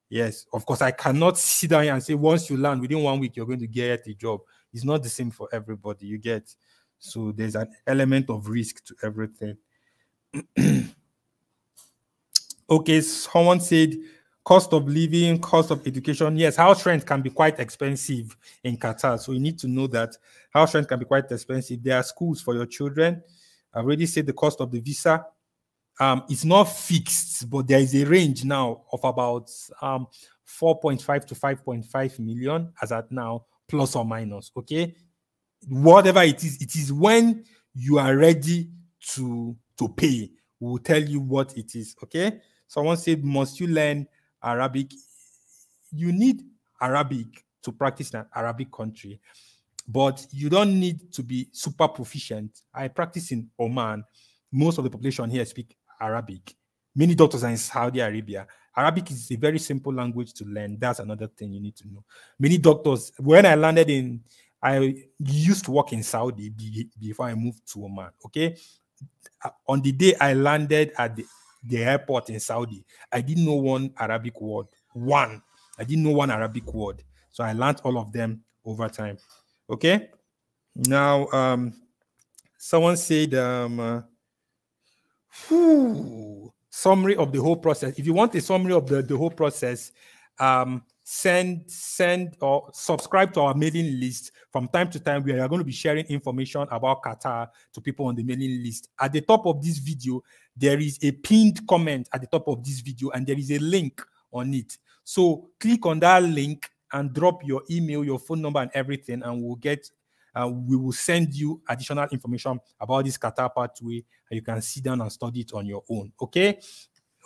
Yes, of course, I cannot sit down here and say, once you land, within 1 week, you're going to get a job. It's not the same for everybody, you get. So there's an element of risk to everything. Okay, someone said, cost of living, cost of education. Yes, house rent can be quite expensive in Qatar. So you need to know that house rent can be quite expensive. There are schools for your children. I already said the cost of the visa. It's not fixed, but there is a range now of about 4.5 to 5.5 million as at now, plus or minus, okay? Whatever it is when you are ready to pay. We will tell you what it is, okay? Someone said, must you learn Arabic? You need Arabic to practice in an Arabic country, but you don't need to be super proficient. I practice in Oman. Most of the population here speak Arabic. Many doctors are in Saudi Arabia. Arabic is a very simple language to learn. That's another thing you need to know. Many doctors, when I landed in, I used to work in Saudi before I moved to Oman, okay? On the day I landed at the airport in Saudi, I didn't know one Arabic word. I didn't know one Arabic word. So I learned all of them over time, okay? Now, someone said, summary of the whole process. If you want a summary of the whole process, send or subscribe to our mailing list. From time to time, we are going to be sharing information about Qatar to people on the mailing list. At the top of this video, there is a pinned comment at the top of this video, and there is a link on it. So click on that link and drop your email, your phone number, and everything, and we will send you additional information about this Qatar pathway, and you can sit down and study it on your own. Okay?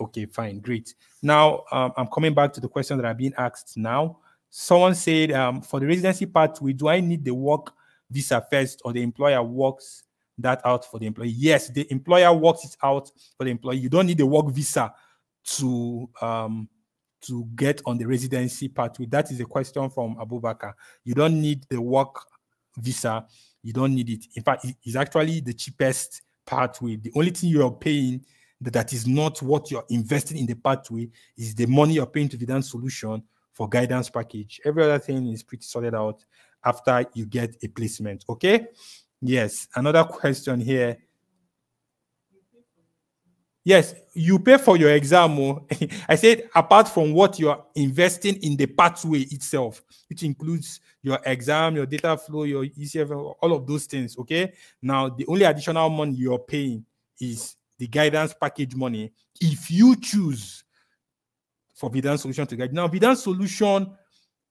Okay, fine, great. Now, I'm coming back to the question that I've been asked now. Someone said, for the residency pathway, do I need the work visa first, or the employer works that out for the employee? Yes, the employer works it out for the employee. You don't need the work visa to to get on the residency pathway? That is a question from Abubakar. You don't need the work visa. You don't need it. In fact, it's actually the cheapest pathway. The only thing you're paying that is not what you're investing in the pathway is the money you're paying to Vidan Solution for guidance package. Every other thing is pretty sorted out after you get a placement. Okay. Yes. Another question here. Yes, you pay for your exam. I said apart from what you're investing in the pathway itself, which includes your exam, your data flow, your ECF, all of those things. Okay. Now, the only additional money you're paying is the guidance package money if you choose for Vidan Solution to guide. Now, Vidan Solution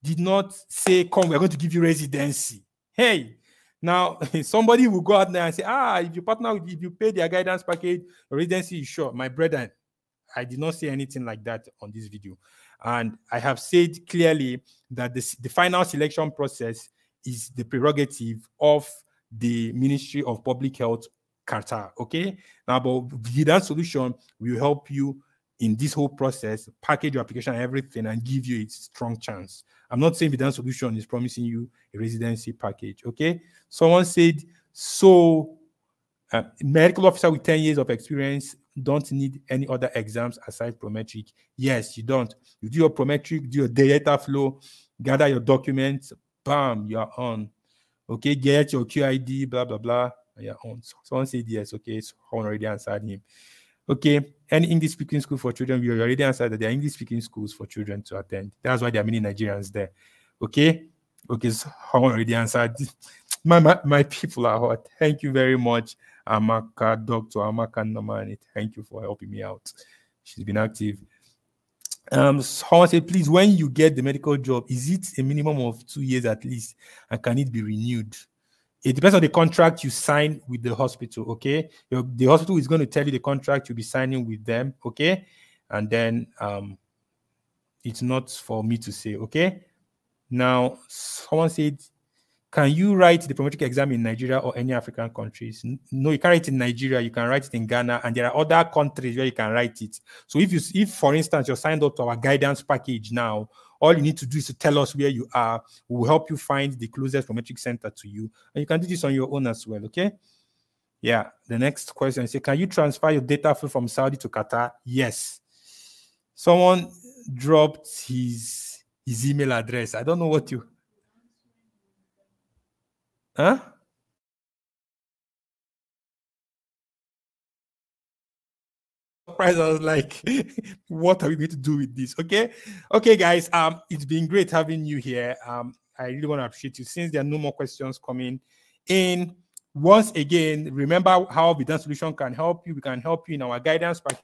did not say, come, we're going to give you residency. Hey, now somebody will go out there and say, if you partner with, if you pay their guidance package, residency is sure. My brethren, I did not say anything like that on this video. And I have said clearly that the final selection process is the prerogative of the Ministry of Public Health, Qatar. Okay. Now, but Vidan Solution will help you in this whole process, package your application and everything, and give you a strong chance. I'm not saying Vidan Solution is promising you a residency package. Okay. Someone said, so medical officer with 10 years of experience don't need any other exams aside prometric. Yes, you don't. You do your prometric, do your data flow, gather your documents, bam, you're on. Okay, get your QID, blah, blah, blah, and you're on. So someone said yes. Okay, so someone already answered him. Okay, any English speaking school for children, we already answered that there are English speaking schools for children to attend. That's why there are many Nigerians there. Okay, so someone already answered. My people are hot. Thank you very much, Amaka, Dr. Amaka Namani. Thank you for helping me out. She's been active. Someone said, please, when you get the medical job, is it a minimum of 2 years at least? And can it be renewed? It depends on the contract you sign with the hospital, okay? The hospital is going to tell you the contract you'll be signing with them, okay? And then it's not for me to say, okay? Now, someone said, can you write the prometric exam in Nigeria or any African countries? No, you can't write it in Nigeria. You can write it in Ghana, and there are other countries where you can write it. So if for instance, you're signed up to our guidance package now, all you need to do is to tell us where you are. We will help you find the closest prometric center to you, and you can do this on your own as well, okay? Yeah, the next question is, can you transfer your data flow from Saudi to Qatar? Yes. Someone dropped his email address. I don't know what you... Huh? I was like, what are we going to do with this? Okay, guys. It's been great having you here. I really want to appreciate you. Since there are no more questions coming in, once again, remember how Vidan Solution can help you. We can help you in our guidance package.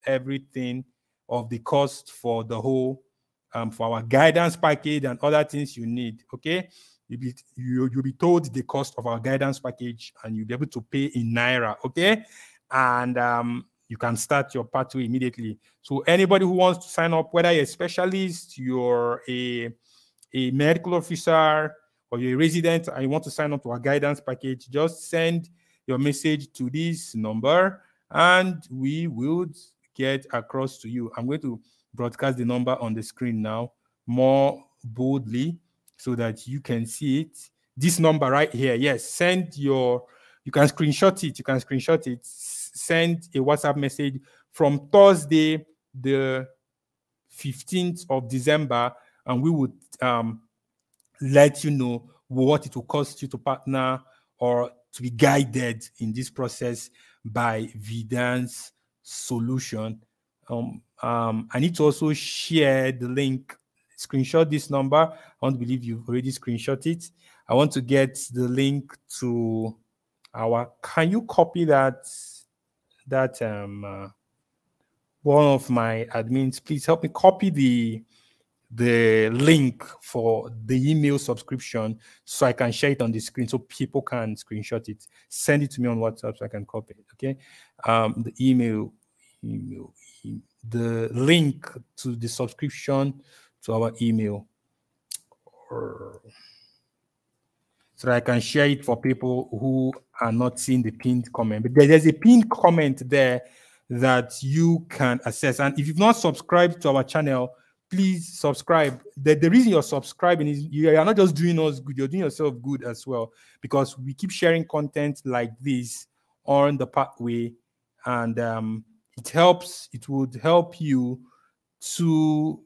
Everything of the cost for the whole for our guidance package and other things you need. Okay, you'll be told the cost of our guidance package, and you'll be able to pay in Naira. Okay, and you can start your pathway immediately. So anybody who wants to sign up, whether you're a specialist, you're a medical officer, or you're a resident and you want to sign up to our guidance package, just send your message to this number and we will get across to you. I'm going to broadcast the number on the screen now more boldly so that you can see it. This number right here, yes, you can screenshot it. You can screenshot it. Send a WhatsApp message from Thursday, the 15th of December, and we would let you know what it will cost you to partner or to be guided in this process by Vidan's Solution. I need to also share the link, screenshot this number. I want to believe you've already screenshot it. I want to get the link to can you copy that one of my admins, please help me copy the link for the email subscription so I can share it on the screen so people can screenshot it. Send it to me on WhatsApp so I can copy it. Okay. The email, the link to the subscription to our email. so that I can share it for people who are not seeing the pinned comment. But there's a pinned comment there that you can access. And if you've not subscribed to our channel, please subscribe. The reason you're subscribing is you are not just doing us good, you're doing yourself good as well, because we keep sharing content like this on the pathway, and it would help you to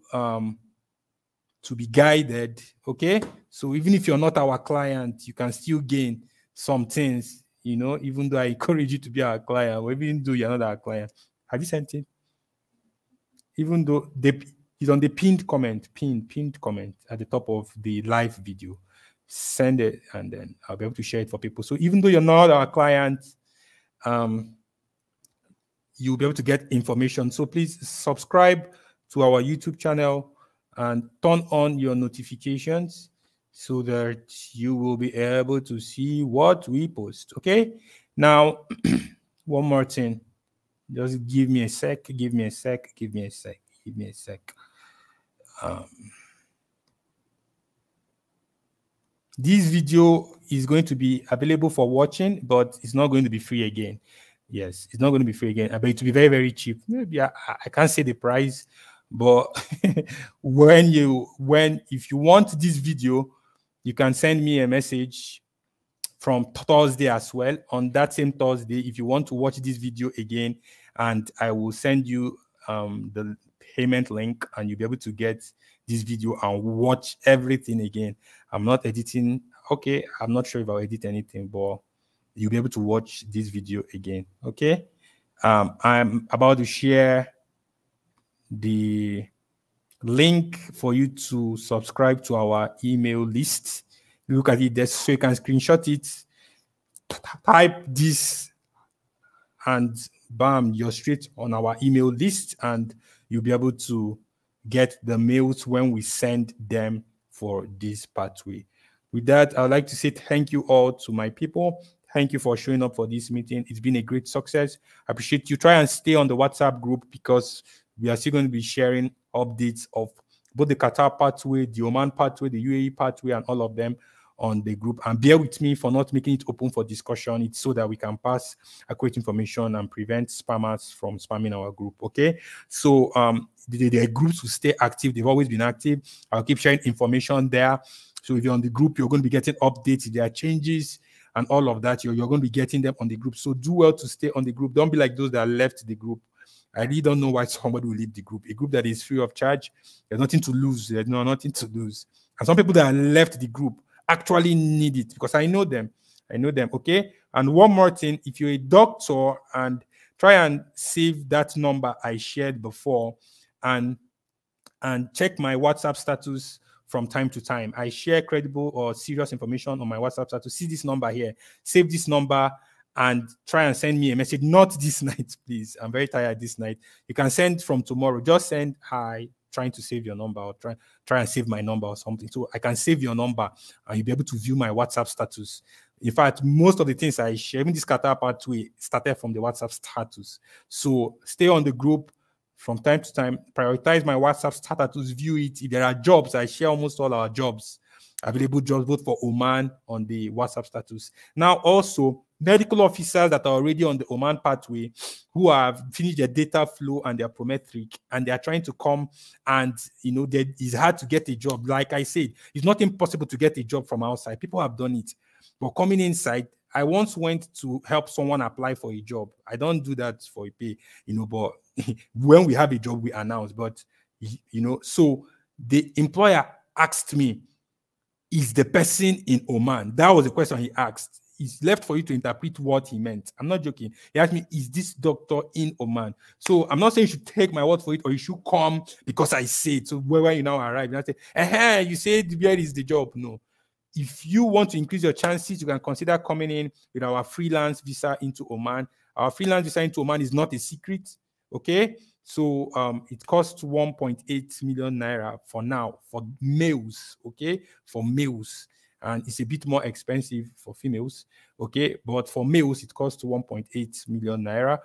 be guided. Okay, so even if you're not our client, you can still gain some things, you know, even though I encourage you to be our client, or even though you're not our client. Have you sent it? Even though it's on the pinned comment at the top of the live video. Send it, and then I'll be able to share it for people. So even though you're not our client, you'll be able to get information. So please subscribe to our YouTube channel and turn on your notifications so that you will be able to see what we post. Okay, now one more thing. Just give me a sec. This video is going to be available for watching, but it's not going to be free again. Yes, it's not going to be free again, but it will be very, very cheap. Maybe I can't say the price, but if you want this video, you can send me a message from Thursday as well. On that same Thursday, if you want to watch this video again, and I will send you the payment link, and you'll be able to get this video and watch everything again. I'm not editing. Okay, I'm not sure if I'll edit anything, but you'll be able to watch this video again. Okay, I'm about to share the link for you to subscribe to our email list. Look at it there, so you can screenshot it, type this, and bam, you're straight on our email list, and you'll be able to get the mails when we send them for this pathway. With that, I'd like to say thank you all to my people. Thank you for showing up for this meeting. It's been a great success. I appreciate you. Try and stay on the WhatsApp group, because we are still going to be sharing updates of both the Qatar pathway, the Oman pathway, the UAE pathway, and all of them on the group. And bear with me for not making it open for discussion. It's so that we can pass accurate information and prevent spammers from spamming our group. Okay, so the groups will stay active. They've always been active. I'll keep sharing information there. So if you're on the group, you're going to be getting updates. If there are changes and all of that, you're going to be getting them on the group. So do well to stay on the group. Don't be like those that left the group. I really don't know why somebody will leave the group. A group that is free of charge, there's nothing to lose. There's nothing to lose. And some people that left the group actually need it, because I know them. Okay. And one more thing, if you're a doctor, and try and save that number I shared before, and check my WhatsApp status from time to time. I share credible or serious information on my WhatsApp status. See this number here. Save this number and try and send me a message. Not this night, please. I'm very tired this night. You can send from tomorrow. Just send hi, trying to save your number, or try and save my number or something. So I can save your number and you'll be able to view my WhatsApp status. In fact, most of the things I share, even this Qatar pathway, started from the WhatsApp status. So stay on the group from time to time. Prioritize my WhatsApp status, view it. If there are jobs, I share almost all our jobs, available jobs, both for Oman on the WhatsApp status. Now, also, medical officers that are already on the Oman pathway, who have finished their data flow and their prometric, and they are trying to come, and it's hard to get a job. Like I said, it's not impossible to get a job from outside. People have done it, but coming inside, I once went to help someone apply for a job. I don't do that for a pay, but when we have a job, we announce. But so the employer asked me, is the person in Oman? That was the question he asked. It's left for you to interpret what he meant. I'm not joking. He asked me, is this doctor in Oman? So I'm not saying you should take my word for it, or you should come because I said. So where you now arrive, you say, you said where is the job? No. If you want to increase your chances, you can consider coming in with our freelance visa into Oman. Our freelance visa into Oman is not a secret. Okay. So it costs 1.8 million naira for now, for males. Okay. For males. And it's a bit more expensive for females. Okay. But for males, it costs 1.8 million naira.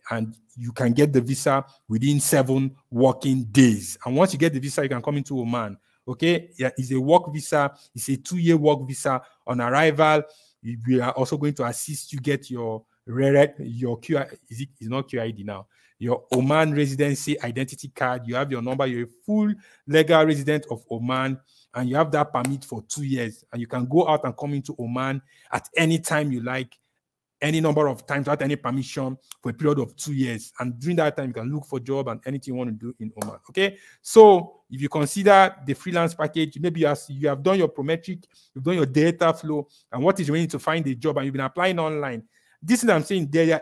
And you can get the visa within 7 working days. And once you get the visa, you can come into Oman. Okay, yeah, it's a work visa. It's a 2-year work visa. On arrival, we are also going to assist you get your QI. It's not QID now. Your Oman residency identity card. You have your number. You're a full legal resident of Oman, and you have that permit for 2 years, and you can go out and come into Oman at any time you like, any number of times without any permission for a period of 2 years. And during that time, you can look for a job and anything you want to do in Oman. Okay. So if you consider the freelance package, maybe you have done your prometric, you've done your data flow, and what is remaining to find a job, and you've been applying online. This is what I'm saying. They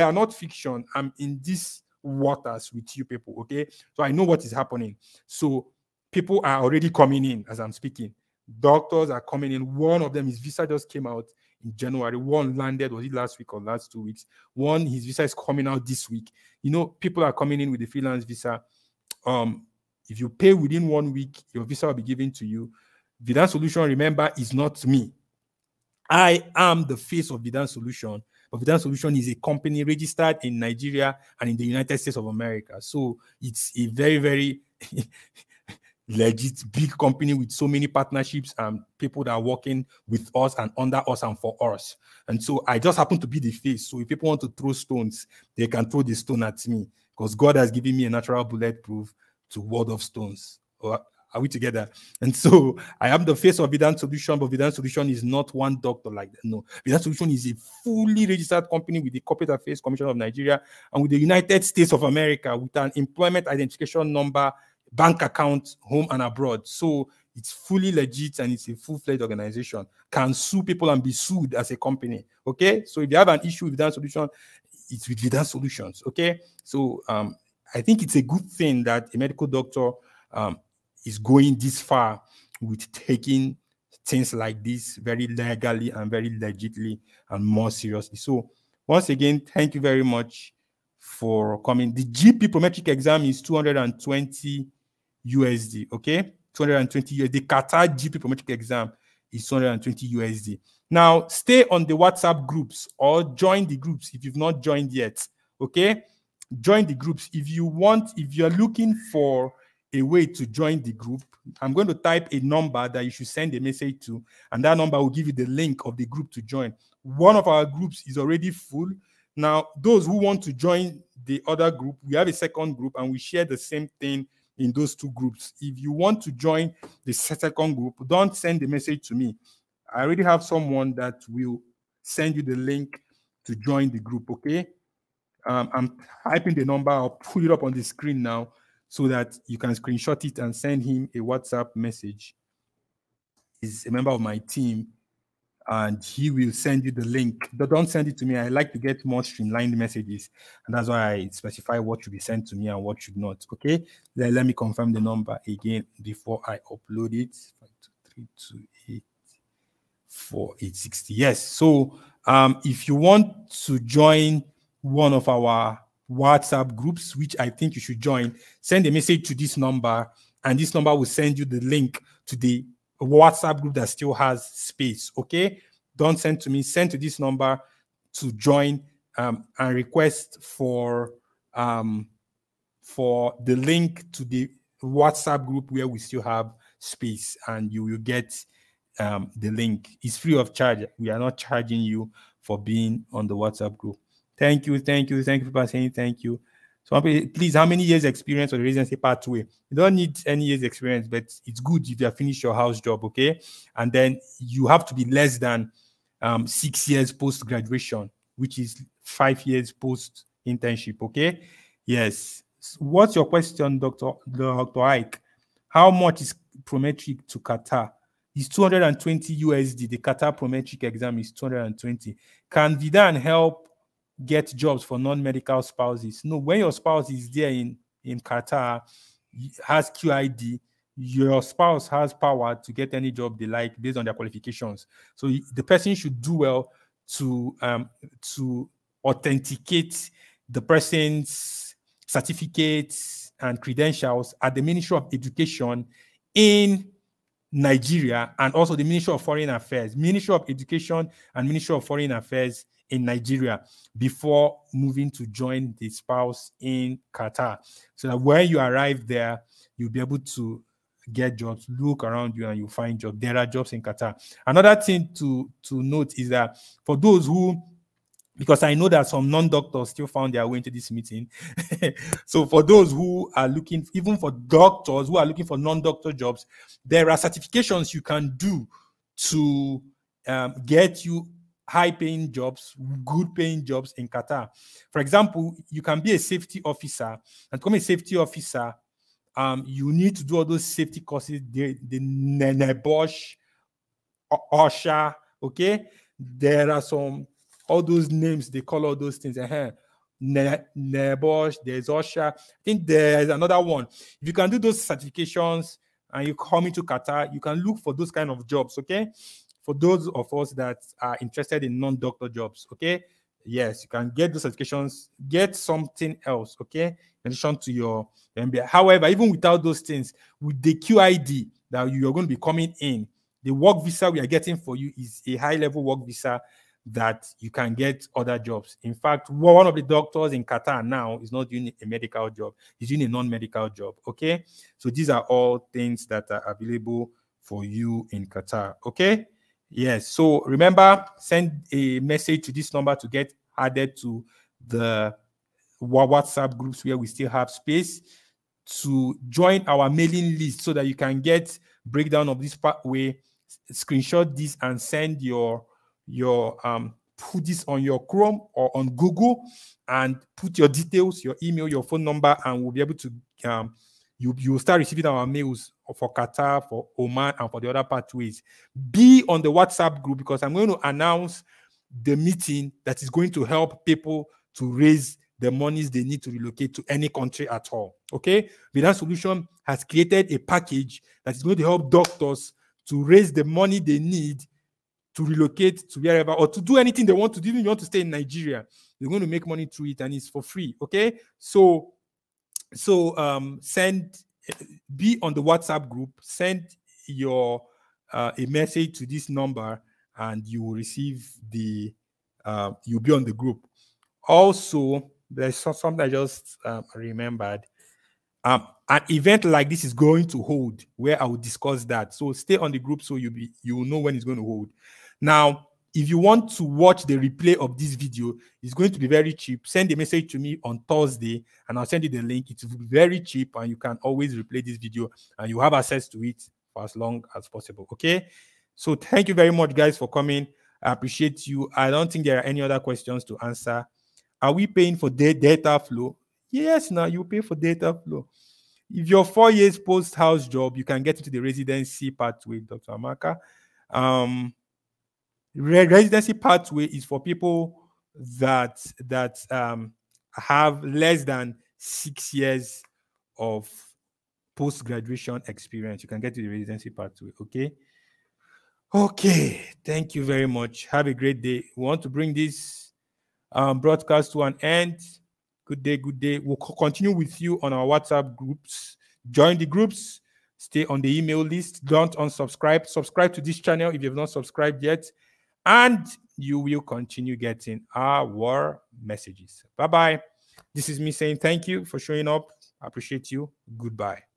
are not fiction. I'm in these waters with you people. Okay. So I know what is happening. So people are already coming in as I'm speaking. Doctors are coming in. One of them, his visa just came out in January. One landed, was it last week or last 2 weeks? One, his visa is coming out this week. You know, people are coming in with the freelance visa. If you pay within 1 week, your visa will be given to you. Vidan Solution, remember, is not me. I am the face of Vidan Solution, but Vidan Solution is a company registered in Nigeria and in the United States of America. So it's a very, very legit big company with so many partnerships and people that are working with us and under us and for us. And so I just happen to be the face. So if people want to throw stones, they can throw the stone at me, because God has given me a natural bulletproof to ward off stones. Are we together? And so I am the face of Vidan Solution, but Vidan Solution is not one doctor like that. No, Vidan Solution is a fully registered company with the Corporate Affairs Commission of Nigeria and with the United States of America, with an employment identification number, bank account, home and abroad. So it's fully legit and it's a full-fledged organization. Can sue people and be sued as a company. Okay, so if you have an issue with Vidan Solution, it's with Vidan Solutions. Okay, so I think it's a good thing that a medical doctor is going this far with taking things like this very legally and very legitly and more seriously. So once again, thank you very much for coming. The GP prometric exam is 220 USD, okay? 220 USD. The Qatar GP prometric exam is 220 USD. Now, stay on the WhatsApp groups or join the groups if you've not joined yet, okay? Join the groups. If you're looking for a way to join the group, I'm going to type a number that you should send a message to, and that number will give you the link of the group to join. One of our groups is already full. Now, those who want to join the other group, we have a second group and we share the same thing in those two groups. If you want to join the second group, don't send the message to me. I already have someone that will send you the link to join the group, okay? I'm typing the number. I'll put it up on the screen now so that you can screenshot it and send him a WhatsApp message. He's a member of my team and he will send you the link. But don't send it to me. I like to get more streamlined messages, and that's why I specify what should be sent to me and what should not. Okay, let me confirm the number again before I upload it. 523284860. Yes. So if you want to join one of our WhatsApp groups, which I think you should join, send a message to this number, and this number will send you the link to the WhatsApp group that still has space. Okay, don't send to me, send to this number to join and request for the link to the WhatsApp group where we still have space, and you will get the link. It's free of charge. We are not charging you for being on the WhatsApp group. Thank you for saying thank you. So please, how many years experience on the residency pathway? You don't need any years experience, but it's good if you have finished your house job, okay? And then you have to be less than 6 years post-graduation, which is 5 years post-internship, okay? Yes. What's your question, Dr. Ike? How much is prometric to Qatar? It's 220 USD. The Qatar prometric exam is 220. Can Vidan help get jobs for non-medical spouses? No, when your spouse is there in Qatar, has QID, your spouse has power to get any job they like based on their qualifications. So the person should do well to authenticate the person's certificates and credentials at the Ministry of Education in Nigeria, and also the Ministry of Foreign Affairs, Ministry of Education and Ministry of Foreign Affairs in Nigeria, before moving to join the spouse in Qatar. So that when you arrive there, you'll be able to get jobs. Look around you and you find jobs. There are jobs in Qatar. Another thing to note is that for those who, because I know that some non-doctors still found their way into this meeting. So for those who are looking, even for doctors who are looking for non-doctor jobs, there are certifications you can do to get you high-paying jobs, good-paying jobs in Qatar. For example, you can be a safety officer, and to become a safety officer, you need to do all those safety courses, the NEBOSH, OSHA, okay? There are some, all those names, they call all those things. NEBOSH, there's OSHA. I think there's another one. If you can do those certifications and you come into Qatar, you can look for those kind of jobs, okay? For those of us that are interested in non-doctor jobs, okay? Yes, you can get those certifications, get something else, okay? In addition to your MBA. However, even without those things, with the QID that you're going to be coming in, the work visa we are getting for you is a high-level work visa that you can get other jobs. In fact, one of the doctors in Qatar now is not doing a medical job. He's doing a non-medical job, okay? So these are all things that are available for you in Qatar, okay? Yes, so remember, send a message to this number to get added to the WhatsApp groups where we still have space, to join our mailing list so that you can get breakdown of this pathway, screenshot this and send your put this on your Chrome or on Google and put your details, your email, your phone number, and we'll be able to you will start receiving our mails for Qatar, for Oman, and for the other pathways. Be on the WhatsApp group, because I'm going to announce the meeting that is going to help people to raise the monies they need to relocate to any country at all. Okay, Vidan Solution has created a package that is going to help doctors to raise the money they need to relocate to wherever, or to do anything they want to do. Even if you want to stay in Nigeria, they're going to make money through it, and it's for free. Okay, so be on the WhatsApp group, send your a message to this number, and you will receive the you'll be on the group. Also, there's something I just remembered. An event like this is going to hold, where I will discuss that. So stay on the group so you will know when it's going to hold. Now, if you want to watch the replay of this video, it's going to be very cheap. Send a message to me on Thursday and I'll send you the link. It will be very cheap and you can always replay this video and you have access to it for as long as possible. Okay, so thank you very much, guys, for coming. I appreciate you. I don't think there are any other questions to answer. Are we paying for data flow? Yes, now you pay for data flow. If you're 4 years post-house job, you can get into the residency pathway, Dr. Amaka. Residency pathway is for people that have less than 6 years of post-graduation experience. You can get to the residency pathway. Okay, thank you very much. Have a great day. We want to bring this broadcast to an end. Good day, good day. We'll continue with you on our WhatsApp groups. Join the groups. Stay on the email list. Don't unsubscribe. Subscribe to this channel if you have not subscribed yet. And you will continue getting our messages. Bye-bye. This is me saying thank you for showing up. I appreciate you. Goodbye.